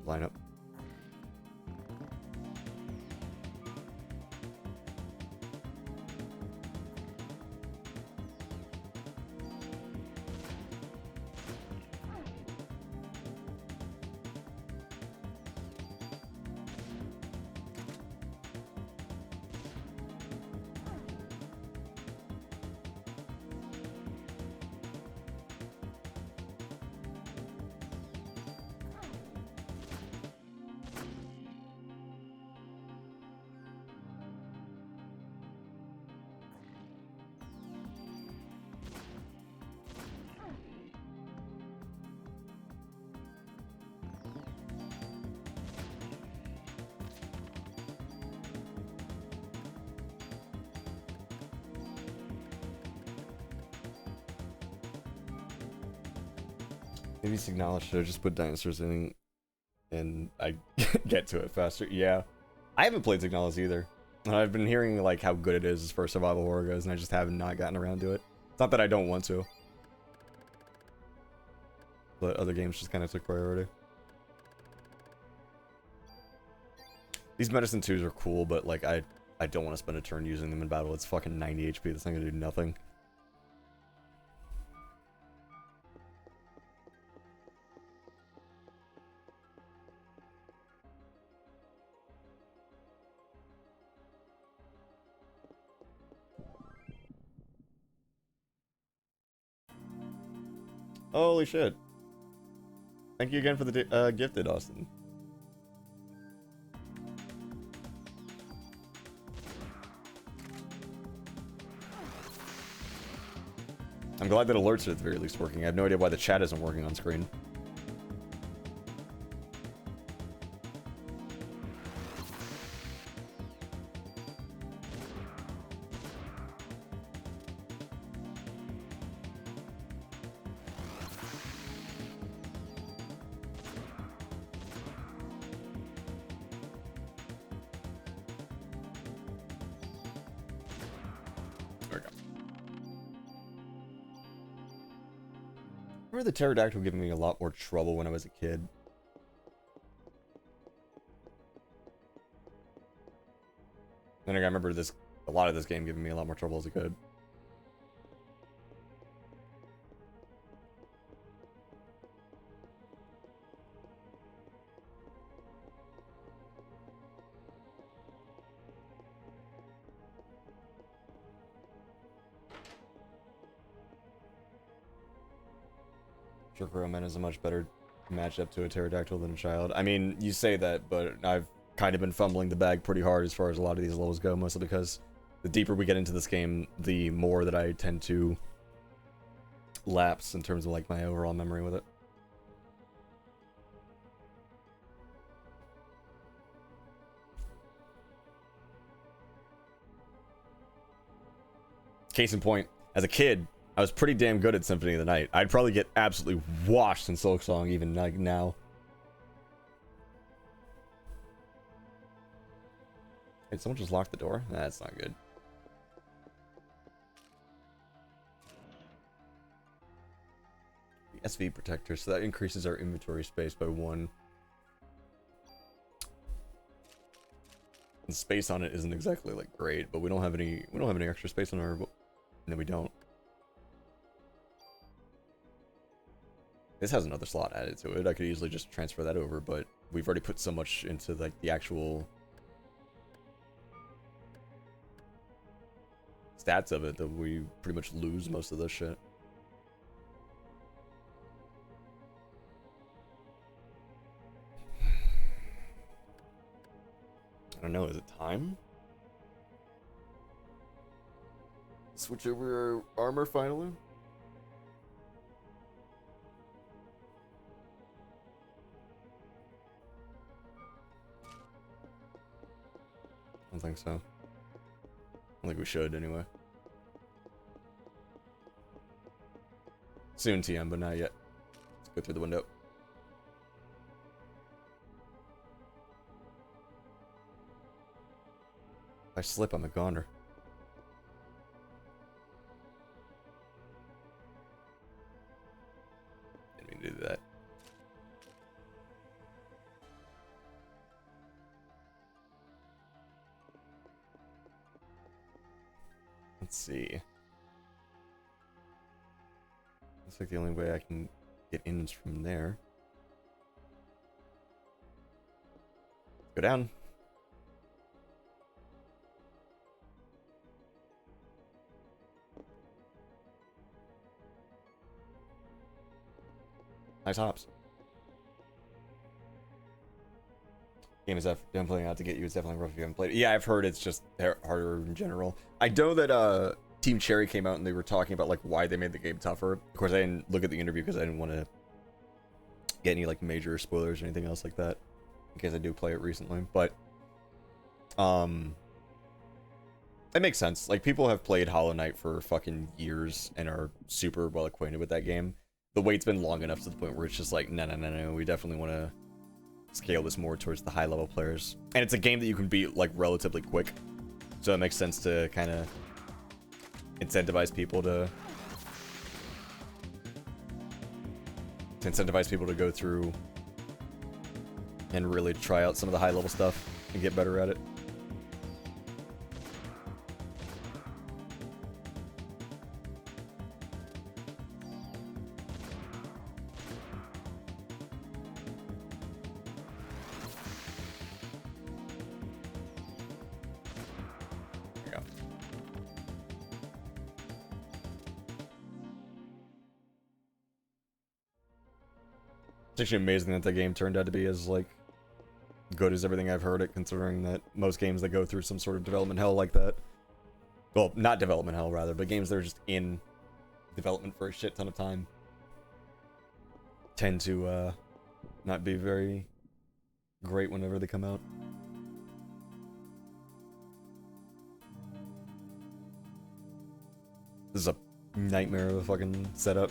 Line up. Maybe Signal should have just put dinosaurs in and I get to it faster. Yeah. I haven't played Signalis either. And I've been hearing like how good it is as far as survival horror goes, and I just haven't not gotten around to it. It's not that I don't want to. But other games just kind of took priority. These medicine 2s are cool, but like I don't want to spend a turn using them in battle. It's fucking 90 HP. This thing gonna do nothing. Holy shit. Thank you again for the gifted, Austin. I'm glad that alerts are at the very least working. I have no idea why the chat isn't working on screen. The pterodactyl giving me a lot more trouble when I was a kid. Then I remember a lot of this game giving me a lot more trouble as a kid. Roman is a much better matchup to a pterodactyl than a child. I mean, you say that, but I've kind of been fumbling the bag pretty hard as far as a lot of these levels go, mostly because the deeper we get into this game, the more that I tend to lapse in terms of like my overall memory with it. Case in point, as a kid, I was pretty damn good at Symphony of the Night. I'd probably get absolutely washed in Silksong even like now. Did someone just lock the door? That's not good. The SV protector, so that increases our inventory space by 1. And space on it isn't exactly like great, but we don't have any extra space on our, no, we don't. This has another slot added to it. I could easily just transfer that over, but we've already put so much into like the actual stats of it that we pretty much lose most of this shit. I don't know, is it time? Switch over our armor finally? I don't think so. I don't think we should, anyway. Soon, TM, but not yet. Let's go through the window. If I slip, I'm a goner. Let's see. Looks like the only way I can get in is from there. Go down. Nice hops. Game is definitely out to get you. It's definitely rough if you haven't played it. Yeah, I've heard it's just harder in general. I know that Team Cherry came out and they were talking about like why they made the game tougher. Of course, I didn't look at the interview because I didn't want to get any like major spoilers or anything else like that in case I do play it recently. But it makes sense. Like, people have played Hollow Knight for fucking years and are super well acquainted with that game. The wait's been long enough to the point where it's just like, no, we definitely want to scale this more towards the high level players. And it's a game that you can beat like relatively quick, so it makes sense to kind of incentivize people to go through and really try out some of the high level stuff and get better at it. It's actually amazing that the game turned out to be as like good as everything I've heard it, considering that most games that go through some sort of development hell like that, well, not development hell rather, but games that are just in development for a shit ton of time, tend to not be very great whenever they come out. This is a nightmare of a fucking setup.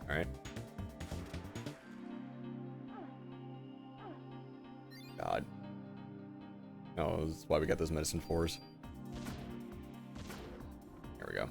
Alright. God. No, this is why we got those medicine 4s. There we go.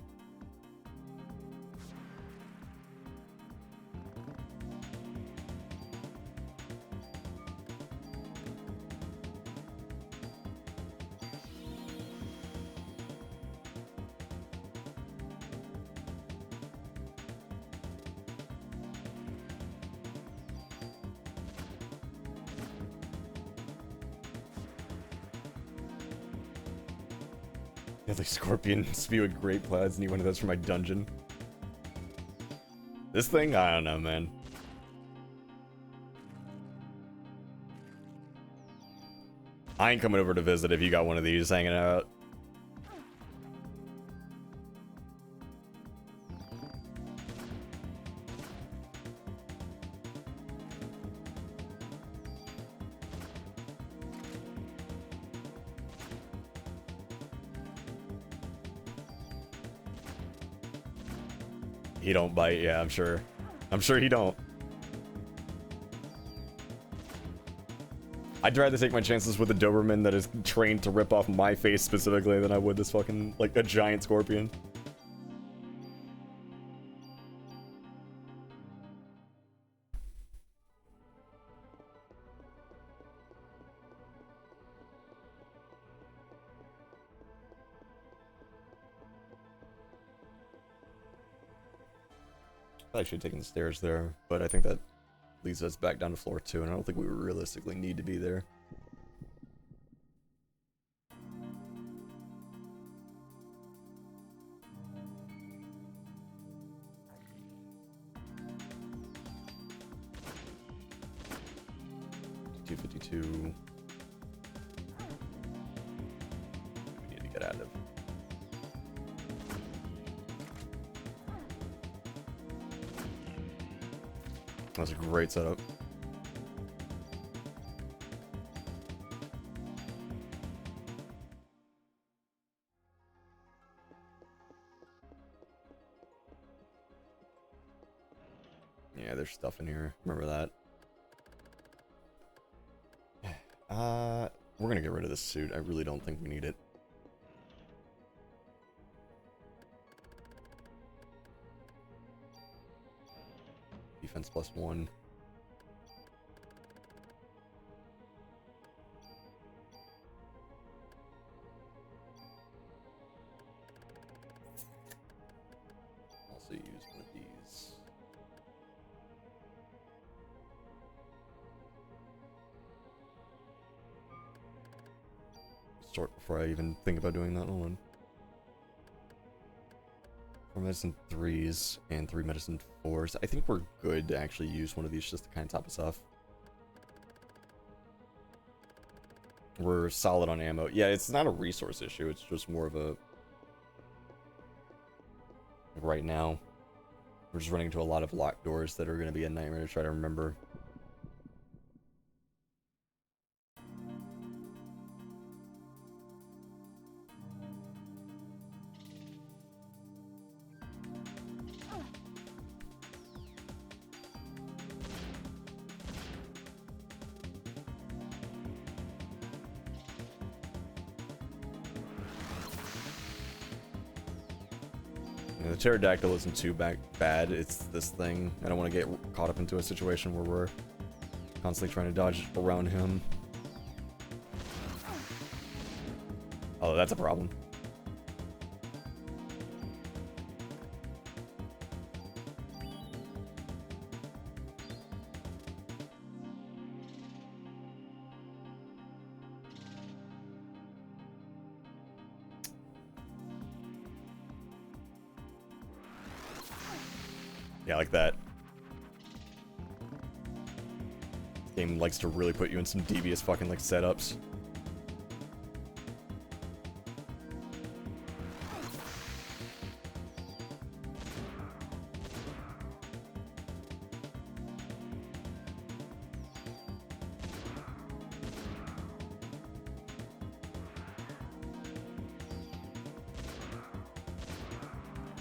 Deadly Scorpion spewing grape clouds. Need one of those for my dungeon. This thing? I don't know, man. I ain't coming over to visit if you got one of these hanging out. He don't bite, yeah, I'm sure. I'm sure he don't. I'd rather take my chances with a Doberman that is trained to rip off my face specifically than I would this fucking, like, a giant scorpion. I should have taken the stairs there, but I think that leads us back down to floor 2, and I don't think we realistically need to be there. $252. We need to get out of. That's a great setup. Yeah, there's stuff in here. Remember that. We're gonna get rid of this suit. I really don't think we need it. Defense +1. Also use one of these. Sort before I even think about doing that. Hold on. 4 medicine 3s and 3 medicine 4s. I think we're good to actually use one of these just to kind of top us off. We're solid on ammo. Yeah, it's not a resource issue. It's just more of a... Like right now, we're just running into a lot of locked doors that are going to be a nightmare to try to remember. The pterodactyl isn't too bad. It's this thing. I don't want to get caught up into a situation where we're constantly trying to dodge around him. Oh, that's a problem. Yeah, like that. Game likes to really put you in some devious fucking like setups.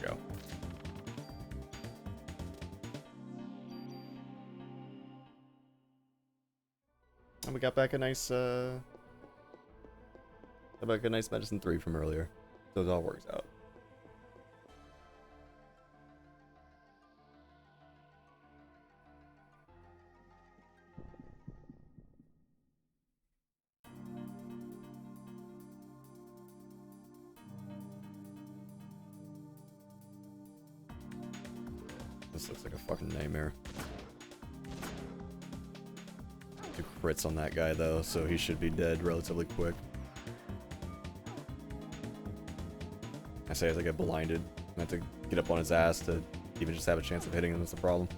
Go. And we got back a nice medicine 3 from earlier. So it all works out. This looks like a fucking nightmare. 2 crits on that guy though, so he should be dead relatively quick. I say as I get blinded, I have to get up on his ass to even just have a chance of hitting him. That's the problem.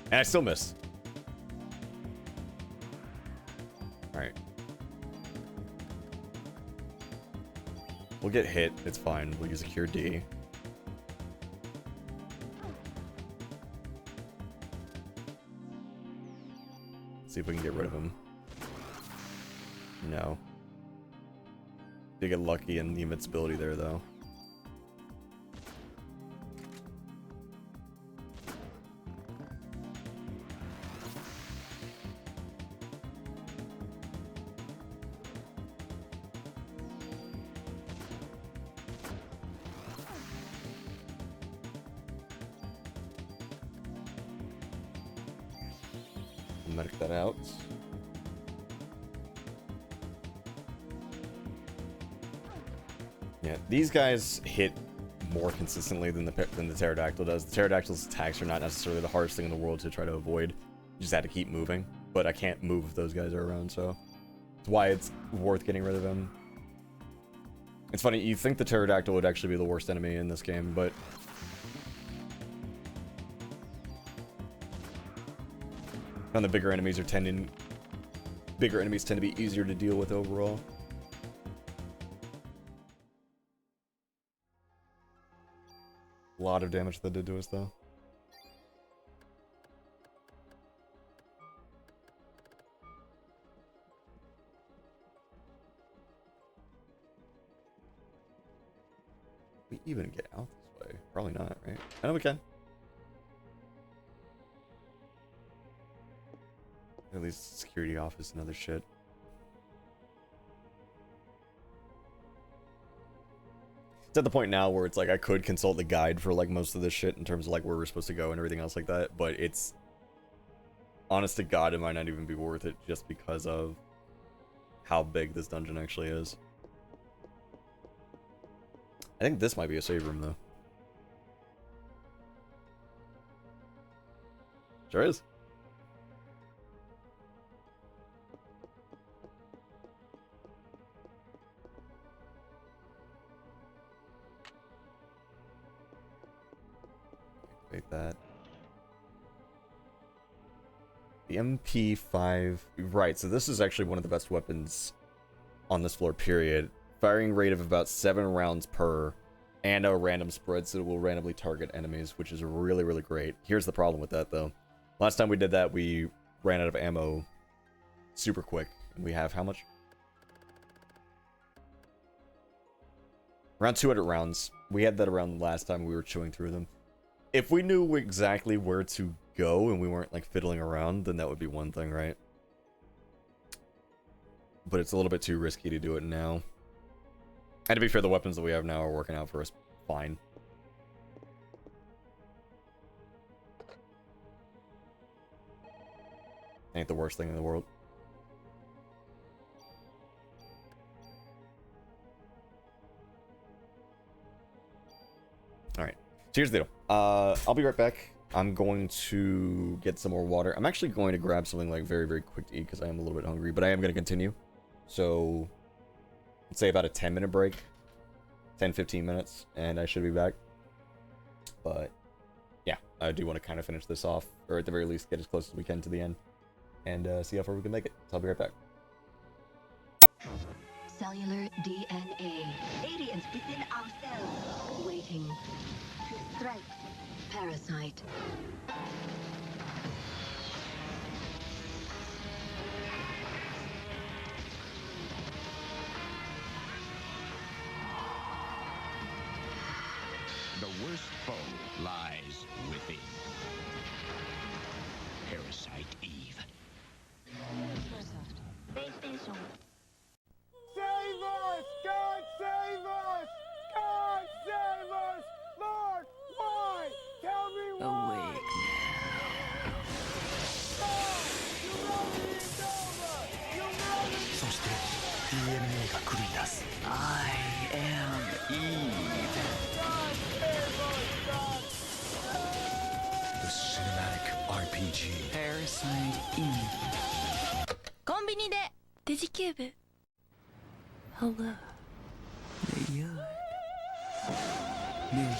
And I still missed. Alright. We'll get hit, it's fine. We'll use a cure D. See if we can get rid of him. No. They get lucky in the invincibility there, though. Medic that out. Yeah, these guys hit more consistently than the pterodactyl does. The pterodactyl's attacks are not necessarily the hardest thing in the world to try to avoid. You just have to keep moving. But I can't move if those guys are around, so that's why it's worth getting rid of him. It's funny, you think the pterodactyl would actually be the worst enemy in this game, but and the bigger enemies tend to be easier to deal with overall. A lot of damage that did to us though. We even get out this way? Probably not, right? I know we can. At least security office and other shit. It's at the point now where it's like I could consult the guide for like most of this shit in terms of like where we're supposed to go and everything else like that, but it's honest to God, it might not even be worth it just because of how big this dungeon actually is. I think this might be a save room though. Sure is. Activate that. The MP5, right, so this is actually one of the best weapons on this floor, period. Firing rate of about 7 rounds per, and a random spread, so it will randomly target enemies, which is really, really great. Here's the problem with that, though. Last time we did that, we ran out of ammo super quick. We have how much? Around 200 rounds. We had that around the last time we were chewing through them. If we knew exactly where to go and we weren't like fiddling around, then that would be one thing, right? But it's a little bit too risky to do it now. And to be fair, the weapons that we have now are working out for us fine. Ain't the worst thing in the world. Alright. So here's the deal. I'll be right back. I'm going to get some more water. I'm actually going to grab something like very, very quick to eat because I am a little bit hungry, but I am going to continue. So, let's say about a 10-minute break. 10-15 minutes, and I should be back. But, yeah, I do want to kind of finish this off, or at the very least get as close as we can to the end, and see how far we can make it. So I'll be right back. Cellular DNA. Aliens within ourselves. Waiting to strike. Parasite. The worst foe lies within. Parasite Eve. Save us! God save us! God save us! Lord, why? Tell me why! Awake now. God, humanity is over! Humanity! そして DNA が繰り出す I am Eve. God save us! God! The Cinematic RPG Parasite Eve. コンビニでデジキューブ Hello. New York. New York.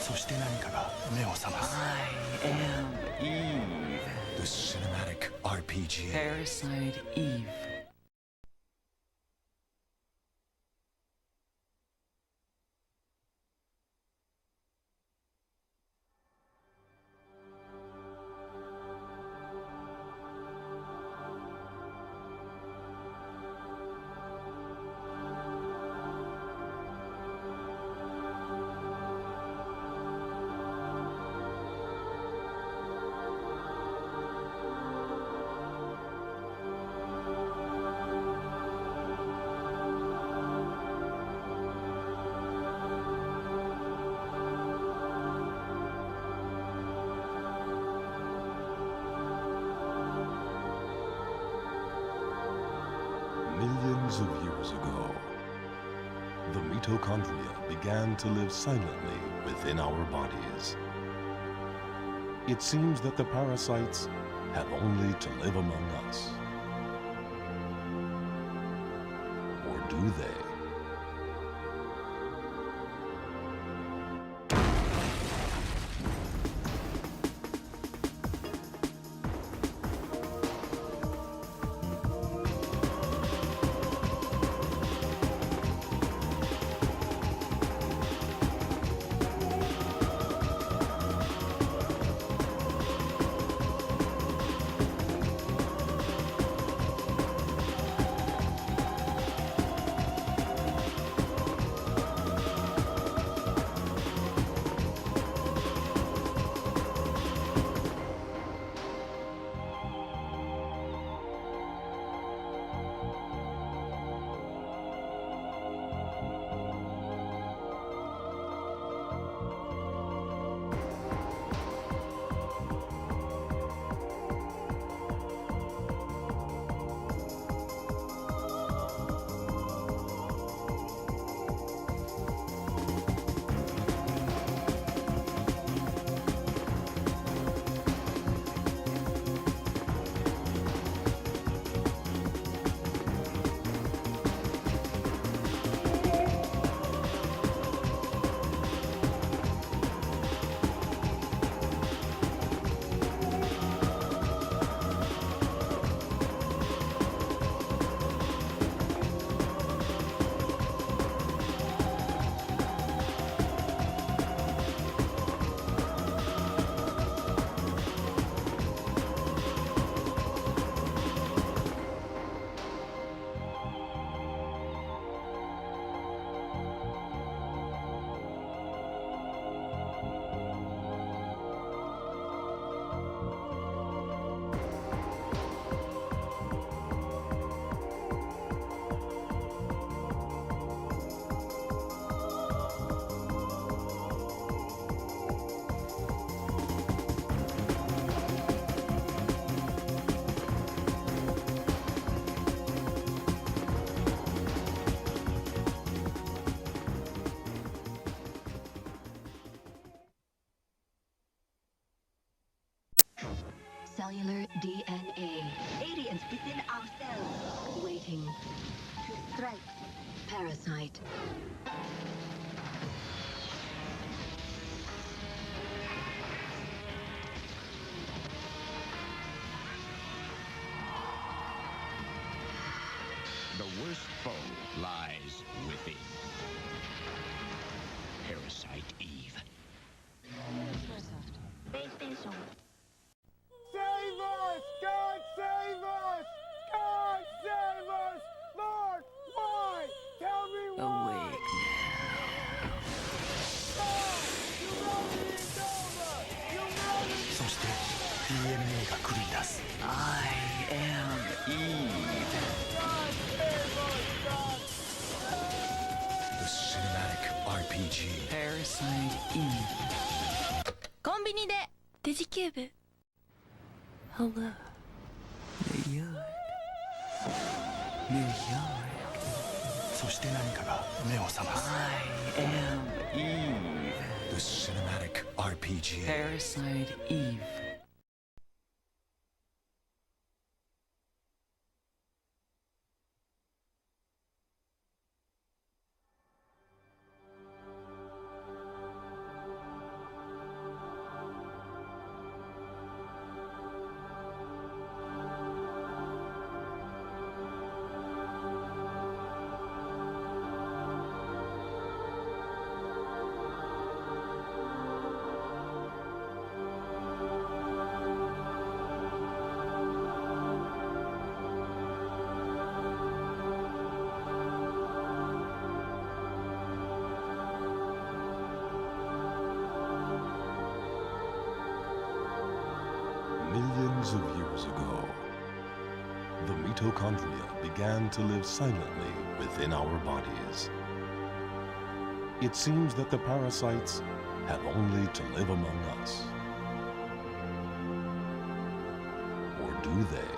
そして何かが目を覚ます I am Eve. The Cinematic RPG Parasite Eve. Millions of years ago, the mitochondria began to live silently within our bodies. It seems that the parasites have only to live among us. Or do they? cellular DNA. Aliens within ourselves, waiting to strike. Parasite. The worst foe lies within. Parasite Eve. Save us! God save us! God save us! Lord, why? Tell me why! Awake Humanity is over! Humanity そして DNA が狂い出す now. I am Eve. God save us! God The Cinematic RPG Parasite Eve. コンビニでデジキューブ Hello. New York. New York. そして何かが目を覚ます I am Eve. The Cinematic RPG Parasite Eve. Millions of years ago, the mitochondria began to live silently within our bodies. It seems that the parasites have only to live among us. Or do they?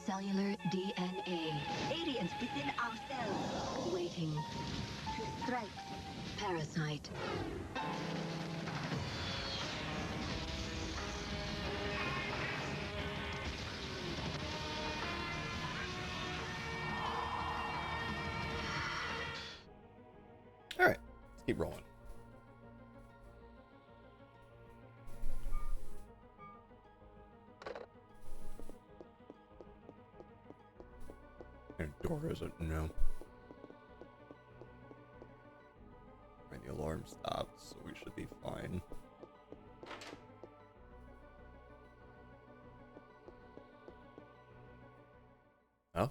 Cellular DNA. Aliens within ourselves, waiting to strike. Parasite. keep rolling. And door is it? No. Right, the alarm stopped, so we should be fine. Oh?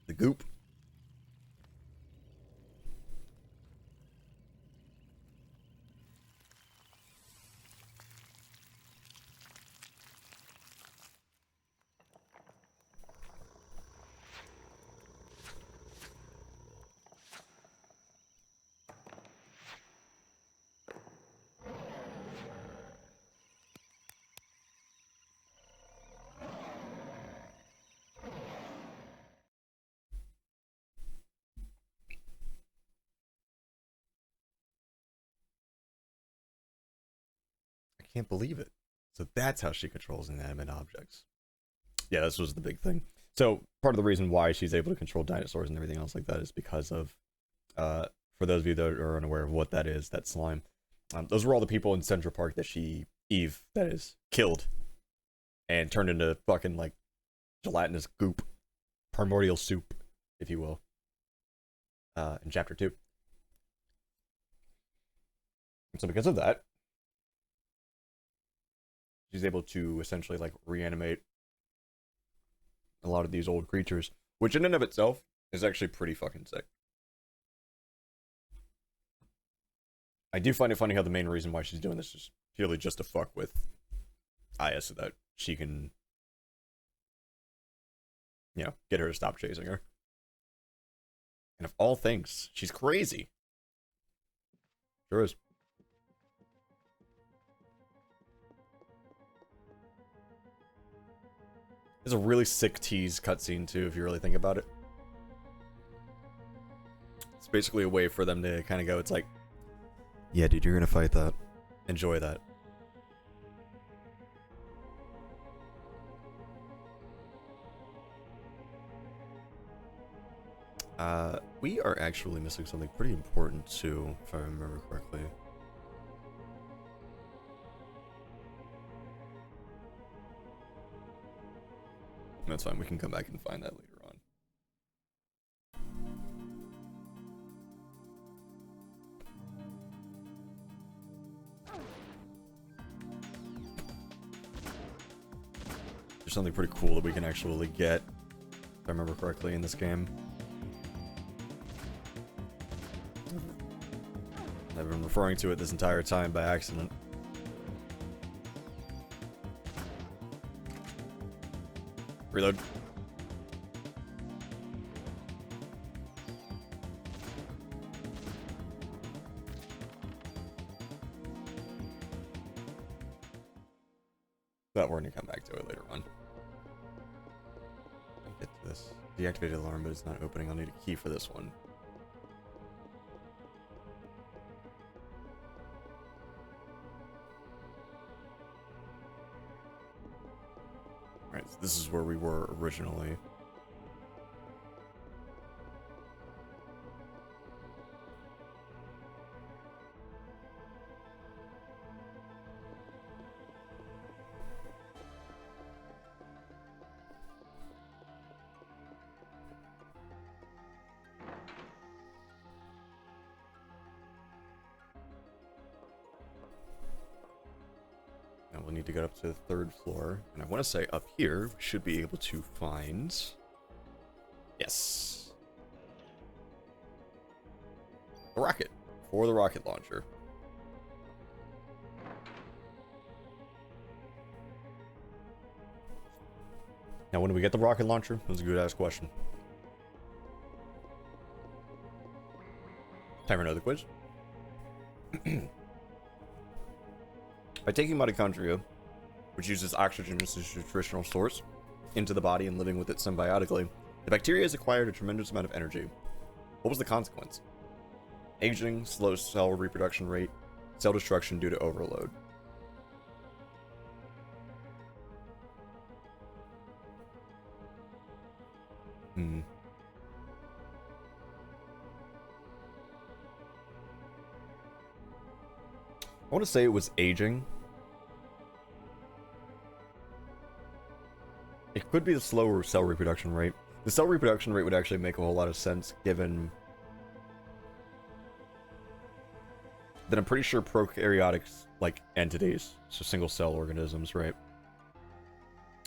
The goop. I can't believe it. So that's how she controls inanimate objects. Yeah, this was the big thing. So part of the reason why she's able to control dinosaurs and everything else like that is because of, for those of you that are unaware of what that is, that slime. Those were all the people in Central Park that Eve, that is, killed and turned into fucking like gelatinous goop, primordial soup, if you will, in chapter 2. And so because of that, she's able to essentially like reanimate a lot of these old creatures, which in and of itself is actually pretty fucking sick. I do find it funny how the main reason why she's doing this is purely just to fuck with Aya so that she can, you know, get her to stop chasing her. And of all things, she's crazy. Sure is. It's a really sick tease cutscene too, if you really think about it. It's basically a way for them to kind of go, it's like, yeah, dude, you're gonna fight that. Enjoy that. We are actually missing something pretty important too, if I remember correctly. That's fine, we can come back and find that later on. There's something pretty cool that we can actually get, if I remember correctly, in this game. I've been referring to it this entire time by accident. Reload. But we're going to come back to it later on. Get to this. Deactivated alarm, but it's not opening. I'll need a key for this one. Alright, so this is where we were originally. We'll need to get up to the 3rd floor, and I want to say up here we should be able to find, yes, the rocket for the rocket launcher. Now, when do we get the rocket launcher? That was a good ass question. Time for another quiz. By taking mitochondria, which uses oxygen as a nutritional source, into the body and living with it symbiotically, The bacteria has acquired a tremendous amount of energy. What was the consequence? Aging, slow cell reproduction rate, cell destruction due to overload. I want to say it was aging. It could be the slower cell reproduction rate. The cell reproduction rate would actually make a whole lot of sense given that I'm pretty sure prokaryotics, like entities, so single cell organisms, right?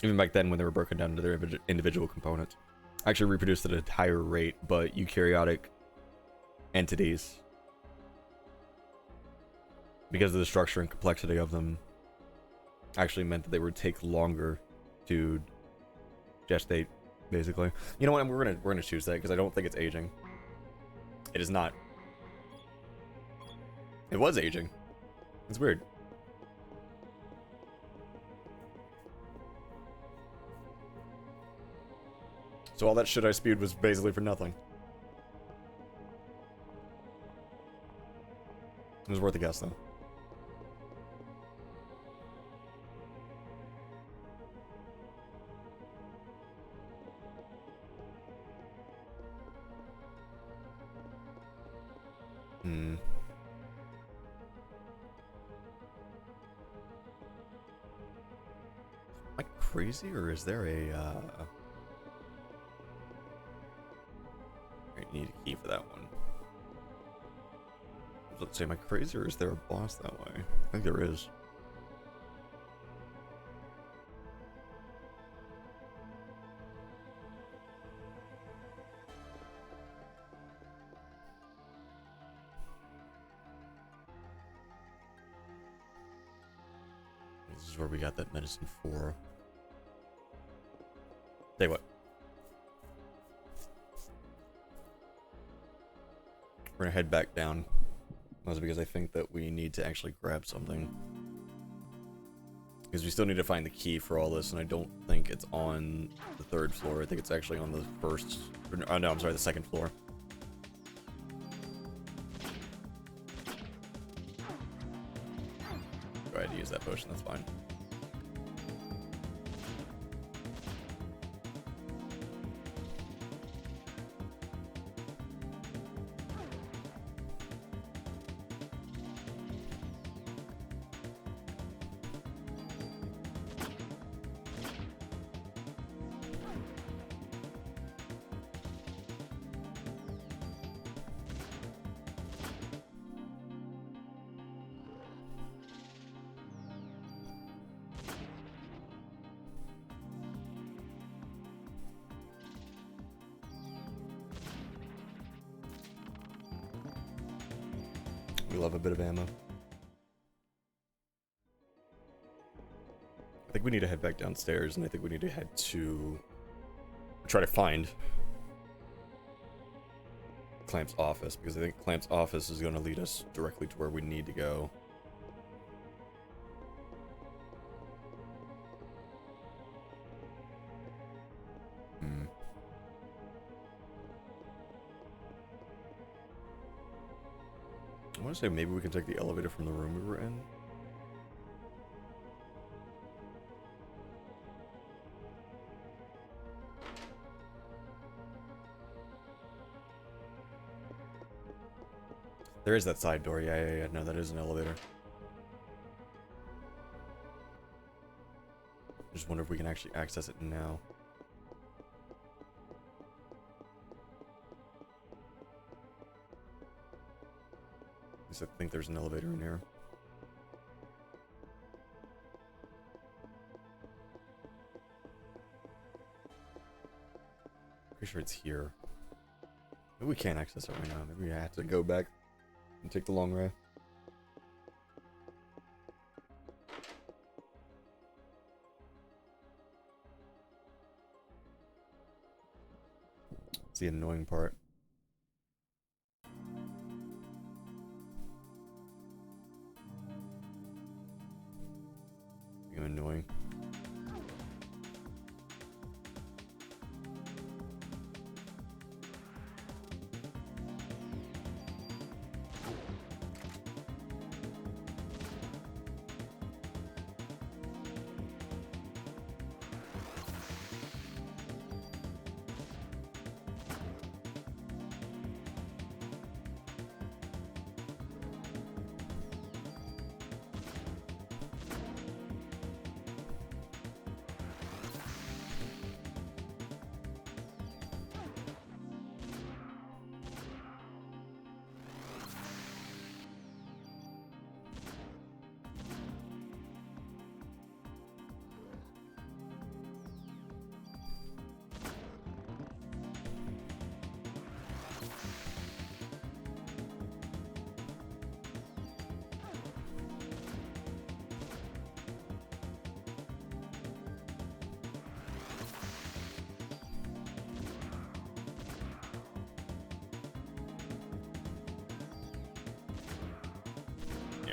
Even back then when they were broken down into their individual components, actually reproduced at a higher rate, but eukaryotic entities, because of the structure and complexity of them, actually meant that they would take longer to gestate, basically. You know what? We're gonna choose that because I don't think it's aging. It is not. It was aging. It's weird. So all that shit I spewed was basically for nothing. It was worth a guess, though. Am I crazy, or is there a, I need a key for that one. Let's say, am I crazy, or is there a boss that way? I think there is. This is where we got that medicine for. Tell you what. We're gonna head back down. That's because I think that we need to actually grab something. Because we still need to find the key for all this, and I don't think it's on the 3rd floor. I think it's actually on the first... Oh no, I'm sorry, the 2nd floor. Go ahead and use that potion, that's fine. We love a bit of ammo. I think we need to head back downstairs, and I think we need to head to... try to find Clamp's office, because I think Clamp's office is going to lead us directly to where we need to go. I want to say maybe we can take the elevator from the room we were in. There is that side door. Yeah. No, that is an elevator. Just wonder if we can actually access it now. At least I think there's an elevator in here. Pretty sure it's here. Maybe we can't access it right now. Maybe we have to go back and take the long way. It's the annoying part. Being annoying.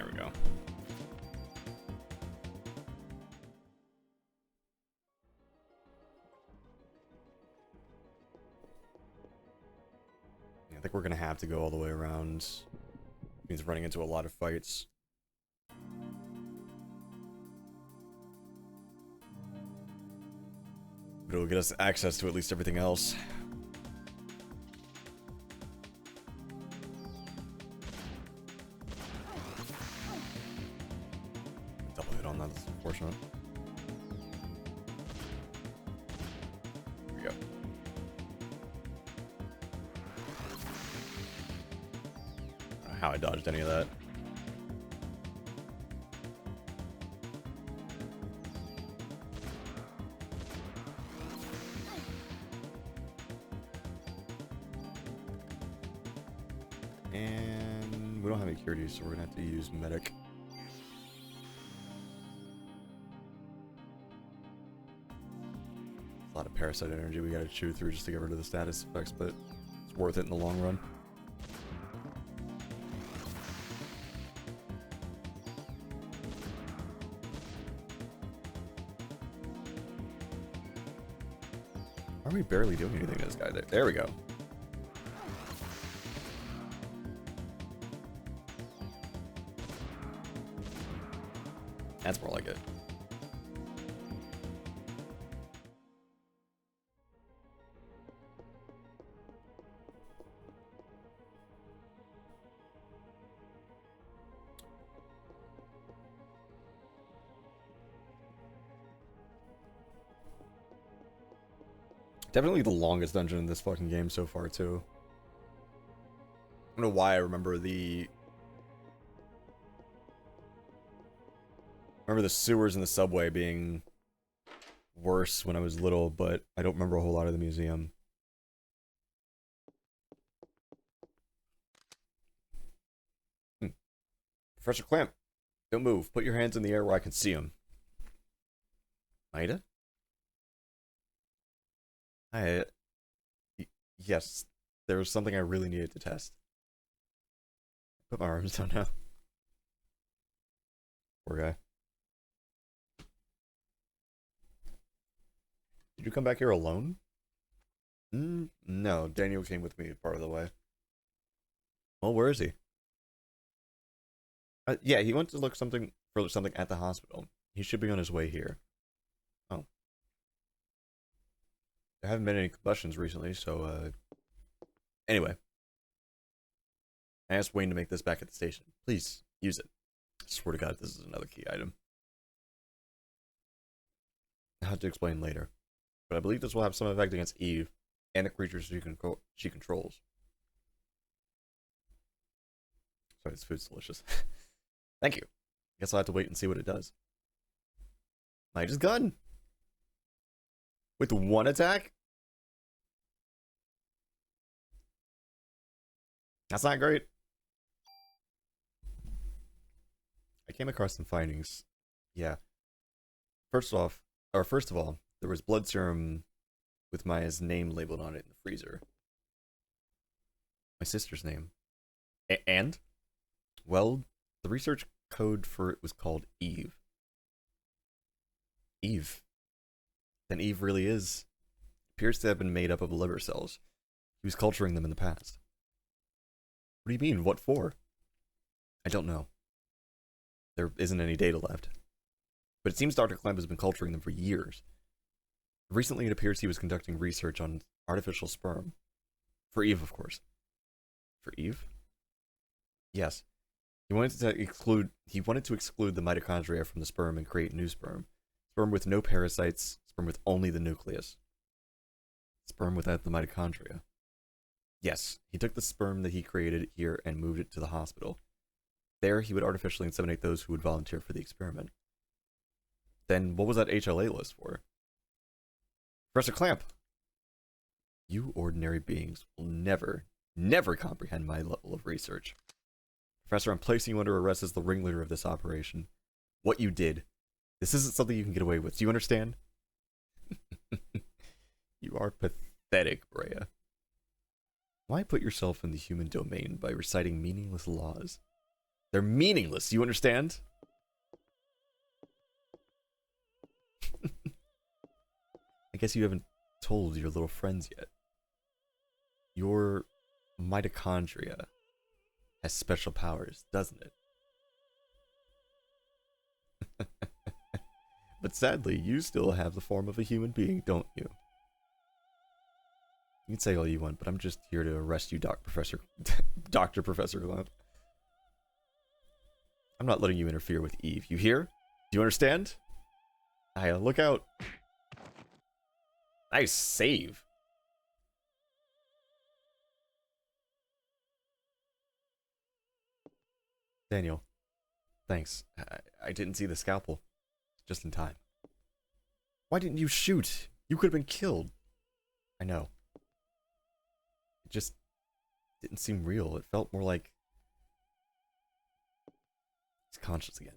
There we go. I think we're gonna have to go all the way around. Means running into a lot of fights. But it'll get us access to at least everything else. Double hit on that, that's unfortunate. There we go. I don't know how I dodged any of that. And we don't have any cure, so we're gonna have to use medic. A lot of parasite energy we gotta chew through just to get rid of the status effects, but it's worth it in the long run. Why are we barely doing anything to this guy? There we go. That's more like it. Definitely the longest dungeon in this fucking game so far, too. I don't know why I remember the sewers in the subway being worse when I was little, but I don't remember a whole lot of the museum. Professor Clamp, don't move. Put your hands in the air where I can see them. Maida? Yes, there was something I really needed to test. Put my arms down now. Poor guy. Did you come back here alone? No, Daniel came with me part of the way. Well, where is he? Yeah, he went to look for something at the hospital. He should be on his way here. Oh. There haven't been any combustions recently, so, anyway. I asked Wayne to make this back at the station. Please, use it. I swear to God, this is another key item. I'll have to explain later. But I believe this will have some effect against Eve and the creatures she controls. Sorry, this food's delicious. Thank you. Guess I'll have to wait and see what it does. Maida's gun! With one attack? That's not great. I came across some findings. Yeah. First of all, there was blood serum with Maya's name labeled on it in the freezer. My sister's name. And? Well, the research code for it was called Eve. Eve. Then Eve really appears to have been made up of liver cells. He was culturing them in the past. What do you mean? What for? I don't know. There isn't any data left. But it seems Dr. Clamp has been culturing them for years. Recently, it appears he was conducting research on artificial sperm. For Eve, of course. For Eve? Yes. He wanted to exclude the mitochondria from the sperm and create new sperm. Sperm with no parasites, sperm with only the nucleus. Sperm without the mitochondria. Yes, he took the sperm that he created here and moved it to the hospital. There, he would artificially inseminate those who would volunteer for the experiment. Then, what was that HLA list for? Professor Clamp! You ordinary beings will never, never comprehend my level of research. Professor, I'm placing you under arrest as the ringleader of this operation. What you did. This isn't something you can get away with. Do you understand? You are pathetic, Brea. Why put yourself in the human domain by reciting meaningless laws? They're meaningless, you understand? I guess you haven't told your little friends yet. Your mitochondria has special powers, doesn't it? But sadly, you still have the form of a human being, don't you? You can say all you want, but I'm just here to arrest you, Dr. Professor Glump. I'm not letting you interfere with Eve. You hear? Do you understand? Aya, look out. Nice save. Daniel, thanks. I didn't see the scalpel. Just in time. Why didn't you shoot? You could have been killed. I know. It just didn't seem real. It felt more like he's conscious again.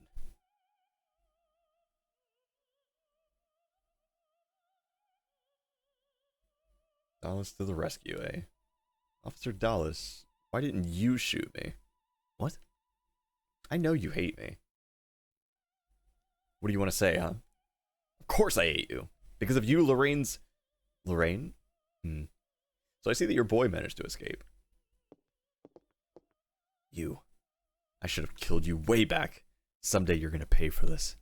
Dallas to the rescue, eh? Officer Dallas, why didn't you shoot me? What? I know you hate me. What do you want to say, huh? Of course I hate you. Because of you, Lorraine's... Lorraine? So I see that your boy managed to escape. You. I should have killed you way back. Someday you're gonna pay for this.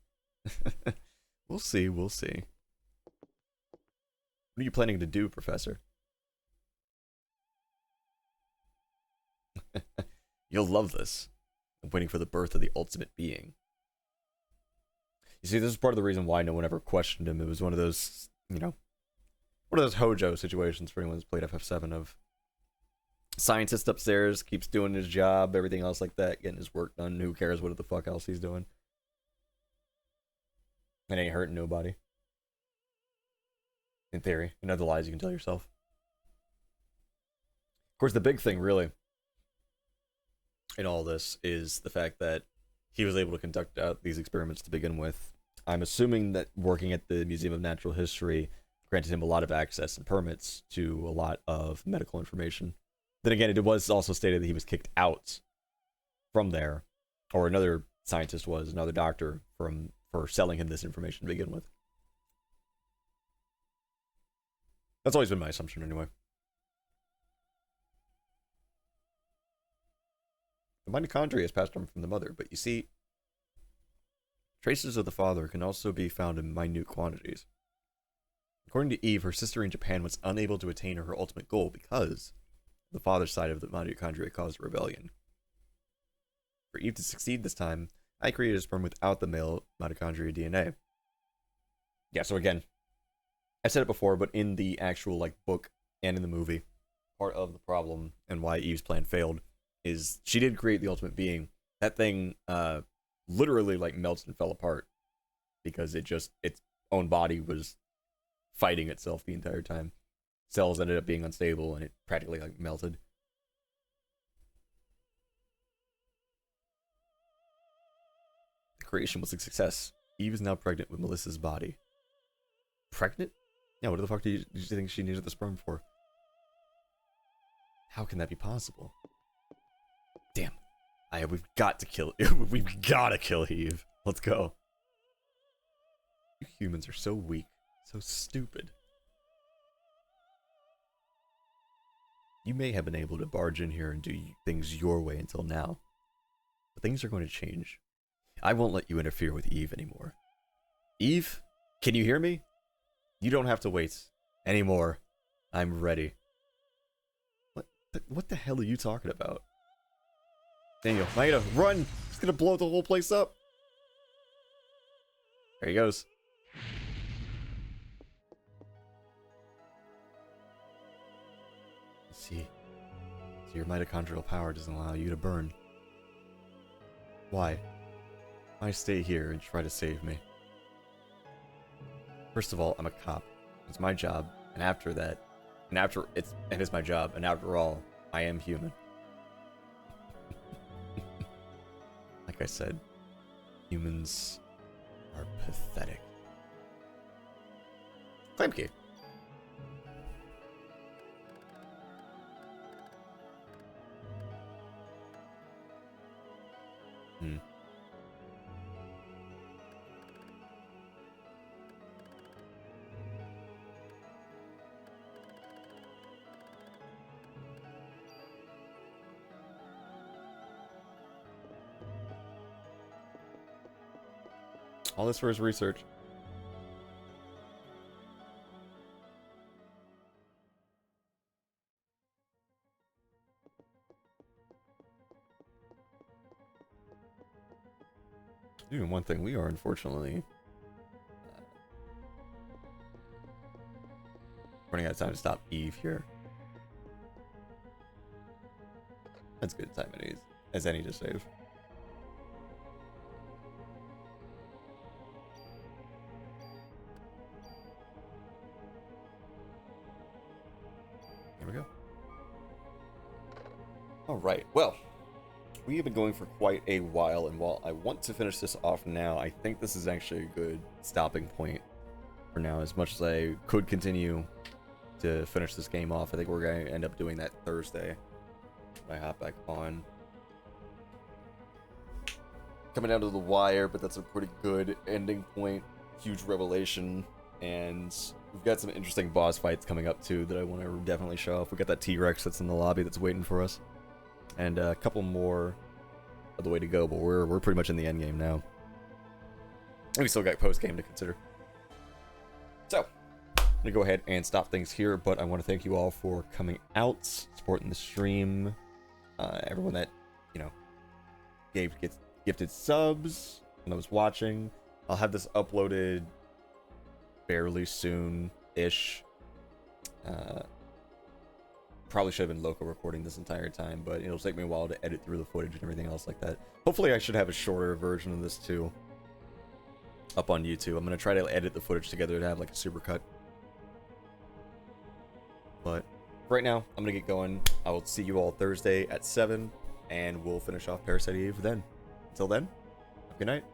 We'll see, we'll see. What are you planning to do, Professor? You'll love this. I'm waiting for the birth of the ultimate being. You see, this is part of the reason why no one ever questioned him. It was one of those, you know, one of those Hojo situations for anyone who's played FF7 of scientist upstairs, keeps doing his job, everything else like that, getting his work done. Who cares what the fuck else he's doing? It ain't hurting nobody. In theory. You know the lies you can tell yourself. Of course, the big thing, really, in all this is the fact that he was able to conduct out these experiments to begin with. I'm assuming that working at the Museum of Natural History granted him a lot of access and permits to a lot of medical information. Then again, it was also stated that he was kicked out from there, or another scientist was, another doctor, for selling him this information to begin with. That's always been my assumption anyway. The mitochondria is passed on from the mother, but you see, traces of the father can also be found in minute quantities. According to Eve, her sister in Japan was unable to attain her ultimate goal because the father's side of the mitochondria caused a rebellion. For Eve to succeed this time, I created a sperm without the male mitochondria DNA. Yeah, so again, I said it before, but in the actual book and in the movie, part of the problem and why Eve's plan failed is she did create the ultimate being. That thing literally melts and fell apart because its own body was fighting itself the entire time. Cells ended up being unstable and it practically melted. The creation was a success. Eve is now pregnant with Melissa's body. Pregnant? Yeah, what the fuck did you think she needed the sperm for? How can that be possible? Damn. We've got to kill we've gotta kill Eve. Let's go. You humans are so weak, so stupid. You may have been able to barge in here and do things your way until now, but things are going to change. I won't let you interfere with Eve anymore. Eve, can you hear me? You don't have to wait anymore. I'm ready. What the hell are you talking about? Daniel, Maeda, run! He's gonna blow the whole place up. There he goes. See, so your mitochondrial power doesn't allow you to burn. Why? Why stay here and try to save me? First of all, I'm a cop. It's my job, and after that, it's my job, and after all, I am human. Like I said, humans are pathetic. Claim key. Hmm. All this for his research. Doing one thing we are, unfortunately, running out of time to stop Eve here. That's good time as any to save. Here we go. All right. Well, we have been going for quite a while, and while I want to finish this off now, I think this is actually a good stopping point for now. As much as I could continue to finish this game off, I think we're going to end up doing that Thursday when I hop back on. Coming down to the wire, but that's a pretty good ending point. Huge revelation, and we've got some interesting boss fights coming up too that I want to definitely show off. We got that T-Rex that's in the lobby that's waiting for us, and a couple more of the way to go, but we're pretty much in the end game now. And we still got post game to consider. So, I'm gonna go ahead and stop things here, but I want to thank you all for coming out, supporting the stream, everyone that, you know, gifted subs when I was watching. I'll have this uploaded fairly soon-ish. Probably should have been local recording this entire time, but it'll take me a while to edit through the footage and everything else like that. Hopefully I should have a shorter version of this too up on YouTube. I'm going to try to edit the footage together to have like a supercut. But right now, I'm going to get going. I will see you all Thursday at 7, and we'll finish off Parasite Eve then. Until then, have a good night.